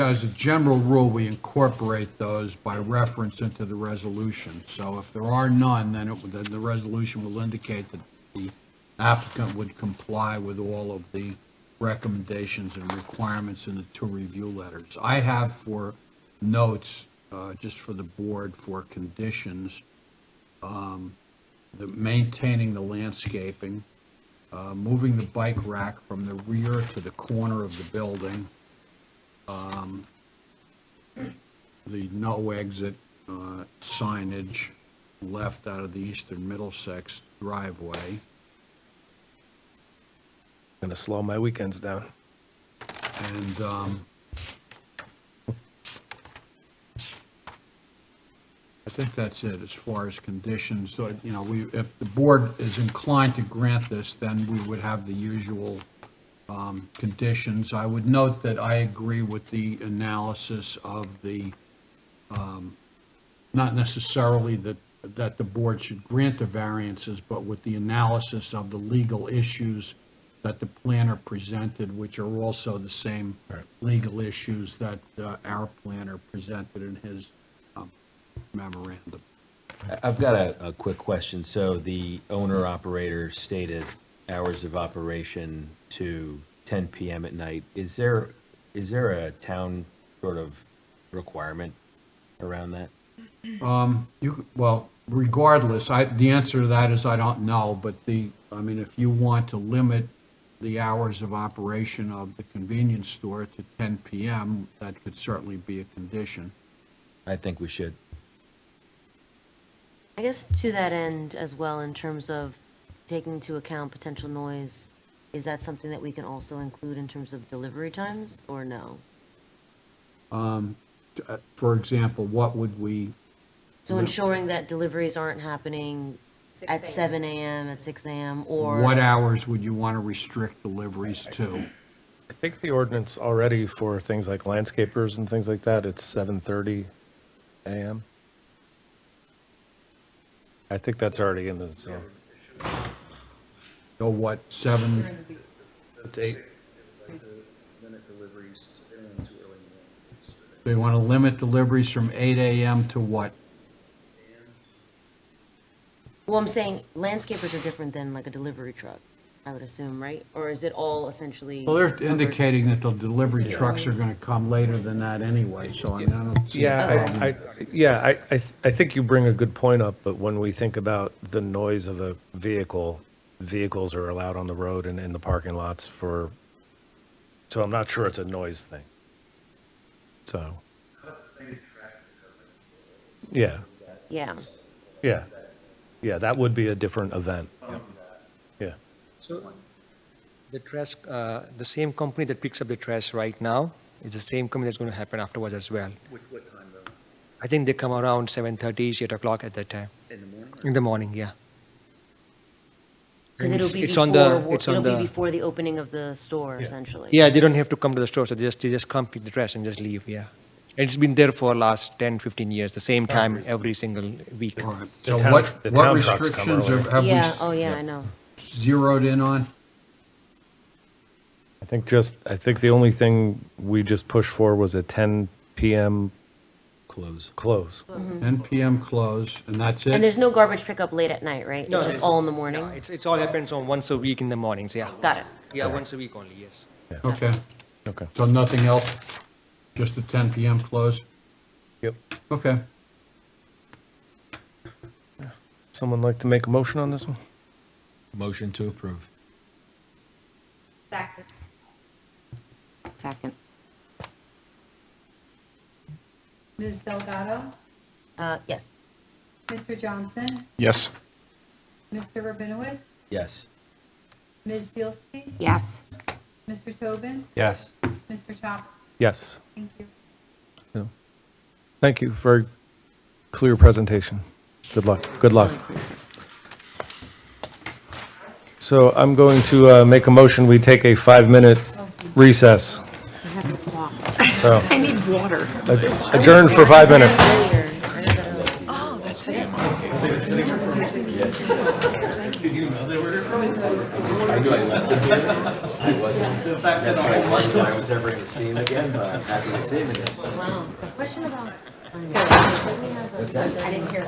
As a general rule, we incorporate those by reference into the resolution. So if there are none, then the resolution will indicate that the applicant would comply with all of the recommendations and requirements in the two review letters. I have for notes, just for the board, for conditions, maintaining the landscaping, moving the bike rack from the rear to the corner of the building, the no exit signage left out of the eastern Middlesex driveway. Going to slow my weekends down. And I think that's it as far as conditions. So, if the board is inclined to grant this, then we would have the usual conditions. I would note that I agree with the analysis of the, not necessarily that the board should grant the variances, but with the analysis of the legal issues that the planner presented, which are also the same legal issues that our planner presented in his memorandum. I've got a quick question. So the owner-operator stated hours of operation to 10 PM at night. Is there a town sort of requirement around that? Well, regardless, the answer to that is I don't know, but if you want to limit the hours of operation of the convenience store to 10 PM, that could certainly be a condition. I think we should. I guess to that end as well, in terms of taking into account potential noise, is that something that we can also include in terms of delivery times, or no? For example, what would we? So ensuring that deliveries aren't happening at 7 AM, at 6 AM, or? What hours would you want to restrict deliveries to? I think the ordinance already for things like landscapers and things like that, it's 7:30 AM. I think that's already in the zone. So what, 7? It's 8. So you want to limit deliveries from 8 AM to what? Well, I'm saying landscapers are different than like a delivery truck, I would assume, right? Or is it all essentially? Well, they're covered? indicating that the delivery trucks are going to come later than that anyway, so I don't see. I think you bring a good point up, but when we think about the noise of a vehicle, vehicles are allowed on the road and in the parking lots so I'm not sure it's a noise thing. So. Yeah. Yeah, that would be a different event. Yeah. So the trash, the same company that picks up the trash right now is the same company that's going to happen afterwards as well. What time though? I think they come around 7:30, 8 o'clock at that time. In the morning? In the morning, yeah. Because it'll be It's on it'll be the- before the opening of the store, essentially. Yeah, they don't have to come to the store, so they just come pick the trash and just leave, yeah. And it's been there for last 10, 15 years, the same time every single week. All right. The So town- what the town trucks come restrictions earlier. have Yeah, we oh yeah, I know. zeroed in on? I think the only thing we just pushed for was a 10 PM Close. close. 10 PM close, and that's And it? there's no garbage pickup late at night, right? No, It's just all in the morning? No, it's all happens on once a week in the mornings, yeah. Got it. Yeah, once a week only, yes. Okay, Okay. so nothing else? Just the 10 PM close? Yep. Okay. Someone like to make a motion on this one? Motion to approve. Second. Second. Ms. Delgado? Yes. Mr. Johnson? Yes. Mr. Rabinowitz? Yes. Ms. Zielski? Yes. Mr. Tobin? Yes. Mr. Chop? Yes. Thank you. Thank you. Very clear presentation. Good luck. Good luck. So I'm going to make a motion, we take a 5-minute recess. So I need water. adjourn for 5 minutes. Oh, that's it. I knew I left him here. I wasn't. That's why I wondered if I was ever going to see him again, but I'm happy to see him again. Wow, the question about. What's that? I didn't hear.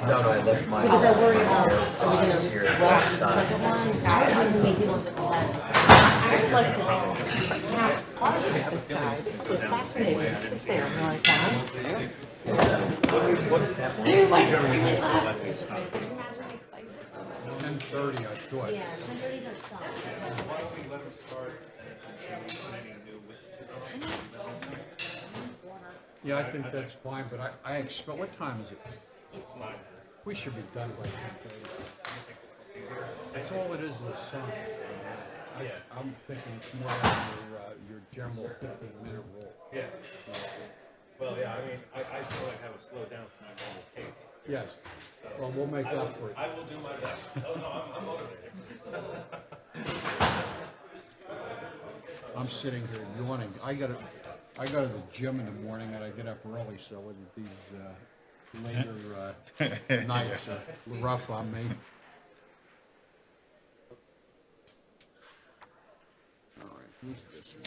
No, I left my. Because I worry about, are we It's here. gonna watch the second one? I want to make people I would like to have cars with this guy. It's fascinating to sit there and like that. What is that? There's like, really 10:30, I thought. yeah, 10:30s are stopped. Yeah, I think that's fine, but I expect, what time is it? We should be done by 10:30. That's all it is the sun. I'm thinking it's more like your general 15-minute rule. Yeah. Well, yeah, I mean, I feel like I would slow down for my normal pace. Yes. Well, we'll make up for it. I will do my best. Oh, no, I'm motivated. I'm sitting here yawning. I go to the gym in the morning and I get up early, so these later nights are rough on me. All right, who's this one?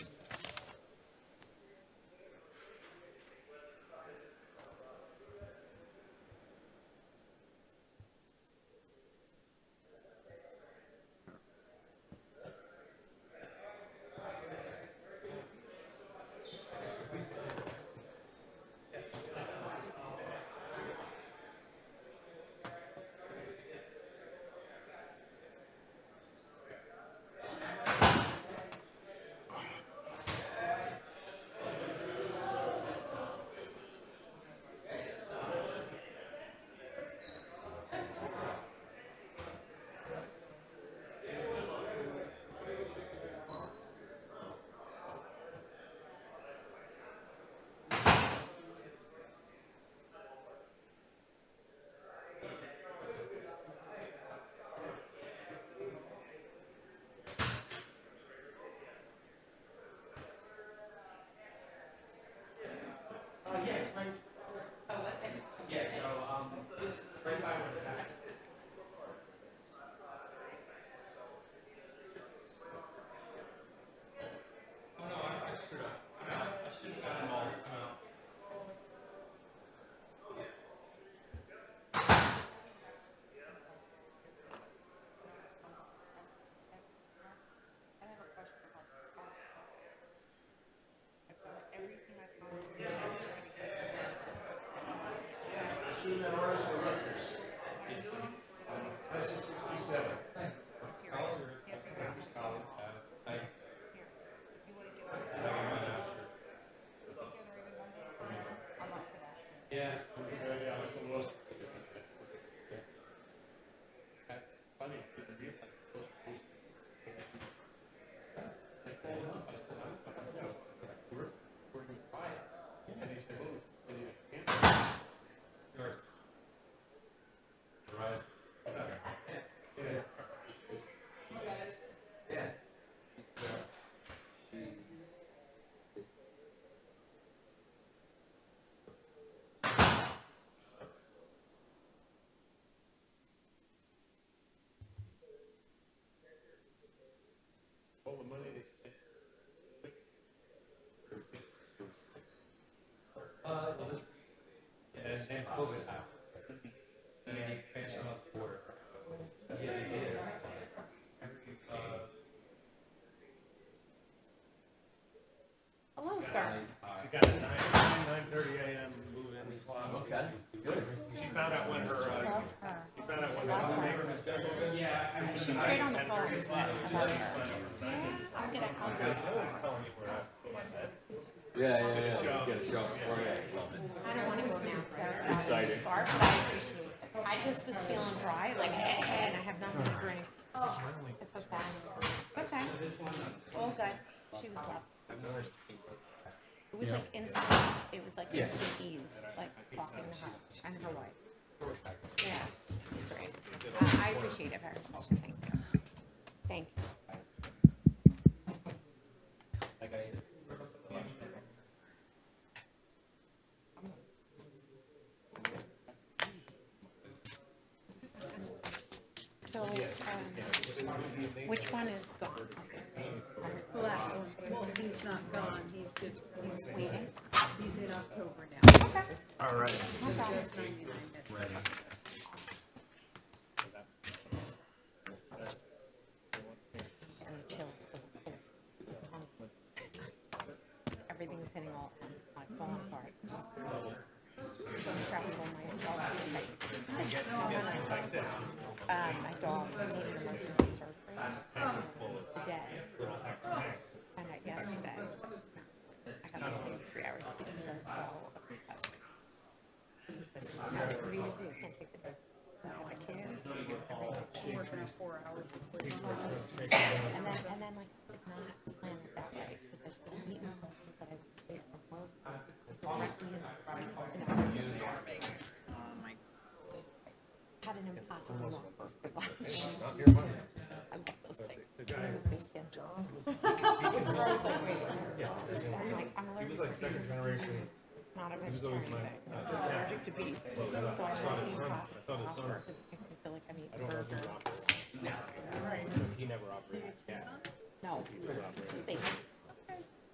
And COVID happened. And the expansion of the border. Yeah, they did. Hello, sir. She got a 9:30 a.m. move-in slot. Okay, good. She found out when her, yeah. She was great on the phone. I'll get it. No one's telling me where Yeah. Get a show before that. I don't want to go now, so excited. But I appreciate it. I just was feeling dry, like, and I have nothing to drink. Oh, it's so bad. Okay. All good. She was lovely. It was like instant, it was like instant ease, like walking the house and her wife. Yeah, it's great. I appreciate it very much. Thank you. Thank you. So, which one is gone? The last one, well, he's not gone, he's Waiting. he's in October now. Okay. All right. No problem. Just 99 minutes. Everything's hitting all ends, like falling apart. So stressful, my dog was like, my dog needed emergency surgery today. And yesterday, I got like 3 hours sleep because I was so upset. What do you do? Can't take the day. No, I can't. I'm working on 4 hours of sleep. And then like, it's not planned that way because I should have eaten something, but I was late from work. Directly in the storming. Oh my. Had an impossible long for lunch. I love those things. Bacon. I'm allergic to beef. Not a vegetarian thing. I'm just allergic to beef. So I love the impossible offer because it makes me feel like I'm eating a burger. He never operated. No, just bacon.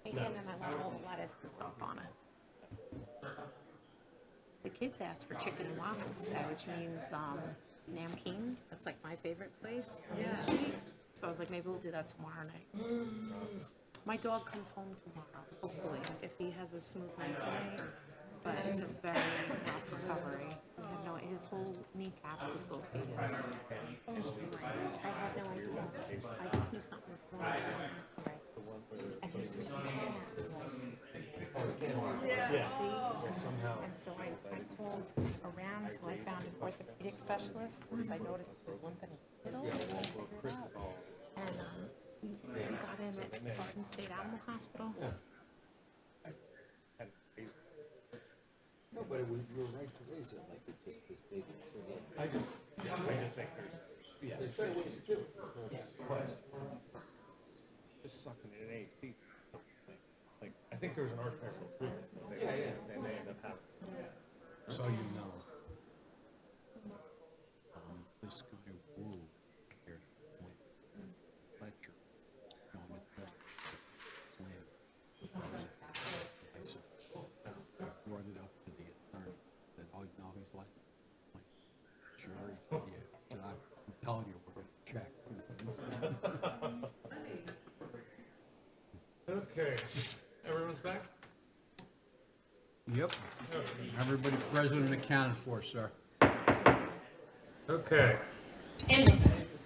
Bacon and I want all the lettuce and stuff on it. The kids asked for chicken and waffles today, which means Namkeen. That's like my favorite place. Yeah. So I was like, maybe we'll do that tomorrow night. My dog comes home tomorrow, hopefully, if he has a smooth night tonight. But it's a very rough recovery. I have no, his whole kneecap dislocated. I had no idea. I just knew something was wrong. Right. And he just and so I called around till I found an orthopedic specialist because I noticed he was limping a little. And we got him at Garden State Animal Hospital. No, but you're right to raise it like it's just this big and swing in. I just think There's better ways to do it. just sucking it in 8 feet. Like, I think there's an architectural improvement. They may end up happening. So you know. This guy, Wu, here, lecture, on the test plan. I said, brought it up to the attorney, said, oh, now he's like, sure, he said, yeah, and I'm telling you, we're gonna check. Okay, everyone's back? Yep. Everybody present and accounted for, sir. Okay.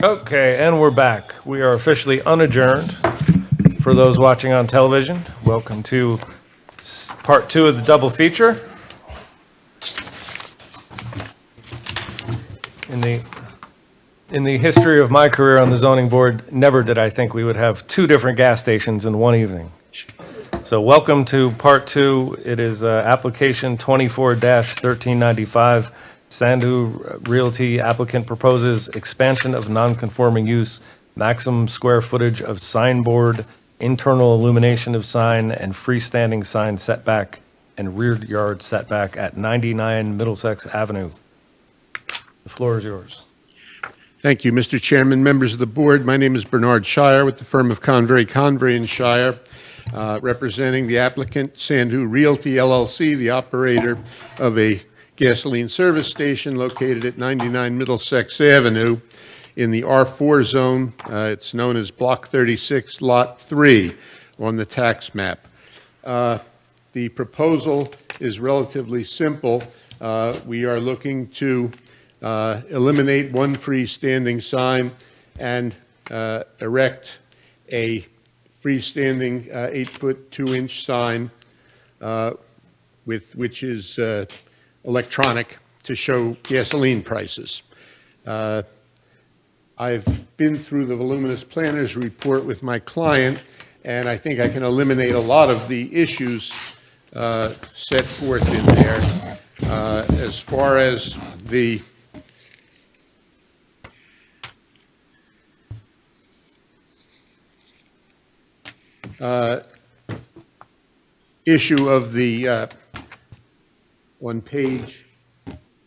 Okay, and we're back. We are officially unadjourned. For those watching on television, welcome to part 2 of the double feature. In the history of my career on the zoning board, never did I think we would have 2 different gas stations in one evening. So welcome to part 2. It is application 24-1395. Sandu Realty applicant proposes expansion of non-conforming use, maximum square footage of signboard, internal illumination of sign, and freestanding sign setback and rear yard setback at 99 Middlesex Avenue. The floor is yours. Thank you, Mr. Chairman, members of the board. My name is Bernard Shire with the firm of Convery and Shire, representing the applicant, Sandu Realty LLC, the operator of a gasoline service station located at 99 Middlesex Avenue in the R4 zone. It's known as Block 36, Lot 3 on the tax map. The proposal is relatively simple. We are looking to eliminate one freestanding sign and erect a freestanding 8-foot 2-inch sign which is electronic to show gasoline prices. I've been through the voluminous planner's report with my client, and I think I can eliminate a lot of the issues set forth in there. As far as the issue of the, on page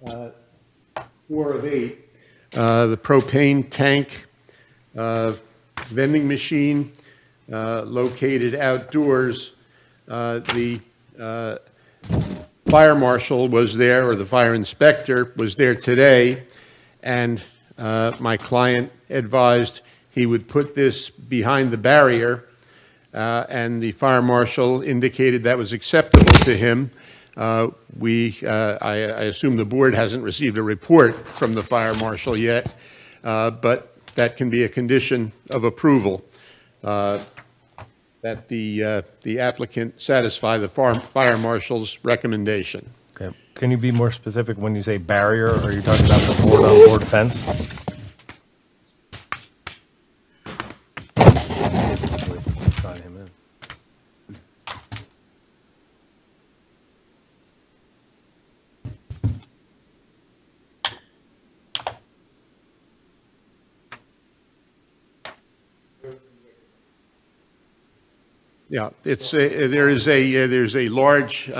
4 of 8, the propane tank vending machine located outdoors. The fire marshal was there, or the fire inspector was there today, and my client advised he would put this behind the barrier, and the fire marshal indicated that was acceptable to him. I assume the board hasn't received a report from the fire marshal yet, but that can be a condition of approval, that the applicant satisfy the fire marshal's recommendation. Okay. Can you be more specific when you say barrier? Are you talking about the board-on-board fence? Sign him in. Yeah, there's a large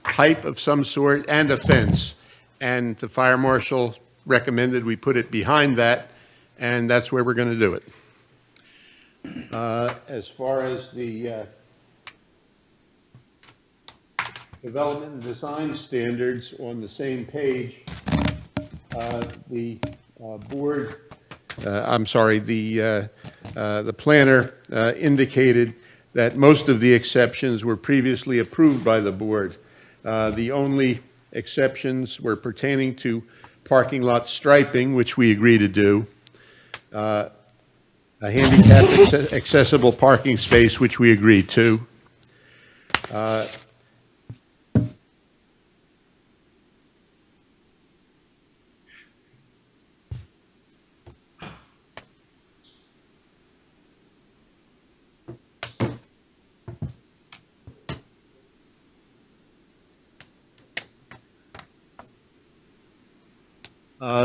pipe of some sort and a fence, and the fire marshal recommended we put it behind that, and that's where we're going to do it. As far as the development and design standards on the same page, the board, the planner indicated that most of the exceptions were previously approved by the board. The only exceptions were pertaining to parking lot striping, which we agree to do, a handicapped accessible parking space, which we agree to,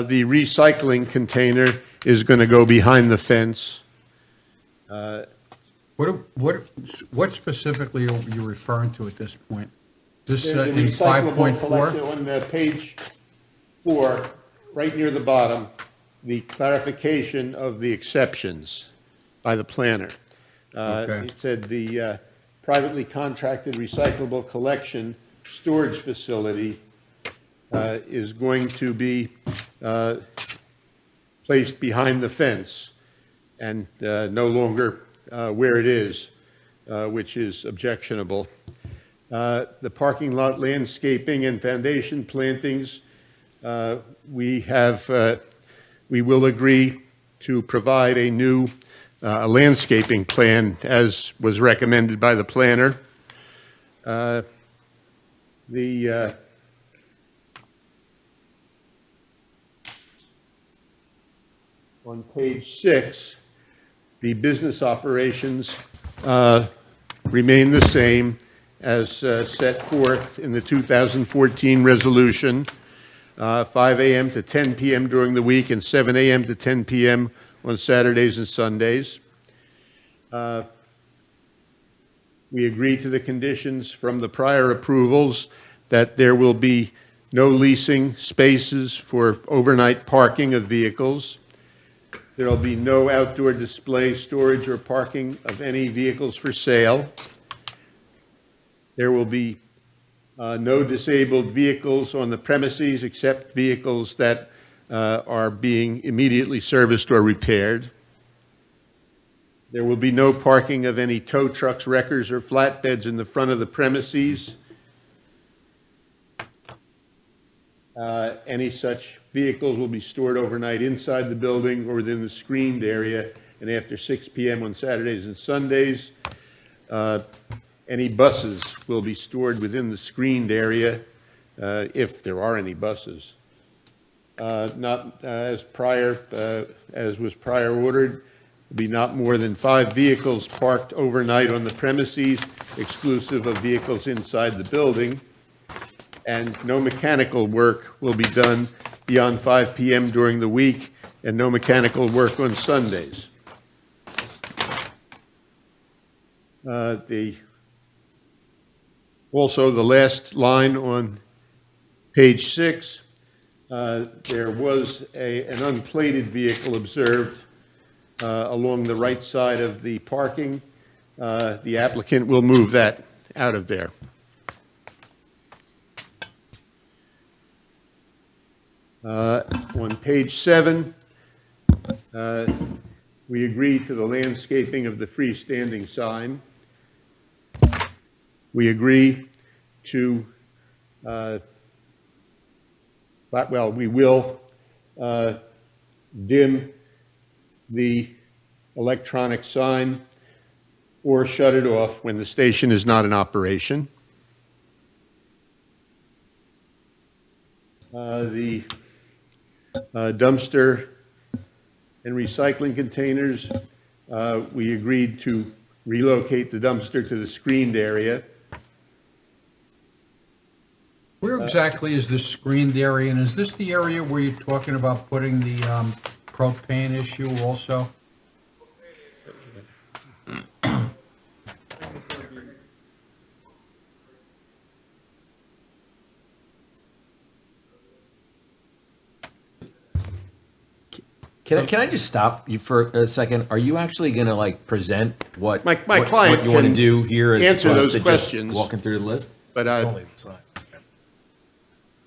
the recycling container is going to go behind the fence. What specifically are you referring to at this point? This The in recyclable 5.4? collector on page 4, right near the bottom, the clarification of the exceptions by the planner. Okay. It said the privately contracted recyclable collection storage facility is going to be placed behind the fence and no longer where it is, which is objectionable. The parking lot landscaping and foundation plantings, we will agree to provide a new landscaping plan as was recommended by the planner. On page 6, the business operations remain the same as set forth in the 2014 resolution, 5 a.m. to 10 p.m. during the week and 7 a.m. to 10 p.m. on Saturdays and Sundays. We agree to the conditions from the prior approvals that there will be no leasing spaces for overnight parking of vehicles. There will be no outdoor display, storage, or parking of any vehicles for sale. There will be no disabled vehicles on the premises except vehicles that are being immediately serviced or repaired. There will be no parking of any tow trucks, wreckers, or flatbeds in the front of the premises. Any such vehicles will be stored overnight inside the building or within the screened area and after 6 p.m. on Saturdays and Sundays. Any buses will be stored within the screened area, if there are any buses. Not as was prior ordered, will be not more than 5 vehicles parked overnight on the premises, exclusive of vehicles inside the building, and no mechanical work will be done beyond 5 p.m. during the week, and no mechanical work on Sundays. Also, the last line on page 6, there was an unplated vehicle observed along the right side of the parking. The applicant will move that out of there. On page 7, we agreed to the landscaping of the freestanding sign. We agree to, we will dim the electronic sign or shut it off when the station is not in operation. The dumpster and recycling containers, we agreed to relocate the dumpster to the screened area. Where exactly is this screened area, and is this the area where you're talking about putting the propane issue also? Can I just stop you for a second? Are you actually going to like present what My what client you want to can do here as answer opposed those to just questions. walking through the list? But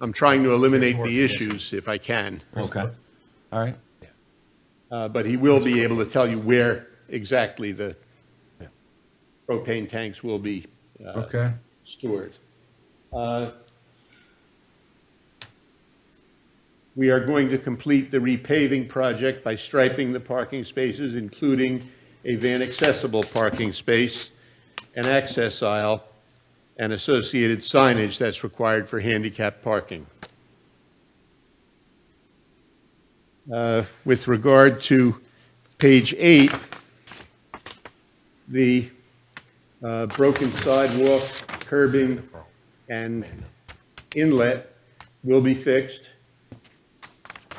I'm trying to eliminate the issues if I can. Okay. All right. But he will be able to tell you where exactly the propane tanks will be Okay. stored. We are going to complete the repaving project by striping the parking spaces, including a van-accessible parking space, an access aisle, and associated signage that's required for handicap parking. With regard to page 8, the broken sidewalk, curbing, and inlet will be fixed.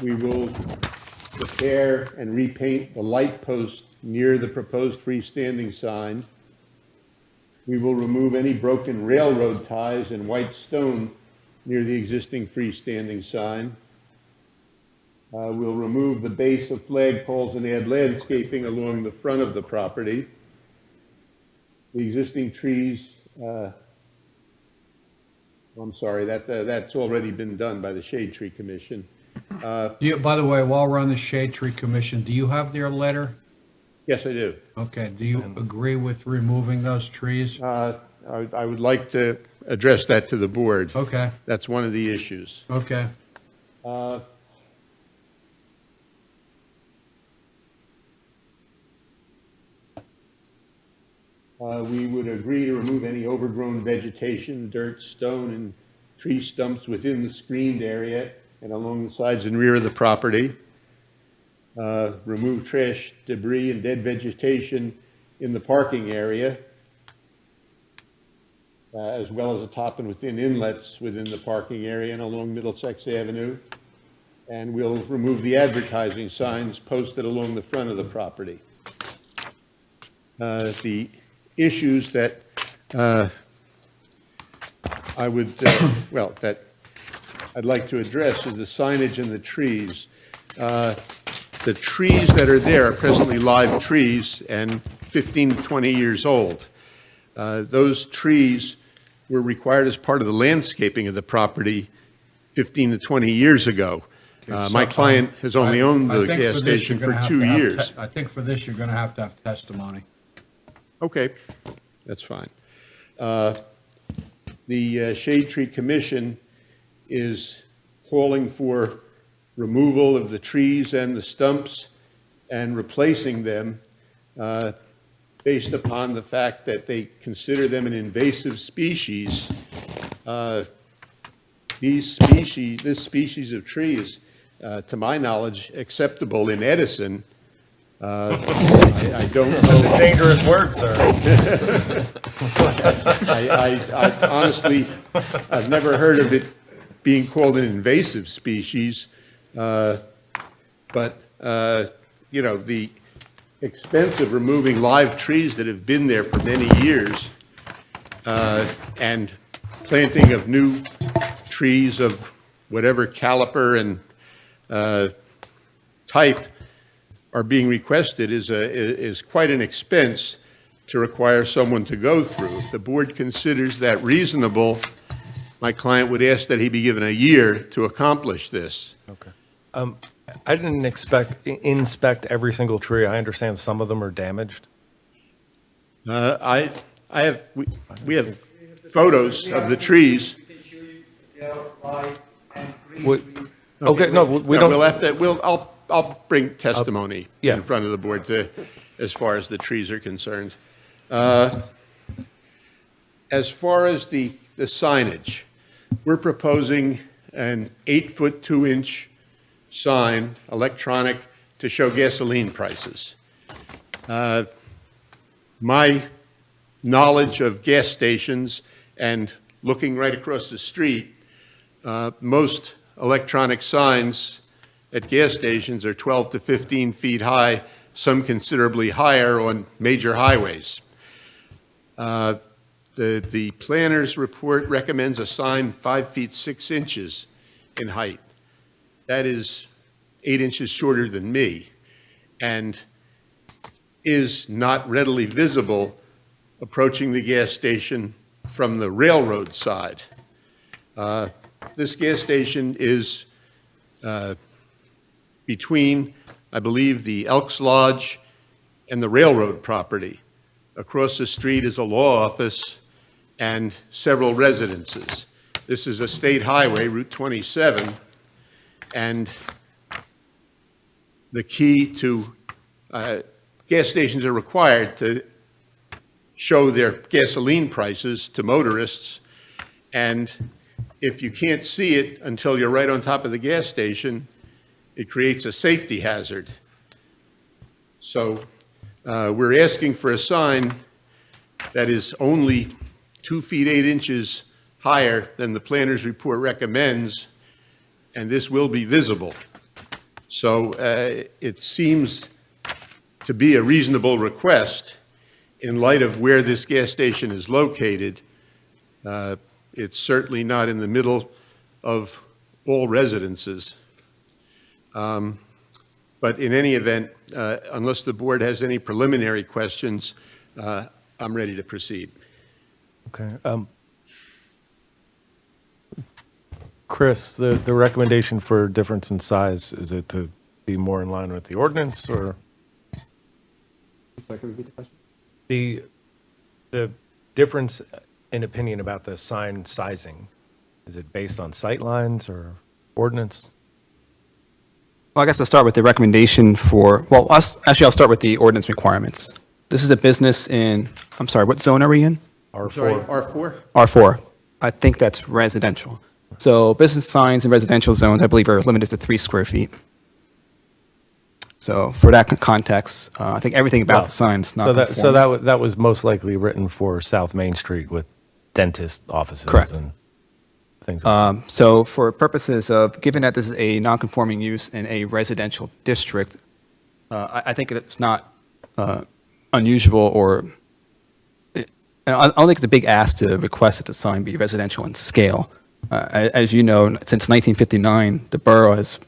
We will repair and repaint the light post near the proposed freestanding sign. We will remove any broken railroad ties and white stone near the existing freestanding sign. We'll remove the base of flagpoles and add landscaping along the front of the property. The existing trees, I'm sorry, that's already been done by the Shade Tree Commission. By the way, while we're on the Shade Tree Commission, do you have their letter? Yes, I do. Okay, do you agree with removing those trees? I would like to address that to the board. Okay. That's one of the issues. Okay. We would agree to remove any overgrown vegetation, dirt, stone, and tree stumps within the screened area and along the sides and rear of the property. Remove trash, debris, and dead vegetation in the parking area, as well as atop and within inlets within the parking area and along Middlesex Avenue. And we'll remove the advertising signs posted along the front of the property. The issues that I would, that I'd like to address is the signage and the trees. The trees that are there are presently live trees and 15 to 20 years old. Those trees were required as part of the landscaping of the property 15 to 20 years ago. My client has only owned the gas station for 2 years. I think for this, you're going to have testimony. Okay, that's fine. The Shade Tree Commission is calling for removal of the trees and the stumps and replacing them based upon the fact that they consider them an invasive species. This species of tree is, to my knowledge, acceptable in Edison, I don't That's know. a dangerous word, sir. I honestly, I've never heard of it being called an invasive species, but, you know, the expense of removing live trees that have been there for many years and planting of new trees of whatever caliper and type are being requested is quite an expense to require someone to go through. If the board considers that reasonable, my client would ask that he be given a year to accomplish this. Okay. I didn't inspect every single tree. I understand some of them are damaged. I have, we have photos of the trees. Okay, no, we don't. We'll have to, I'll bring testimony yeah. in front of the board as far as the trees are concerned. As far as the signage, we're proposing an 8-foot 2-inch sign, electronic, to show gasoline prices. My knowledge of gas stations and looking right across the street, most electronic signs at gas stations are 12 to 15 feet high, some considerably higher on major highways. The planner's report recommends a sign 5 feet 6 inches in height. That is 8 inches shorter than me and is not readily visible approaching the gas station from the railroad side. This gas station is between, I believe, the Elks Lodge and the railroad property. Across the street is a law office and several residences. This is a state highway, Route 27, and the key to gas stations are required to show their gasoline prices to motorists, and if you can't see it until you're right on top of the gas station, it creates a safety hazard. So we're asking for a sign that is only 2 feet 8 inches higher than the planner's report recommends, and this will be visible. So it seems to be a reasonable request in light of where this gas station is located. It's certainly not in the middle of all residences. But in any event, unless the board has any preliminary questions, I'm ready to proceed. Okay. Chris, the recommendation for difference in size, is it to be more in line with the ordinance, or? Sorry, can you repeat the question? The difference in opinion about the sign sizing, is it based on sight lines or ordinance? Well, I guess I'll start with the recommendation for, well, actually, I'll start with the ordinance requirements. This is a business in, I'm sorry, what zone are we in? R4. R4? R4. I think that's residential. So business signs in residential zones, I believe, are limited to 3 square feet. So for that context, I think everything about the sign's not So conforming. that was most likely written for South Main Street with dentist offices. Correct. And things like that. So for purposes of, given that this is a non-conforming use in a residential district, I think it's not unusual or, I don't think it's a big ask to request that the sign be residential in scale. As you know, since 1959, the borough has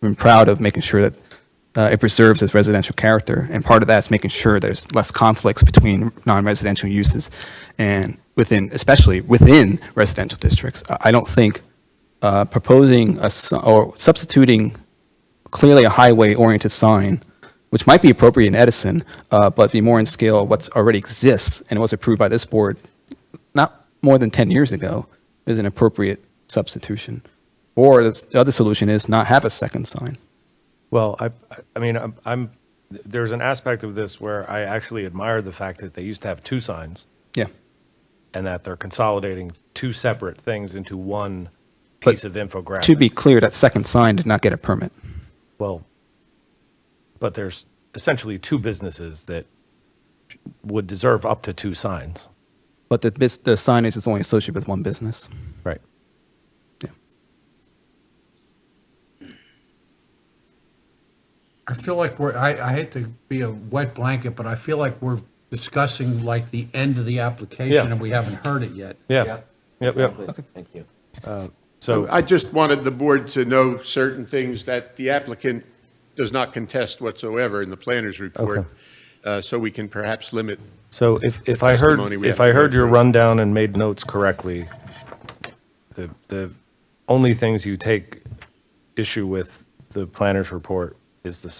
been proud of making sure that it preserves its residential character, and part of that is making sure there's less conflicts between non-residential uses and especially within residential districts. I don't think proposing or substituting clearly a highway-oriented sign, which might be appropriate in Edison, but be more in scale of what already exists and was approved by this board not more than 10 years ago, is an appropriate substitution. Or the other solution is not have a second sign. Well, I mean, there's an aspect of this where I actually admire the fact that they used to have 2 signs. Yeah. And that they're consolidating 2 separate things into one piece of infographic. To be clear, that second sign did not get a permit. Well, but there's essentially two businesses that would deserve up to two signs. But the signage is only associated with one business. Right. I feel like I hate to be a wet blanket, but I feel like we're discussing like the end of the application Yeah. and we haven't heard it yet. Yeah. Yep, yep. Thank you. So, I just wanted the board to know certain things that the applicant does not contest whatsoever in the planner's report, so we can perhaps limit. so if I heard, testimony we if have I to go heard your through. rundown and made notes correctly, the only things you take issue with the planner's report is the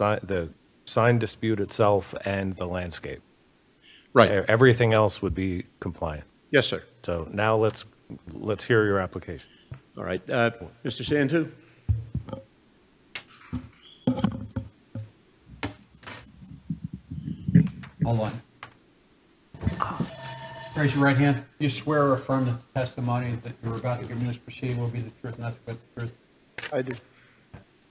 sign dispute itself and the landscape. Right. Everything else would be compliant. Yes, sir. So now let's hear your application. All right. Mr. Santu? Hold on. Raise your right hand. You swear or affirm that the testimony that you're about to give in this proceeding will be the truth, nothing but the truth? I do.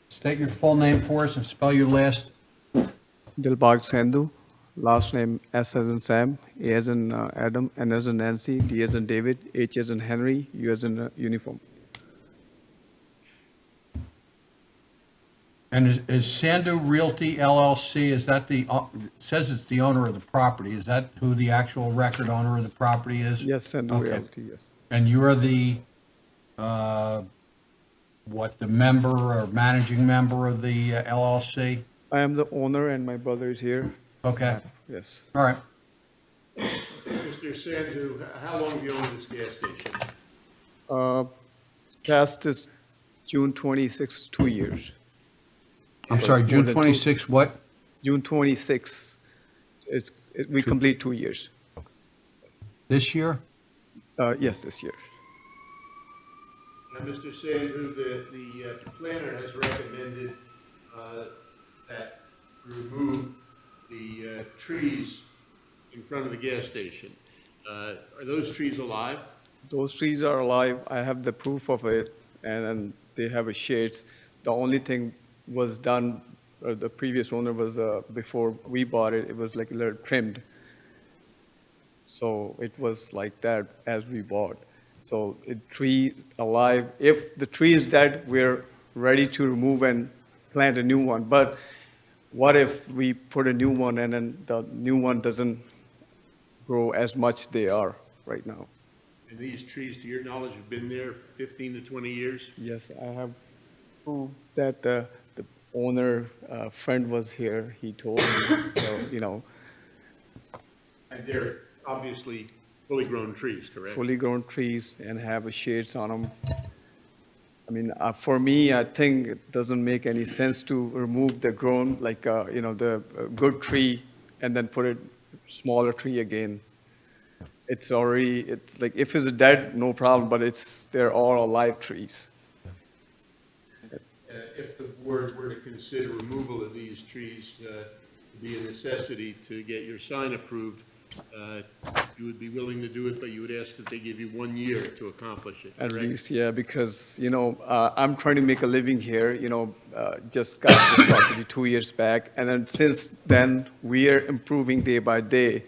State your full name for us and spell your last. Dilbag Sandhu, last name S as in Sam, A as in Adam, N as in Nancy, D as in David, H as in Henry, U as in uniform. And is Sandhu Realty LLC, is that it says it's the owner of the property. Is that who the actual record owner of the property is? Yes, Sandhu Okay. Realty, yes. And you're the, the member or managing member of the LLC? I am the owner and my brother is here. Okay, Yes. all right. Mr. Sandhu, how long have you owned this gas station? Past is June 26, 2 years. I'm sorry, More June than 26, what? June 26, we complete 2 years. This year? Yes, this year. Now, Mr. Sandhu, the planner has recommended that you remove the trees in front of the gas station. Are those trees alive? Those trees are alive. I have the proof of it, and they have a shades. The only thing was done, the previous owner was, before we bought it, it was like a little trimmed. So it was like that as we bought. So the tree alive, if the tree is dead, we're ready to remove and plant a new one. But what if we put a new one and then the new one doesn't grow as much they are right now? And these trees, to your knowledge, have been there 15 to 20 years? Yes, I have proof that the owner, friend was here, he told me, so, And they're obviously fully grown trees, correct? fully grown trees and have a shades on them. I mean, for me, I think it doesn't make any sense to remove the grown, the good tree and then put a smaller tree again. It's like, if it's dead, no problem, but they're all alive trees. If the board were to consider removal of these trees to be a necessity to get your sign approved, you would be willing to do it, but you would ask that they give you 1 year to accomplish it, At correct? least, yeah, because, I'm trying to make a living here, just got this property 2 years back. And then since then, we are improving day by day.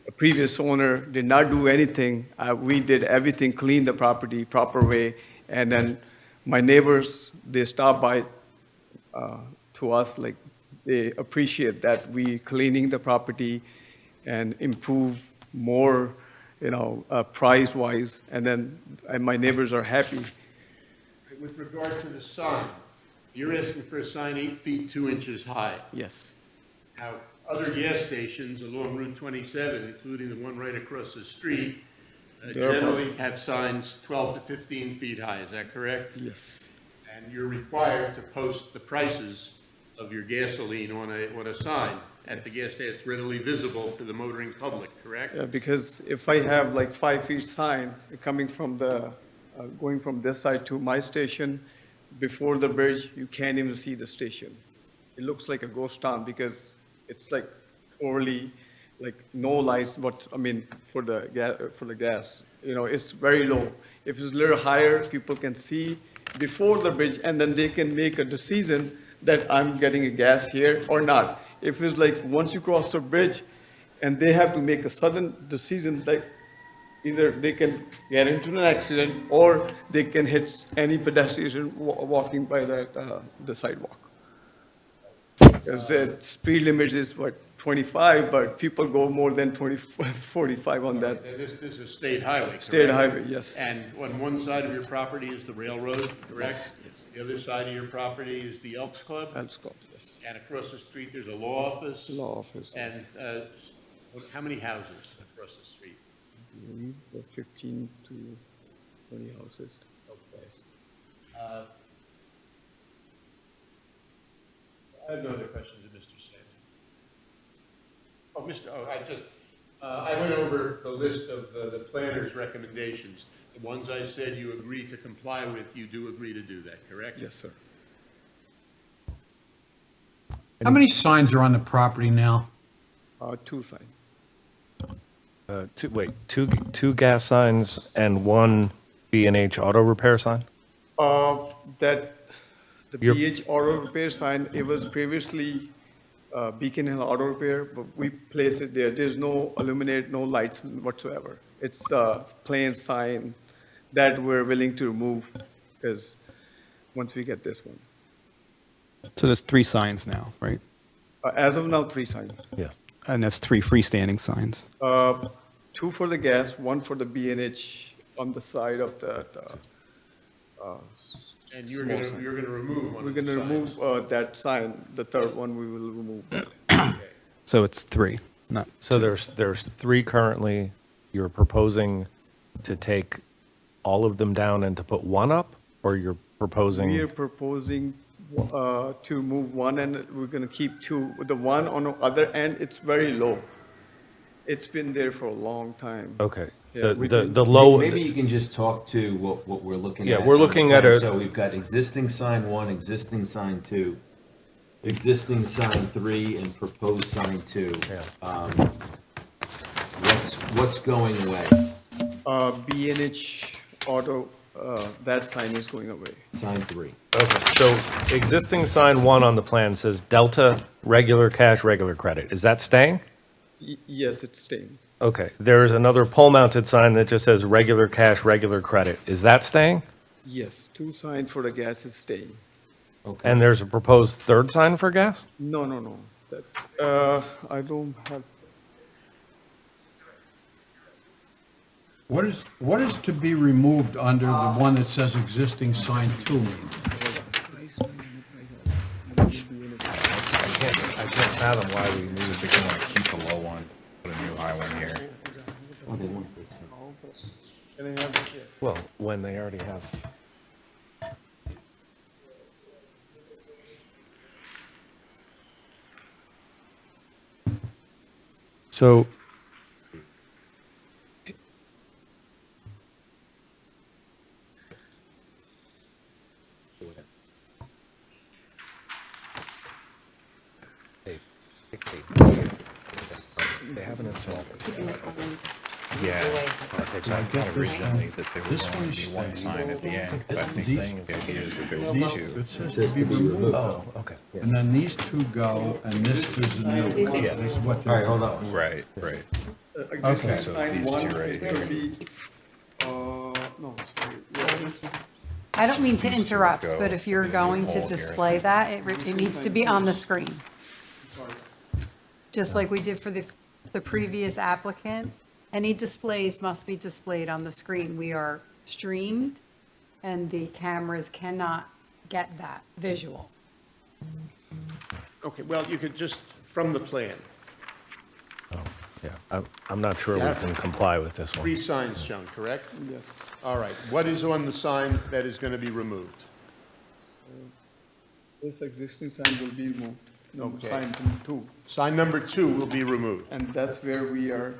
A previous owner did not do anything. We did everything, clean the property proper way. And then my neighbors, they stop by to us, like, they appreciate that we cleaning the property and improve more, price-wise, and my neighbors are happy. With regard to the sign, you're asking for a sign 8 feet 2 inches high. Yes. Now, other gas stations along Route 27, including the one right across the street, generally have signs 12 to 15 feet high, is that correct? Yes. And you're required to post the prices of your gasoline on a sign at the gas station. It's readily visible to the motoring public, correct? Yeah, because if I have like 5 feet sign coming from going from this side to my station, before the bridge, you can't even see the station. It looks like a ghost town because it's like overly, like no lights, for the gas. It's very low. If it's a little higher, people can see before the bridge, and then they can make a decision that I'm getting a gas here or not. If it's like, once you cross the bridge, and they have to make a sudden decision, like, either they can get into an accident, or they can hit any pedestrian walking by the sidewalk. Because the speed limit is, what, 25, but people go more than 45 on that. And this is a state highway, correct? State highway, yes. And on one side of your property is the railroad, correct? Yes. The other side of your property is the Elks Club? Elks Club, yes. And across the street, there's a law office? Law office, yes. And how many houses across the street? 15 to 20 houses. Okay. I have no other questions of Mr. Sands. I went over the list of the planner's recommendations. The ones I said you agree to comply with, you do agree to do that, correct? Yes, sir. How many signs are on the property now? 2 signs. Two gas signs and one B&H auto repair sign? That, the Your- BH auto repair sign, it was previously Beacon Hill Auto Repair, but we place it there. There's no illuminate, no lights whatsoever. It's a plain sign that we're willing to remove, because once we get this one. So there's 3 signs now, right? As of now, 3 signs. Yes. And that's 3 freestanding signs. 2 for the gas, 1 for the B&H on the side of that. And you're small gonna, sign. you're gonna remove one We're of the going to signs. remove that sign. The third one we will remove. So it's 3, not, So there's 3 currently. You're proposing to take all of them down and to put one up? Or you're proposing? We are proposing to move 1, and we're going to keep 2. The one on the other end, it's very low. It's been there for a long time. Okay. Yeah, The low. Maybe you can just talk to what we're looking at. Yeah, we're on the looking at plan. a- So we've got existing sign 1, existing sign 2, existing sign 3, and proposed sign 2. What's going away? B&H Auto, that sign is going away. Sign 3. Okay, so existing sign 1 on the plan says Delta, regular cash, regular credit. Is that staying? Yes, it's staying. Okay, there's another pole-mounted sign that just says regular cash, regular credit. Is that staying? Yes, 2 signs for the gas is staying. Okay. And there's a proposed third sign for gas? No. That's, I don't have, What is to be removed under the one that says existing sign 2 mean? I can't fathom why we moved to kind of keep the low one, put a new high one here. Oh, they want this. can I have this here? Well, when they already have. So. They haven't installed it. Yeah, it's I thought originally that there was This going to be one's one staying. sign at the end, but I think the idea is that there will be These, 2. it says to be removed. Oh, okay. And then these 2 go, and this is the new one. This is what All right, hold on. Right. Existing So sign these 1 two right is going to here. be, no, sorry. Yeah, this one. I don't mean to These two interrupt, go but if you're in the going to hole here. display that, it needs to be on the screen. Just like we did for the previous applicant. Any displays must be displayed on the screen. We are streamed, and the cameras cannot get that visual. Okay, well, you could just, from the plan, Yeah, I'm not sure we Yeah. can comply with this 3 one. signs shown, correct? Yes. All right, what is on the sign that is going to be removed? This existing sign will be removed. Okay. Sign 2. Sign number 2 will be removed. And that's where we are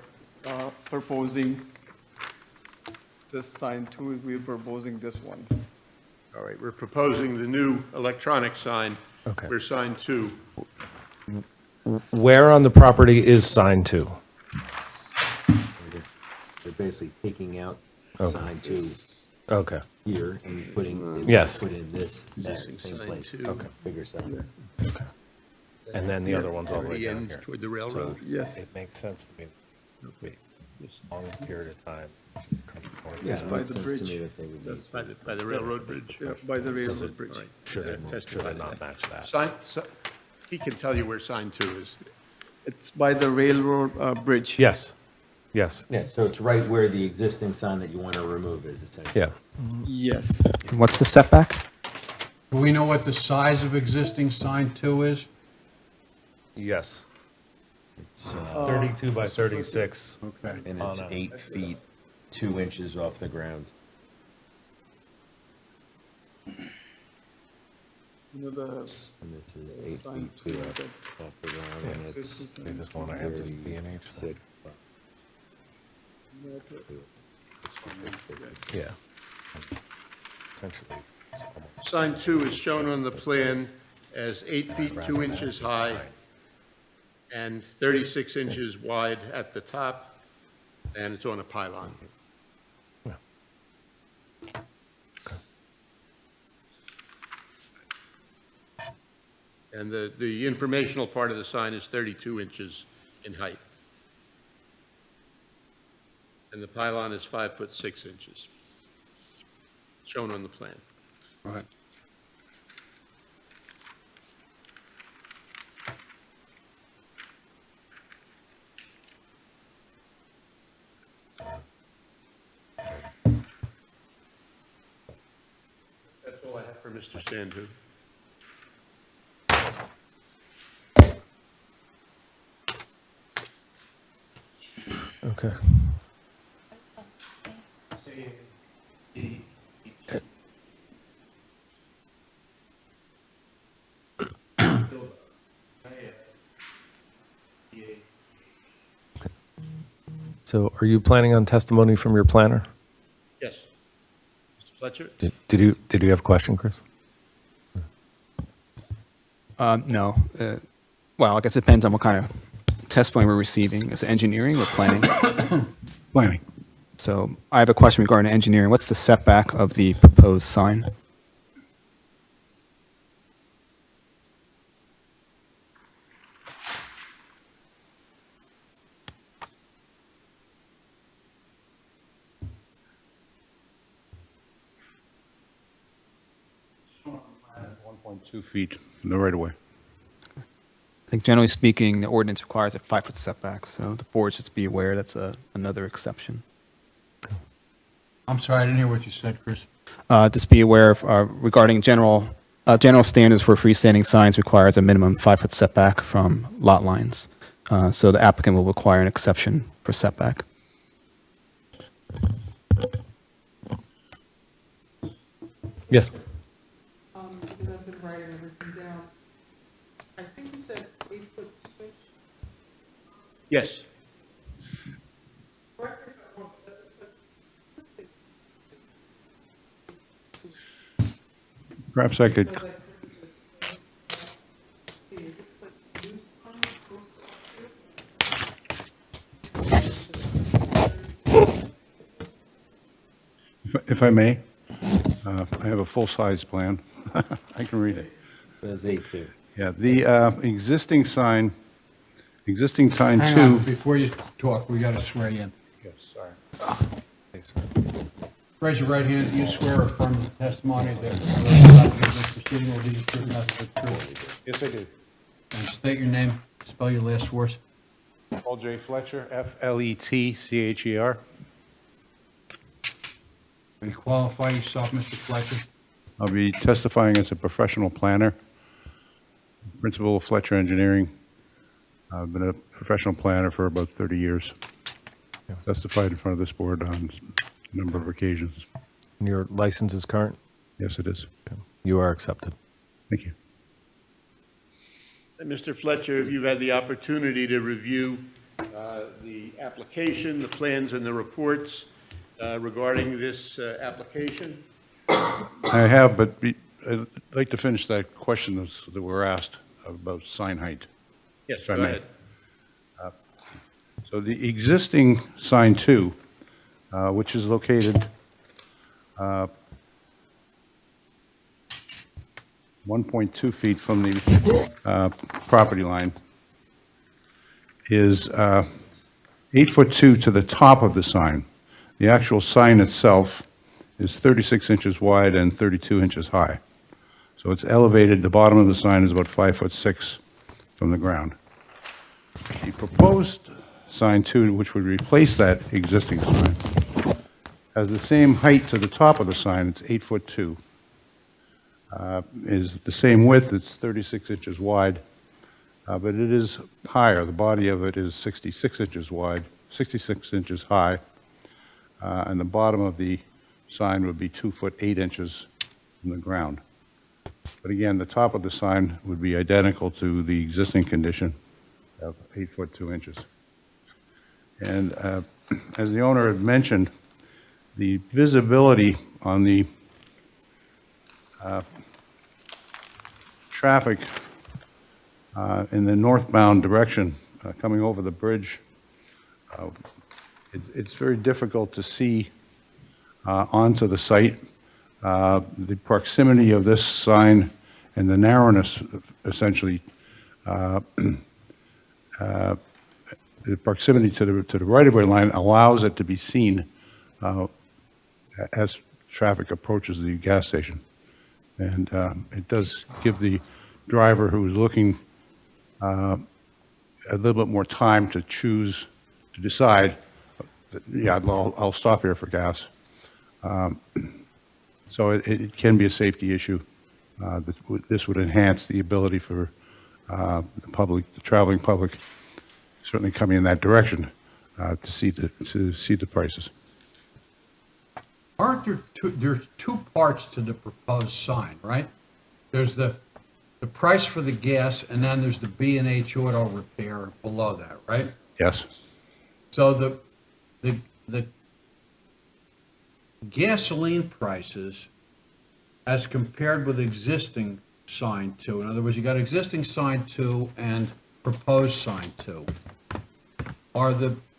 proposing this sign 2, we're proposing this one. All right, we're proposing the new electronic sign Okay. for sign 2. Where on the property is sign 2? They're basically taking out Okay. sign 2 Okay, here and putting, Yes. put in this, that same Sign place. 2. Okay. Bigger sign. and then the other one's all the way The down end here. toward the railroad? So Yes. It makes sense to me, wait, this long period of time. Yes, by the bridge. That's by the railroad bridge? Yeah, by the railroad bridge. All right. Should it Testify to not that. match that? He can tell you where sign 2 is. It's by the railroad bridge. Yes, yes, Yeah, so it's right where the existing sign that you want to remove is, essentially. yeah. Yes. What's the setback? Do we know what the size of existing sign 2 is? Yes. It's, 32 by 36. Okay. and it's on a- 8 feet, 2 inches off the ground. You know the And this is 8 sign feet 2 2, off the ground, and it's They just want to have this B and H. 36. Yeah. Essentially. it's almost- Sign 2 is shown on the plan as 8 feet 2 inches high and 36 inches wide at the top, and it's on a pylon. And the informational part of the sign is 32 inches in height. And the pylon is 5 foot 6 inches, shown on the plan. Right. That's all I have for Mr. Sandhu. Okay. So are you planning on testimony from your planner? Yes. Mr. Fletcher? Did you have a question, Chris? No. Well, I guess it depends on what kind of testimony we're receiving. Is it engineering or planning? Planning. So I have a question regarding engineering. What's the setback of the proposed sign? One 1.2 feet from the right-of-way. I think generally speaking, the ordinance requires a 5-foot setback, so the board should be aware that's another exception. I'm sorry, I didn't hear what you said, Chris. Just be aware of regarding general standards for freestanding signs requires a minimum 5-foot setback from lot lines. So the applicant will require an exception for setback. Yes. Because I've been writing everything down. I think you said 8-foot switch. Yes. Perhaps I could, if I may, I have a full-size plan. I can read it. There's 8 too. Yeah, the existing sign Hang 2. on, before you talk, we got to swear you in. Yes, sorry. Raise your right hand. Do you swear or affirm the testimony that this proceeding will be the truth, nothing but the truth? Yes, I do. And state your name, spell your last for us. Paul J. Fletcher, Fletcher. And qualify yourself, Mr. Fletcher. I'll be testifying as a professional planner, principal of Fletcher Engineering. I've been a professional planner for about 30 years. Testified in front of this board on a number of occasions. And your license is current? Yes, it is. You are accepted. Thank you. And Mr. Fletcher, you've had the opportunity to review the application, the plans, and the reports regarding this application. I have, but I'd like to finish that question that we were asked about sign height. Yes, if I go may. ahead. So the existing sign 2, which is located 1.2 feet from the property line, is 8'2" to the top of the sign. The actual sign itself is 36 inches wide and 32 inches high. So it's elevated, the bottom of the sign is about 5'6" from the ground. The proposed sign 2, which would replace that existing sign, has the same height to the top of the sign, it's 8'2". Is the same width, it's 36 inches wide, but it is higher. The body of it is 66 inches wide, 66 inches high, and the bottom of the sign would be 2'8" from the ground. But again, the top of the sign would be identical to the existing condition of 8'2". And as the owner had mentioned, the visibility on the traffic in the northbound direction coming over the bridge, it's very difficult to see onto the site. The proximity of this sign and the narrowness, essentially, the proximity to the right-of-way line allows it to be seen as traffic approaches the gas station. And it does give the driver who is looking a little bit more time to choose, to decide, yeah, I'll stop here for gas. So it can be a safety issue. This would enhance the ability for the public, the traveling public, certainly coming in that direction, to see the prices. Aren't there's two parts to the proposed sign, right? There's the price for the gas, and then there's the B&H Auto Repair below that, right? Yes. So the gasoline prices as compared with existing sign 2, in other words, you got existing sign 2 and proposed sign 2.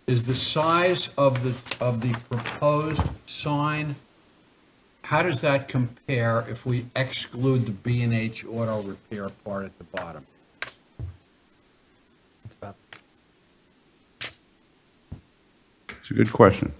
Is the size of the proposed sign, how does that compare if we exclude the B&H Auto Repair part at the bottom? It's a good question.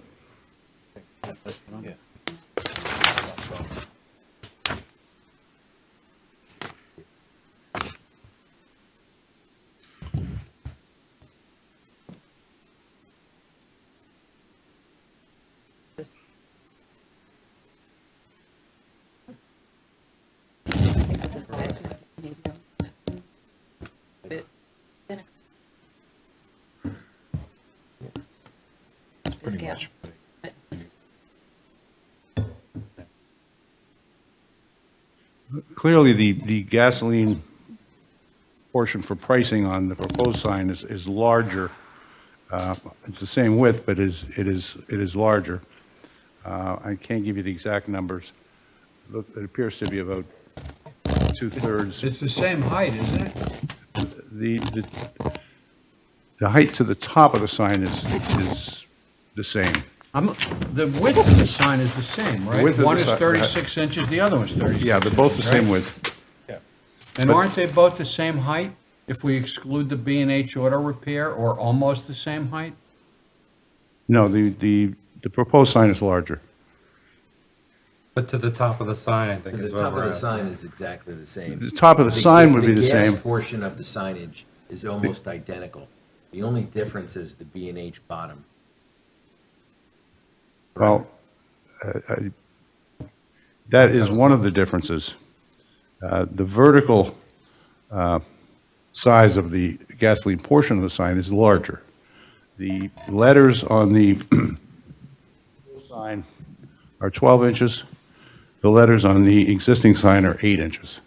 Pretty much. Clearly, the gasoline portion for pricing on the proposed sign is larger. It's the same width, but it is larger. I can't give you the exact numbers. Look, it appears to be about 2/3. It's the same height, isn't it? The height to the top of the sign is the same. The width of the sign is the same, right? width of One the is sign- 36 inches, the other one's 36 inches. Yeah, they're both the same right? width. And aren't they both the same height if we exclude the B&H Auto Repair, or almost the same height? No, the proposed sign is larger. But to the top of the sign, I think To is the what top of we're the asking. sign is exactly the same. The top of the sign would be the gas same. portion of the signage is almost identical. The only difference is the B&H bottom. Well, that is one of the differences. The vertical size of the gasoline portion of the sign is larger. The letters on the sign are 12 inches. The letters on the existing sign are 8 inches,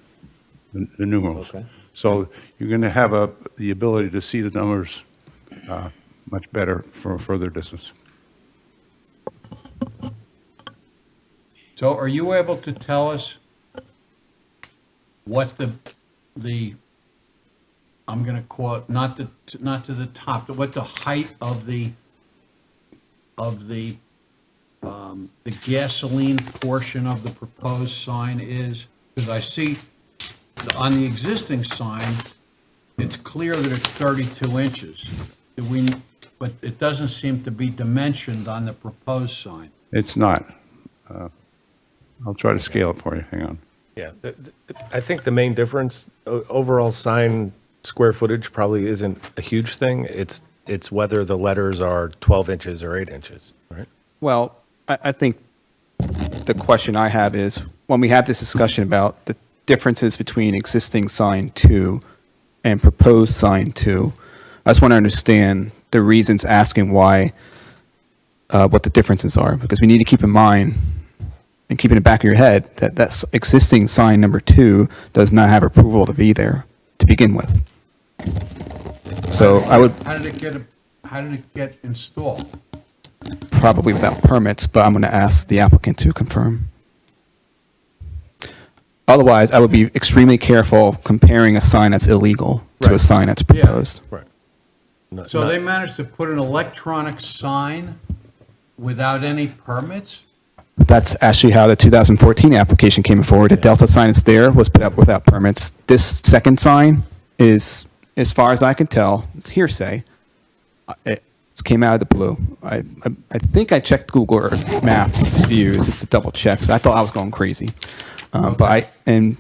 the numerals. Okay. So you're going to have the ability to see the numbers much better from a further distance. So are you able to tell us what the I'm going to call it, not to the top, but what the height of the gasoline portion of the proposed sign is? Because I see On the existing sign, it's clear that it's 32 inches. But it doesn't seem to be dimensioned on the proposed sign. It's not. I'll try to scale it for you. Hang on. Yeah, I think the main difference, overall sign square footage probably isn't a huge thing. It's whether the letters are 12 inches or 8 inches, right? Well, I think the question I have is, when we have this discussion about the differences between existing sign 2 and proposed sign 2, I just want to understand the reasons asking why, what the differences are, because we need to keep in mind and keep in the back of your head that that existing sign number 2 does not have approval to be there to begin with. So I would How did it get installed? probably without permits, but I'm going to ask the applicant to confirm. Otherwise, I would be extremely careful comparing a sign that's illegal to a Right. sign that's Yeah. proposed. Right. So they managed to put an electronic sign without any permits? That's actually how the 2014 application came forward. The Delta sign that's there was put up without permits. This second sign is, as far as I can tell, it's hearsay. It came out of the blue. I think I checked Google Earth Maps views just to double check. So I thought I was going crazy. Well, And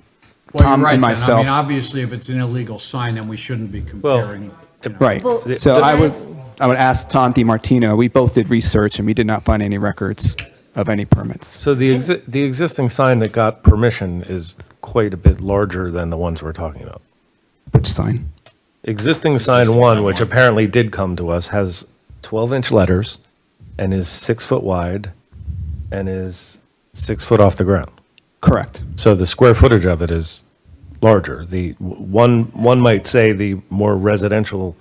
you're Tom right and then. I myself. mean, obviously, if it's an illegal sign, then we shouldn't be comparing. Right. So I would ask Tom DiMartino, we both did research and we did not find any records of any permits. So the existing sign that got permission is quite a bit larger than the ones we're talking about. Which sign? Existing sign 1, which apparently did come to us, has 12-inch letters and is 6 foot wide and is 6 foot off the ground. Correct. So the square footage of it is larger. The one might say the more residential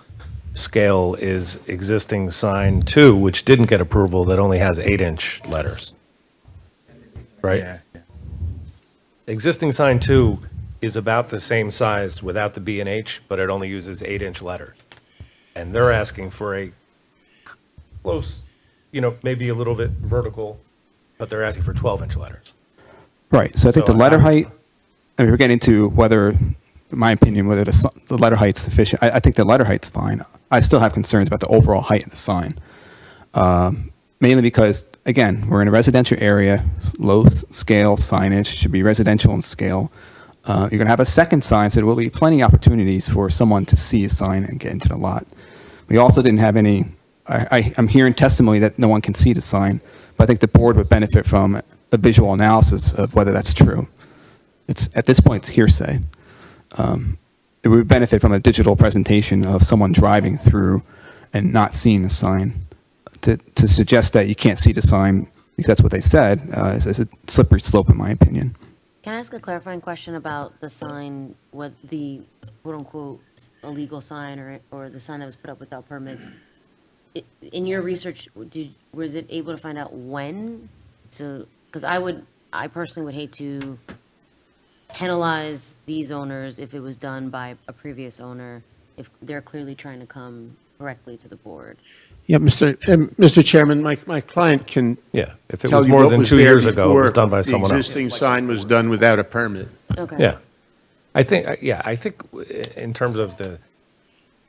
scale is existing sign 2, which didn't get approval, that only has 8-inch letters. Right? Yeah. Existing sign 2 is about the same size without the B and H, but it only uses 8-inch letters. And they're asking for a close, maybe a little bit vertical, but they're asking for 12-inch letters. Right. So I think So the letter I- height, I mean, we're getting into whether, in my opinion, whether the letter height's sufficient. I think the letter height's fine. I still have concerns about the overall height of the sign. Mainly because, again, we're in a residential area, low-scale signage, should be residential in scale. You're going to have a second sign, so there will be plenty of opportunities for someone to see a sign and get into the lot. We also didn't have any, I'm hearing testimony that no one can see the sign, but I think the board would benefit from a visual analysis of whether that's true. At this point, it's hearsay. It would benefit from a digital presentation of someone driving through and not seeing the sign. To suggest that you can't see the sign, because that's what they said, is a slippery slope, in my opinion. Can I ask a clarifying question about the sign, what the quote-unquote illegal sign or the sign that was put up without permits? In your research, was it able to find out when? Because I personally would hate to penalize these owners if it was done by a previous owner, if they're clearly trying to come correctly to the board. Yeah, Mr. Chairman, my client can Yeah, if it tell was you more what than was 2 there years ago, it was before done by someone the else. existing sign was done without a permit. Okay. Yeah. I think in terms of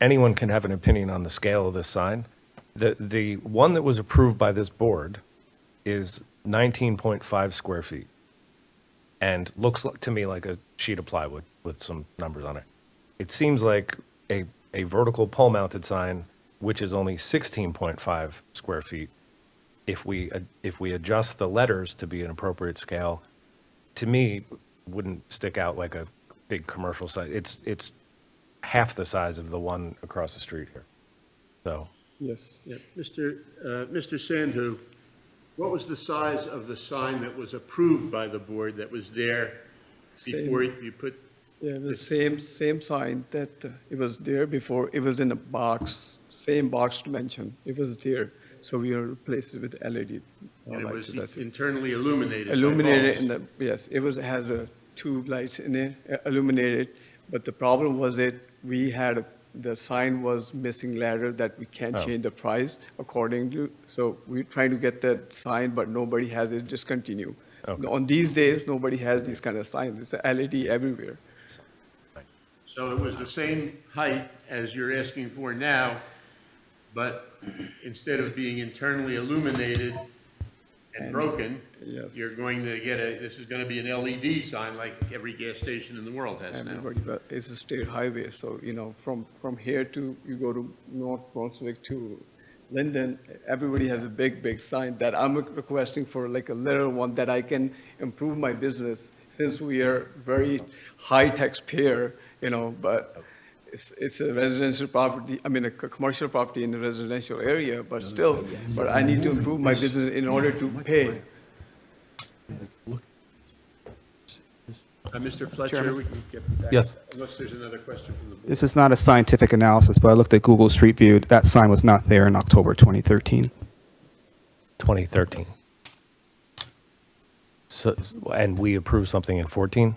anyone can have an opinion on the scale of this sign. The one that was approved by this board is 19.5 square feet and looks to me like a sheet of plywood with some numbers on it. It seems like a vertical pole mounted sign, which is only 16.5 square feet. If we adjust the letters to be an appropriate scale, to me, wouldn't stick out like a big commercial site. It's half the size of the one across the street here. So, Yes. Yeah, Mr. Sandhu, what was the size of the sign that was approved by the board that was there before you put? Yeah, the same sign that it was there before. It was in a box, same box dimension. It was there, so we replaced it with LED. And it lights. was That's it. internally illuminated. by Illuminated bulbs. in the, yes, it has a tube lights in it, illuminated. But the problem was the sign was missing ladder that we can't Oh. change the price according to. So we're trying to get that sign, but nobody has it. Discontinue. Okay. On these days, nobody has these kind of signs. It's a LED everywhere. So it was the same height as you're asking for now, but instead of being internally illuminated and broken, Yes. you're going to get this is going to be an LED sign like every gas station in the world has now. Everybody, but it's a state highway, so, from here to, you go to North Brunswick to Linden, everybody has a big sign that I'm requesting for, like a little one that I can improve my business, since we are very high taxpayer, but it's a residential property, a commercial property in a residential area, but still, but I need to improve my business in order to pay. Mr. Fletcher, we can get back. Yes. Unless there's another question from the board. This is not a scientific analysis, but I looked at Google Street View. That sign was not there in October 2013. 2013. So, and we approved something in 14?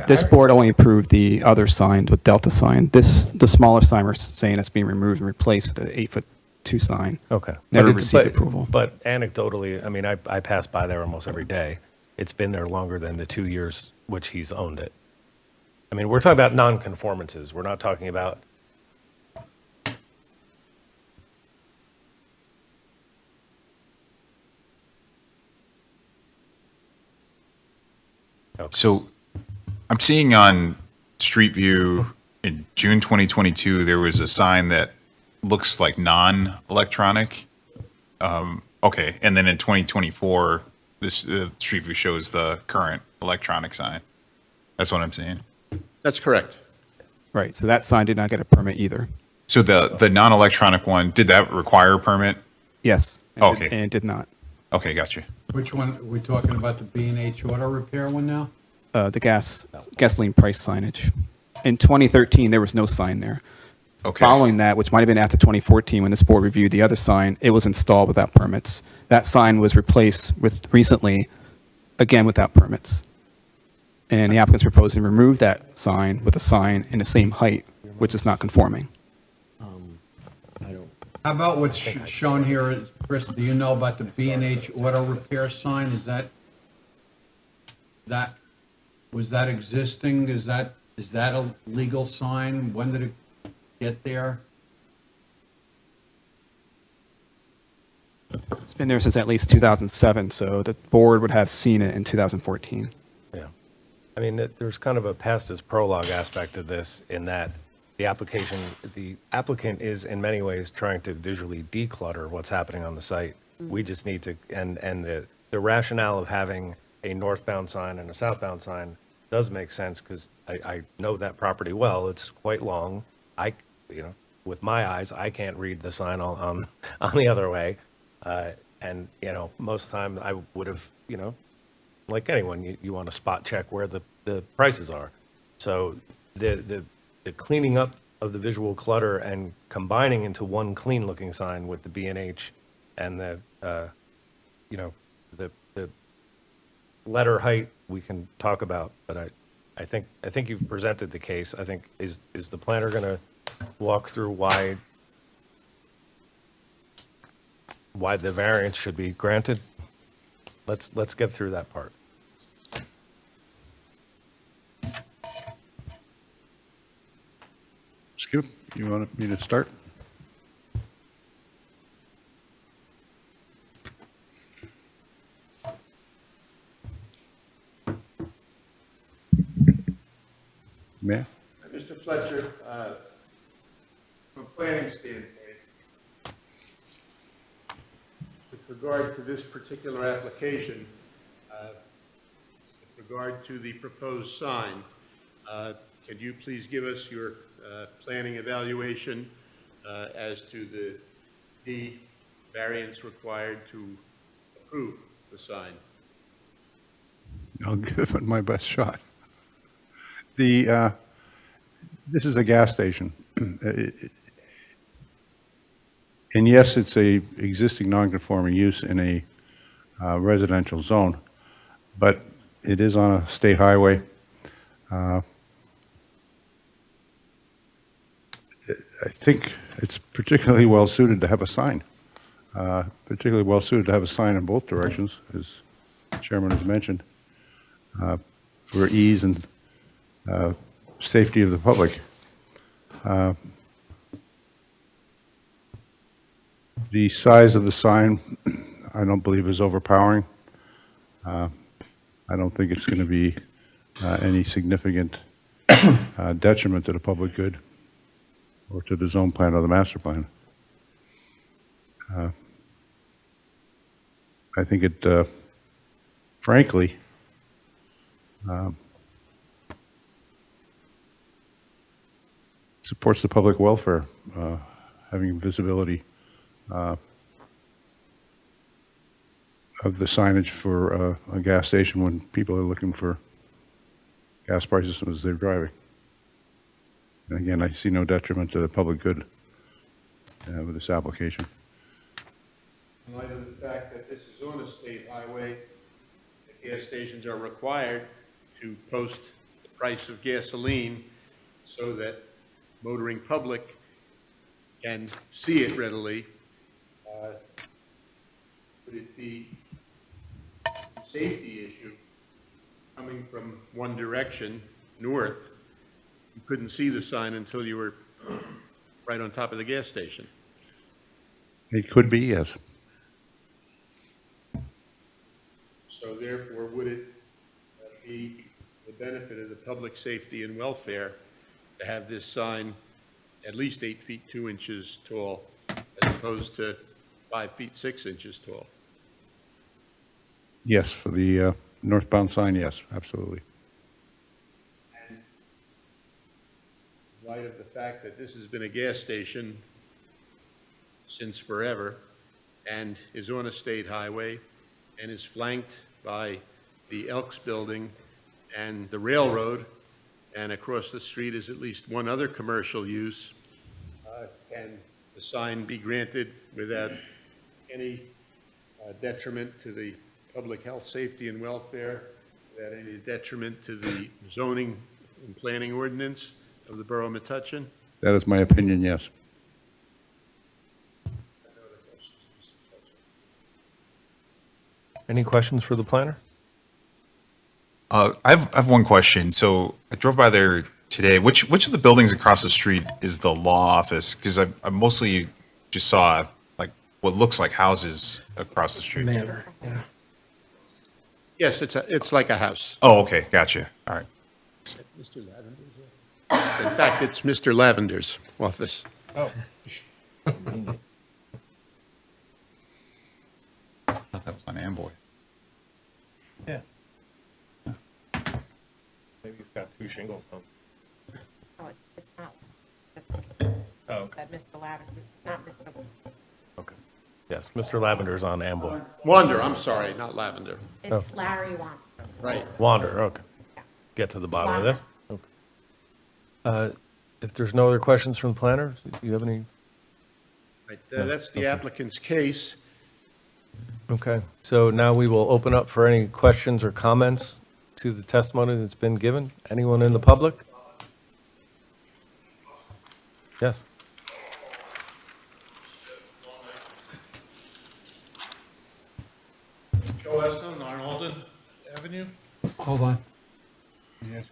This board only approved the other sign, the Delta sign. The smaller sign we're saying it's being removed and replaced with the 8'2" sign. Okay. Never But received approval. But anecdotally, I pass by there almost every day. It's been there longer than the 2 years which he's owned it. We're talking about non-conformances. We're not talking about. So I'm seeing on Street View in June 2022, there was a sign that looks like non-electronic. Okay, and then in 2024, this Street View shows the current electronic sign. That's what I'm seeing. That's correct. Right, so that sign did not get a permit either. So the non-electronic one, did that require a permit? Yes. Okay. And it did not. Okay, gotcha. Which one, are we talking about the B&H Auto Repair one now? The gasoline price signage. In 2013, there was no sign there. Okay. Following that, which might have been after 2014, when this board reviewed the other sign, it was installed without permits. That sign was replaced recently, again without permits. And the applicant's proposing to remove that sign with a sign in the same height, which is not conforming. How about what's shown here, Chris, do you know about the B&H Auto Repair sign? Was that existing? Is that a legal sign? When did it get there? It's been there since at least 2007, so the board would have seen it in 2014. Yeah. There's kind of a past as prologue aspect to this in that the applicant is in many ways trying to visually declutter what's happening on the site. We just need to, and the rationale of having a northbound sign and a southbound sign does make sense because I know that property well. It's quite long. With my eyes, I can't read the sign on the other way. And most of the time I would have, like anyone, you want to spot check where the prices are. So the cleaning up of the visual clutter and combining into one clean looking sign with the B&H and the letter height we can talk about, but I think you've presented the case. I think is the planner going to walk through why the variance should be granted? Let's get through that part. Skip, you want me to start? May I? Mr. Fletcher, from a planning standpoint, with regard to this particular application, with regard to the proposed sign, can you please give us your planning evaluation as to the variance required to approve the sign? I'll give it my best shot. This is a gas station. And yes, it's a existing non-conforming use in a residential zone, but it is on a state highway. I think it's particularly well suited to have a sign, particularly well suited to have a sign in both directions, as the chairman has mentioned, for ease and safety of the public. The size of the sign, I don't believe is overpowering. I don't think it's going to be any significant detriment to the public good or to the zone plan or the master plan. I think it, frankly, supports the public welfare, having visibility of the signage for a gas station when people are looking for gas prices as they're driving. And again, I see no detriment to the public good with this application. In light of the fact that this is on a state highway, the gas stations are required to post the price of gasoline so that motoring public can see it readily. Would it be a safety issue coming from one direction, north? You couldn't see the sign until you were right on top of the gas station. It could be, yes. So therefore, would it be the benefit of the public safety and welfare to have this sign at least 8 feet 2 inches tall as opposed to 5 feet 6 inches tall? Yes, for the northbound sign, yes, absolutely. And in light of the fact that this has been a gas station since forever and is on a state highway and is flanked by the Elks Building and the railroad, and across the street is at least one other commercial use, can the sign be granted without any detriment to the public health, safety, and welfare, without any detriment to the zoning and planning ordinance of the Borough of Metuchen? That is my opinion, yes. Any questions for the planner? I have one question. So I drove by there today. Which of the buildings across the street is the law office? Because I mostly just saw like what looks like houses across the street. Manor, yeah. Yes, it's like a house. Oh, okay, gotcha. All right. Mr. Lavender's? In fact, it's Mr. Lavender's office. Oh. I thought that was on Amboy. Yeah. Maybe he's got 2 shingles on. Oh, it's not. Oh, okay. Said Mr. Lavender, not Mr. Okay. Yes, Mr. Lavender's on Amboy. Wander, I'm sorry, not Lavender. It's Larry Wander. Right. Wander, okay. Get to the bottom of this. Okay. If there's no other questions from the planner, do you have any? Right, that's the applicant's case. Okay, so now we will open up for any questions or comments to the testimony that's been given. Anyone in the public? Yes. Joe Esson, Arnolden Avenue. Hold on. Yes.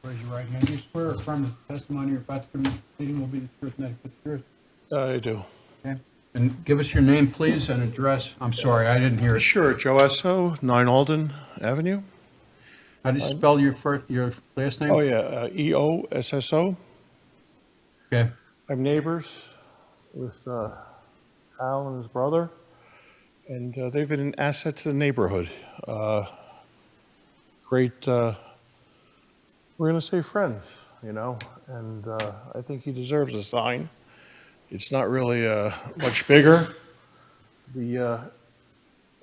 Raise your right hand. You swear or affirm the testimony you're about to give in this meeting will be the truth and nothing but the truth? I do. Okay. And give us your name, please, and address. I'm sorry, I didn't hear it. Sure, Joe Esso, 9 Alden Avenue. How do you spell your last name? Oh, yeah, Eosso. Okay. I'm neighbors with Al and his brother, and they've been an asset to the neighborhood. Great, we're going to say friends, you know, and I think he deserves a sign. It's not really much bigger. The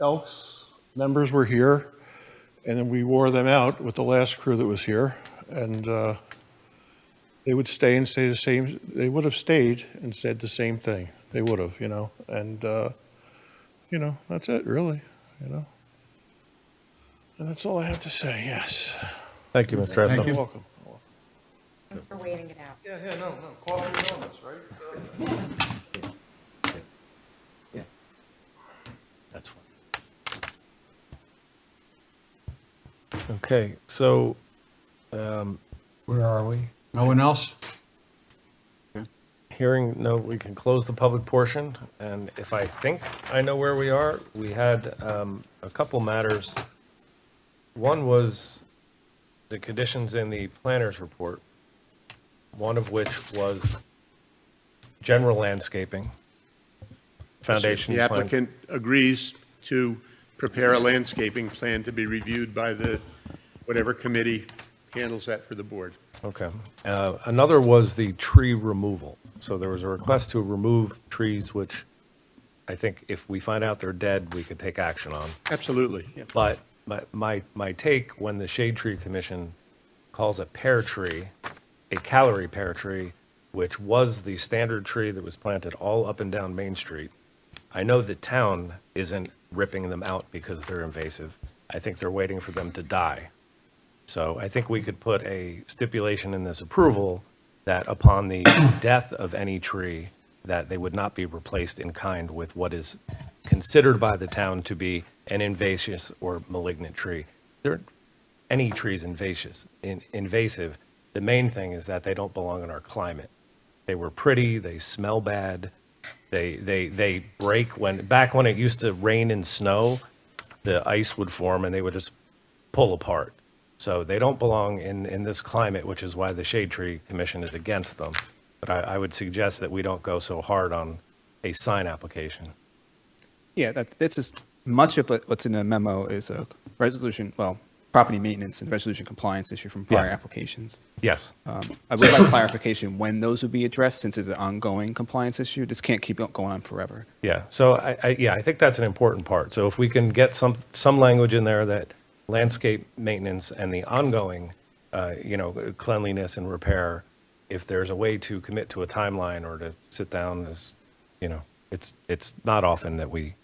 Elks members were here, and then we wore them out with the last crew that was here, and they would stay and say the same. They would have stayed and said the same thing. They would have, you know, and you know, that's it, really, you know. And that's all I have to say. Yes. Thank you, Mr. Esson. You're welcome. Thanks for waiting it out. Yeah, no, coffee and donuts, right? Yeah. That's fine. Okay, so Where are we? No one else? Hearing no, we can close the public portion, and if I think I know where we are, we had a couple matters. One was the conditions in the planner's report, one of which was general landscaping, foundation The plan. applicant agrees to prepare a landscaping plan to be reviewed by the, whatever committee handles that for the board. Okay. Another was the tree removal. So there was a request to remove trees, which I think if we find out they're dead, we could take action on. Absolutely. But my take, when the Shade Tree Commission calls a pear tree, a calorie pear tree, which was the standard tree that was planted all up and down Main Street, I know the town isn't ripping them out because they're invasive. I think they're waiting for them to die. So I think we could put a stipulation in this approval that upon the death of any tree, that they would not be replaced in kind with what is considered by the town to be an invasive or malignant tree. Any tree is invasive. The main thing is that they don't belong in our climate. They were pretty, they smell bad, they break back when it used to rain and snow, the ice would form and they would just pull apart. So they don't belong in this climate, which is why the Shade Tree Commission is against them. But I would suggest that we don't go so hard on a sign application. Yeah, that's just, much of what's in the memo is a resolution, well, property maintenance and resolution compliance issue from prior Yeah. applications. Yes. I would like clarification when those would be addressed, since it's an ongoing compliance issue. This can't keep going on forever. Yeah, so I think that's an important part. So if we can get some language in there that landscape maintenance and the ongoing, cleanliness and repair, if there's a way to commit to a timeline or to sit down, as, it's not often that we,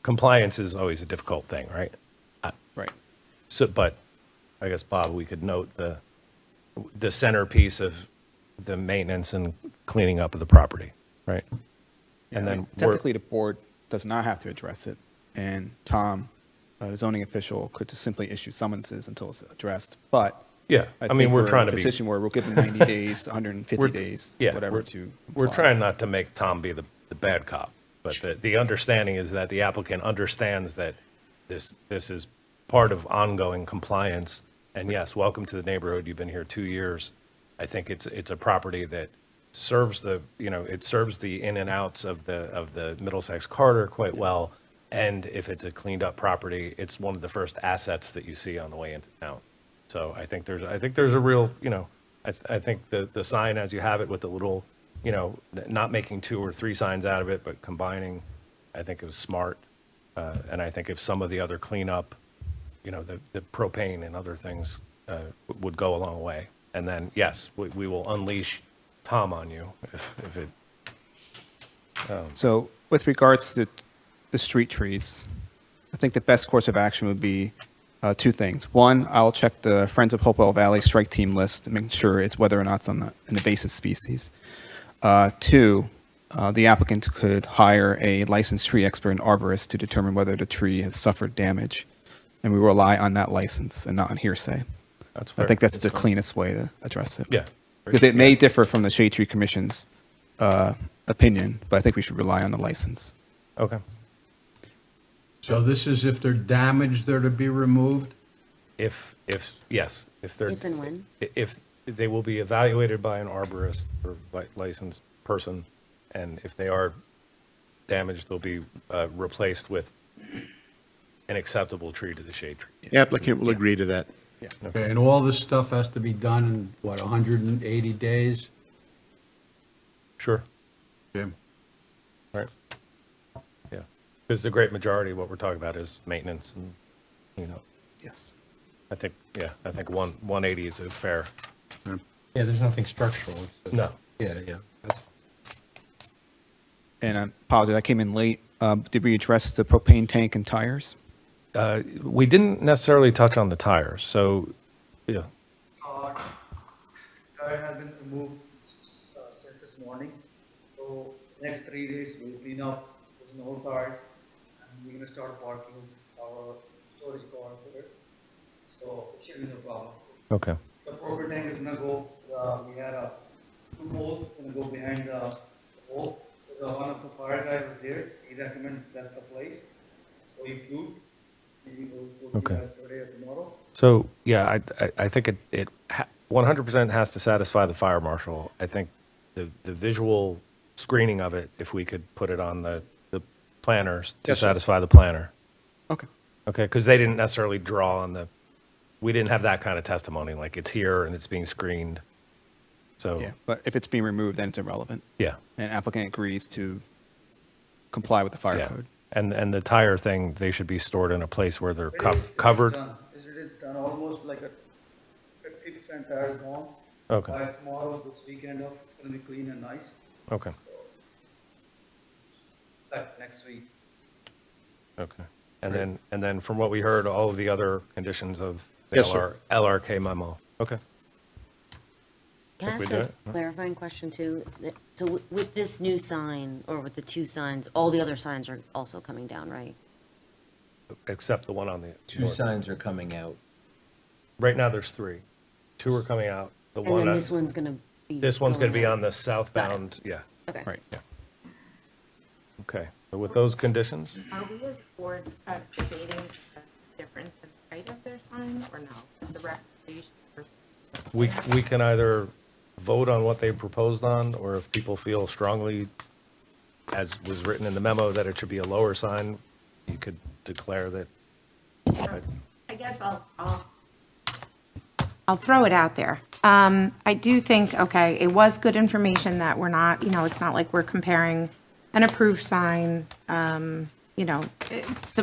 compliance is always a difficult thing, right? Right. So, but I guess, Bob, we could note the centerpiece of the maintenance and cleaning up of the property, right? And then Technically, the board does not have to address it, and Tom, the zoning official, could just simply issue summonses until it's addressed. But yeah, I mean, think we're trying to in a be position where we'll give them 90 days, 150 days, whatever to. We're comply. trying not to make Tom be the bad cop, but the understanding is that the applicant understands that this is part of ongoing compliance. And yes, welcome to the neighborhood. You've been here 2 years. I think it's a property that serves it serves the in and outs of the Middlesex corridor quite well. And if it's a cleaned up property, it's one of the first assets that you see on the way into town. So I think there's a real, I think the sign as you have it with the little, not making 2 or 3 signs out of it, but combining, I think it was smart. And I think if some of the other cleanup, the propane and other things would go a long way. And then, yes, we will unleash Tom on you if it. So with regards to the street trees, I think the best course of action would be 2 things. One, I'll check the Friends of Hopewell Valley strike team list to make sure it's whether or not it's an invasive species. 2, the applicant could hire a licensed tree expert and arborist to determine whether the tree has suffered damage. And we rely on that license and not on hearsay. That's fair. I think that's the cleanest way to address it. Yeah. Because it may differ from the Shade Tree Commission's opinion, but I think we should rely on the license. Okay. So this is if they're damaged, they're to be removed? If they're. If and when? If they will be evaluated by an arborist or licensed person, and if they are damaged, they'll be replaced with an acceptable tree to the shade tree. The applicant will agree to that. Okay, and all this stuff has to be done in, 180 days? Sure. Yeah. Right. Yeah. Because the great majority of what we're talking about is maintenance and, Yes. I think 180 is a fair. Yeah, there's nothing structural. It's just- No. Yeah, that's. And I apologize, I came in late. Did we address the propane tank and tires? We didn't necessarily touch on the tires, so, yeah. Tire has been removed since this morning. So next 3 days we'll clean up those old tires and we're gonna start parking our storage car there. so it should be no problem. Okay. The propane tank is gonna go, we had two poles, it's gonna go behind the pole. So one of the fire guy was there, he recommended that's the place, so he flew. Maybe we'll do Okay. that today or tomorrow. So, yeah, I think it 100% has to satisfy the fire marshal. I think the visual screening of it, if we could put it on the planners to Yes, sir. satisfy the planner. Okay. Okay, because they didn't necessarily draw on we didn't have that kind of testimony, like it's here and it's being screened. So, Yeah, but if it's being removed, then it's irrelevant. yeah. And applicant agrees to comply with the fire Yeah. code. And the tire thing, they should be stored in a place where they're It is covered. done. It is done, almost like a 50% tire is gone. Okay. By tomorrow, this weekend off, it's gonna be clean and nice, Okay, like next week. okay. And then from what we heard, all of the other conditions of the Yes, sir. LRK memo. Okay. Can I Think ask we do a it? clarifying question too? So with this new sign, or with the two signs, all the other signs are also coming down, right? Except the one on the. Two north. signs are coming out. Right now, there's 3. 2 are coming out. The And one, then this one's gonna be. this one's going to be going on the southbound, yeah. Okay. Right. Okay, so with those conditions, Are we as a board debating the difference in height of their sign, or no? Is the recommendation first? we can either vote on what they proposed on, or if people feel strongly, as was written in the memo, that it should be a lower sign, you could declare that. I guess I'll throw it out there. I do think, okay, it was good information that we're not, it's not like we're comparing an approved sign. The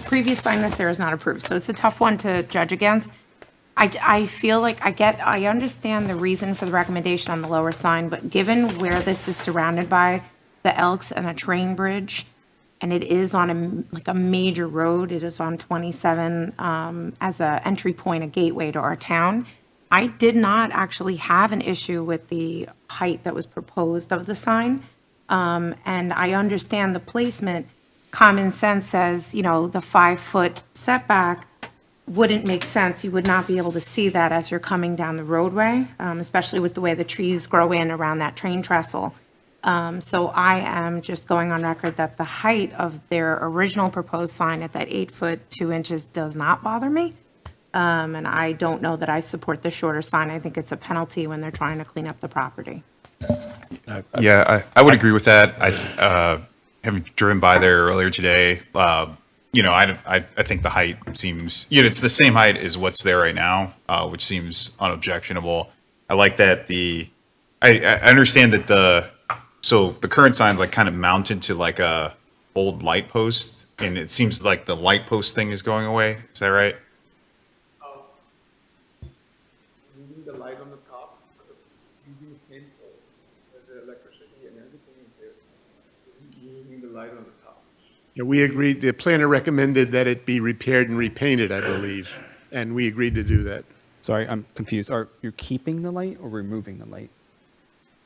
previous sign that's there is not approved, so it's a tough one to judge against. I feel like I understand the reason for the recommendation on the lower sign, but given where this is surrounded by the Elks and a train bridge, and it is on a major road, it is on 27 as a entry point, a gateway to our town. I did not actually have an issue with the height that was proposed of the sign. And I understand the placement. Common sense says, the 5-foot setback wouldn't make sense. You would not be able to see that as you're coming down the roadway, especially with the way the trees grow in around that train trestle. So I am just going on record that the height of their original proposed sign at that 8 foot 2 inches does not bother me. And I don't know that I support the shorter sign. I think it's a penalty when they're trying to clean up the property. Yeah, I would agree with that. Having driven by there earlier today, I think the height seems, it's the same height as what's there right now, which seems unobjectionable. I like that I understand that the current sign's like kind of mounted to like a old light post, and it seems like the light post thing is going away. Is that right? Using the light on the top, using the same pole, the electricity and everything is there, using the light on the top. Yeah, we agreed, the planner recommended that it be repaired and repainted, I believe, and we agreed to do that. Sorry, I'm confused. Are you keeping the light or removing the light?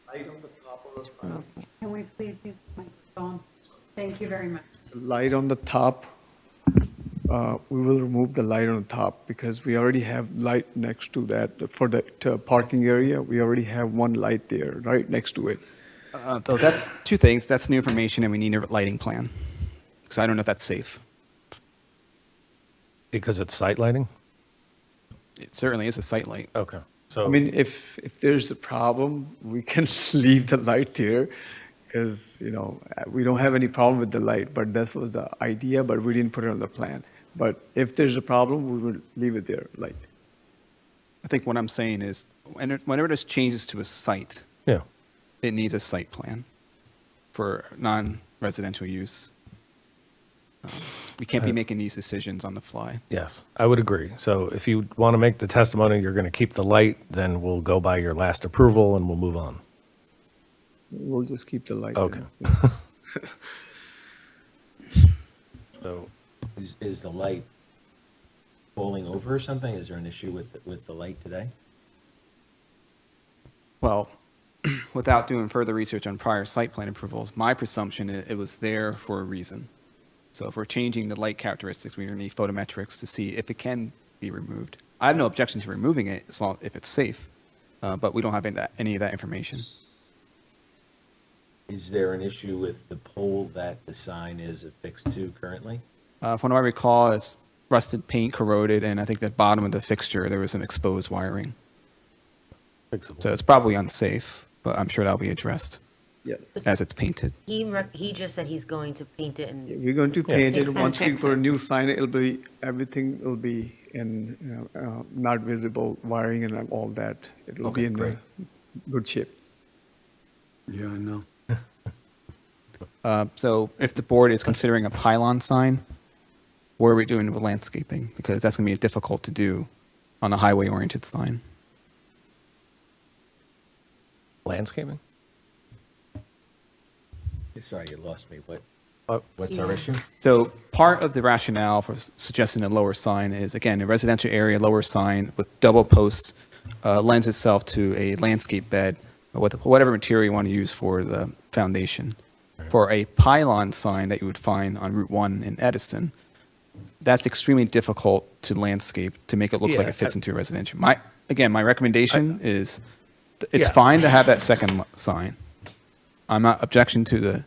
Light on the top of the sign. Can we please use the microphone? Thank you very much. Light on the top, we will remove the light on the top because we already have light next to that. For the parking area, we already have one light there, right next to it. So that's two things. That's new information, and we need a lighting plan. Because I don't know if that's safe. Because it's site lighting? It certainly is a site light. Okay. So I mean, if there's a problem, we can leave the light there because, we don't have any problem with the light, but that was the idea, but we didn't put it on the plan. But if there's a problem, we will leave it there, light. I think what I'm saying is, whenever there's changes to a site, yeah, it needs a site plan for non-residential use. We can't be making these decisions on the fly. Yes, I would agree. So if you want to make the testimony, you're going to keep the light, then we'll go by your last approval and we'll move on. We'll just keep the light. Okay. there. So, Is the light falling over or something? Is there an issue with the light today? Well, without doing further research on prior site plan approvals, my presumption is it was there for a reason. So if we're changing the light characteristics, we need photometrics to see if it can be removed. I have no objection to removing it as long if it's safe, but we don't have any of that information. Is there an issue with the pole that the sign is affixed to currently? From what I recall, it's rusted paint, corroded, and I think the bottom of the fixture, there was some exposed wiring. Fixable. So it's probably unsafe, but I'm sure that'll be addressed Yes. as it's painted. He just said he's going to paint it and. We're going to paint Fix it. and Once we fix put a it. new sign, everything will be in, not visible wiring and all that. It will Okay, be in great. good shape. Yeah, I know. So if the board is considering a pylon sign, what are we doing with landscaping? Because that's going to be difficult to do on a highway-oriented sign. Landscaping? Sorry, you lost me. Oh, What's our issue? So part of the rationale for suggesting a lower sign is, again, a residential area, lower sign with double posts lends itself to a landscape bed, with whatever material you want to use for the foundation. For a pylon sign that you would find on Route 1 in Edison, that's extremely difficult to landscape to make it look like Yeah, it fits into a residential. My recommendation is, it's Yeah. fine to have that second sign. I'm not objection to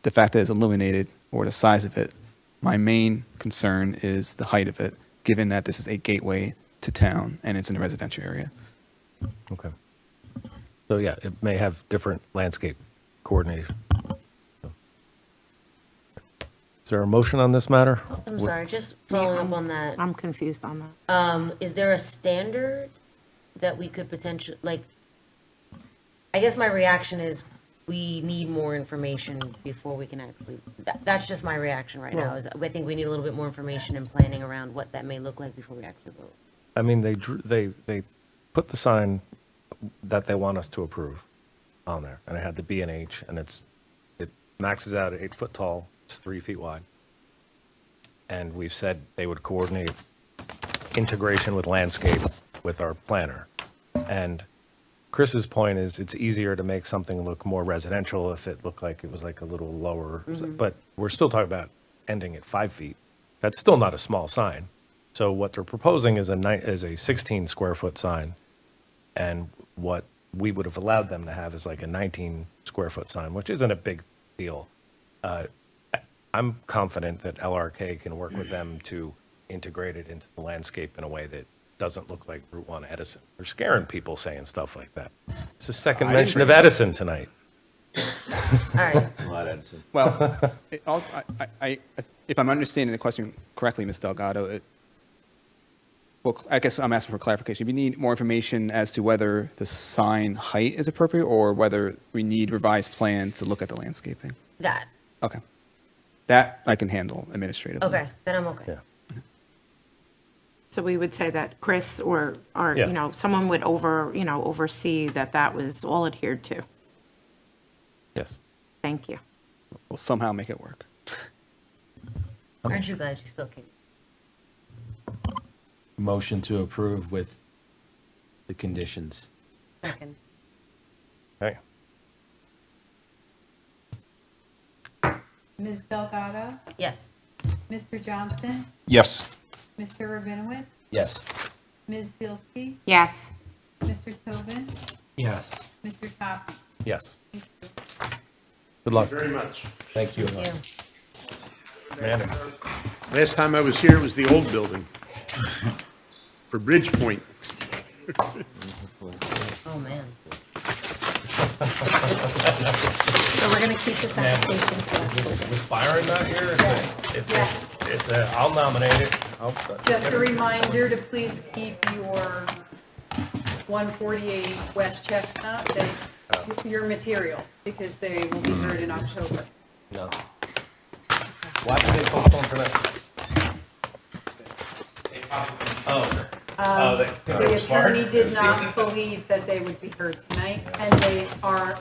the fact that it's illuminated or the size of it. My main concern is the height of it, given that this is a gateway to town and it's in a residential area. Okay. So yeah, it may have different landscape coordination. Is there a motion on this matter? I'm sorry, just following up on that. I'm confused on that. Is there a standard that we could potentially, like, I guess my reaction is we need more information before we can actually, that's just my reaction right now, is I think we need a little bit more information and planning around what that may look like before we actually vote. I mean, they put the sign that they want us to approve on there, and it had the B and H, and it maxes out at 8 foot tall, it's 3 feet wide. And we've said they would coordinate integration with landscape with our planner. And Chris's point is it's easier to make something look more residential if it looked like it was like a little lower, but we're still talking about ending at 5 feet. That's still not a small sign. So what they're proposing is a 16 square foot sign, and what we would have allowed them to have is like a 19 square foot sign, which isn't a big deal. I'm confident that LRK can work with them to integrate it into the landscape in a way that doesn't look like Route 1 Edison. They're scaring people saying stuff like that. It's the second mention of Edison tonight. All right. It's a lot, Edison. Well, if I'm understanding the question correctly, Ms. Delgado, well, I guess I'm asking for clarification. If you need more information as to whether the sign height is appropriate or whether we need revised plans to look at the landscaping. That, Okay. That I can handle administratively. okay, then I'm okay. Yeah. So we would say that Chris or, Yeah. someone would oversee that was all adhered to. Yes. Thank you. We'll somehow make it work. Aren't you glad you still can? Motion to approve with the conditions. Second. Okay. Ms. Delgado, Yes. Mr. Johnson, Yes. Mr. Rabinowitz, Yes. Ms. Zielski, Yes. Mr. Tobin, Yes. Mr. Toppy. Yes. Good luck. Very much. Thank you. Thank you. Man, Last time I was here, it was the old building for Bridgepoint. Oh, man. So we're going to keep this application for October. Was Byron not here? Yes. I'll nominate it. Just a reminder to please keep your 148 West Chestnut, your material, because they will be heard in October. No. Why did they postpone for that? The attorney did not believe that they would be heard tonight, and they are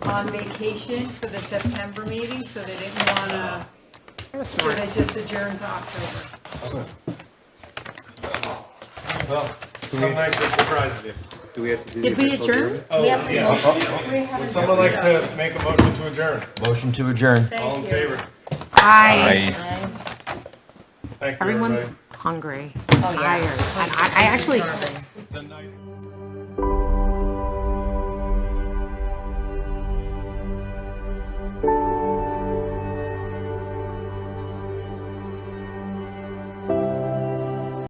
on vacation for the September meeting, so they didn't want to, so they just adjourned to October. Well, some nights it surprises you. Do we have to do Did we adjourn? Oh, We have to yeah. motion. Would someone like to make a motion to adjourn? Motion to adjourn. Thank All in you. favor? Aye. Aye. Thank you, Everyone's everybody. hungry, tired. And I actually,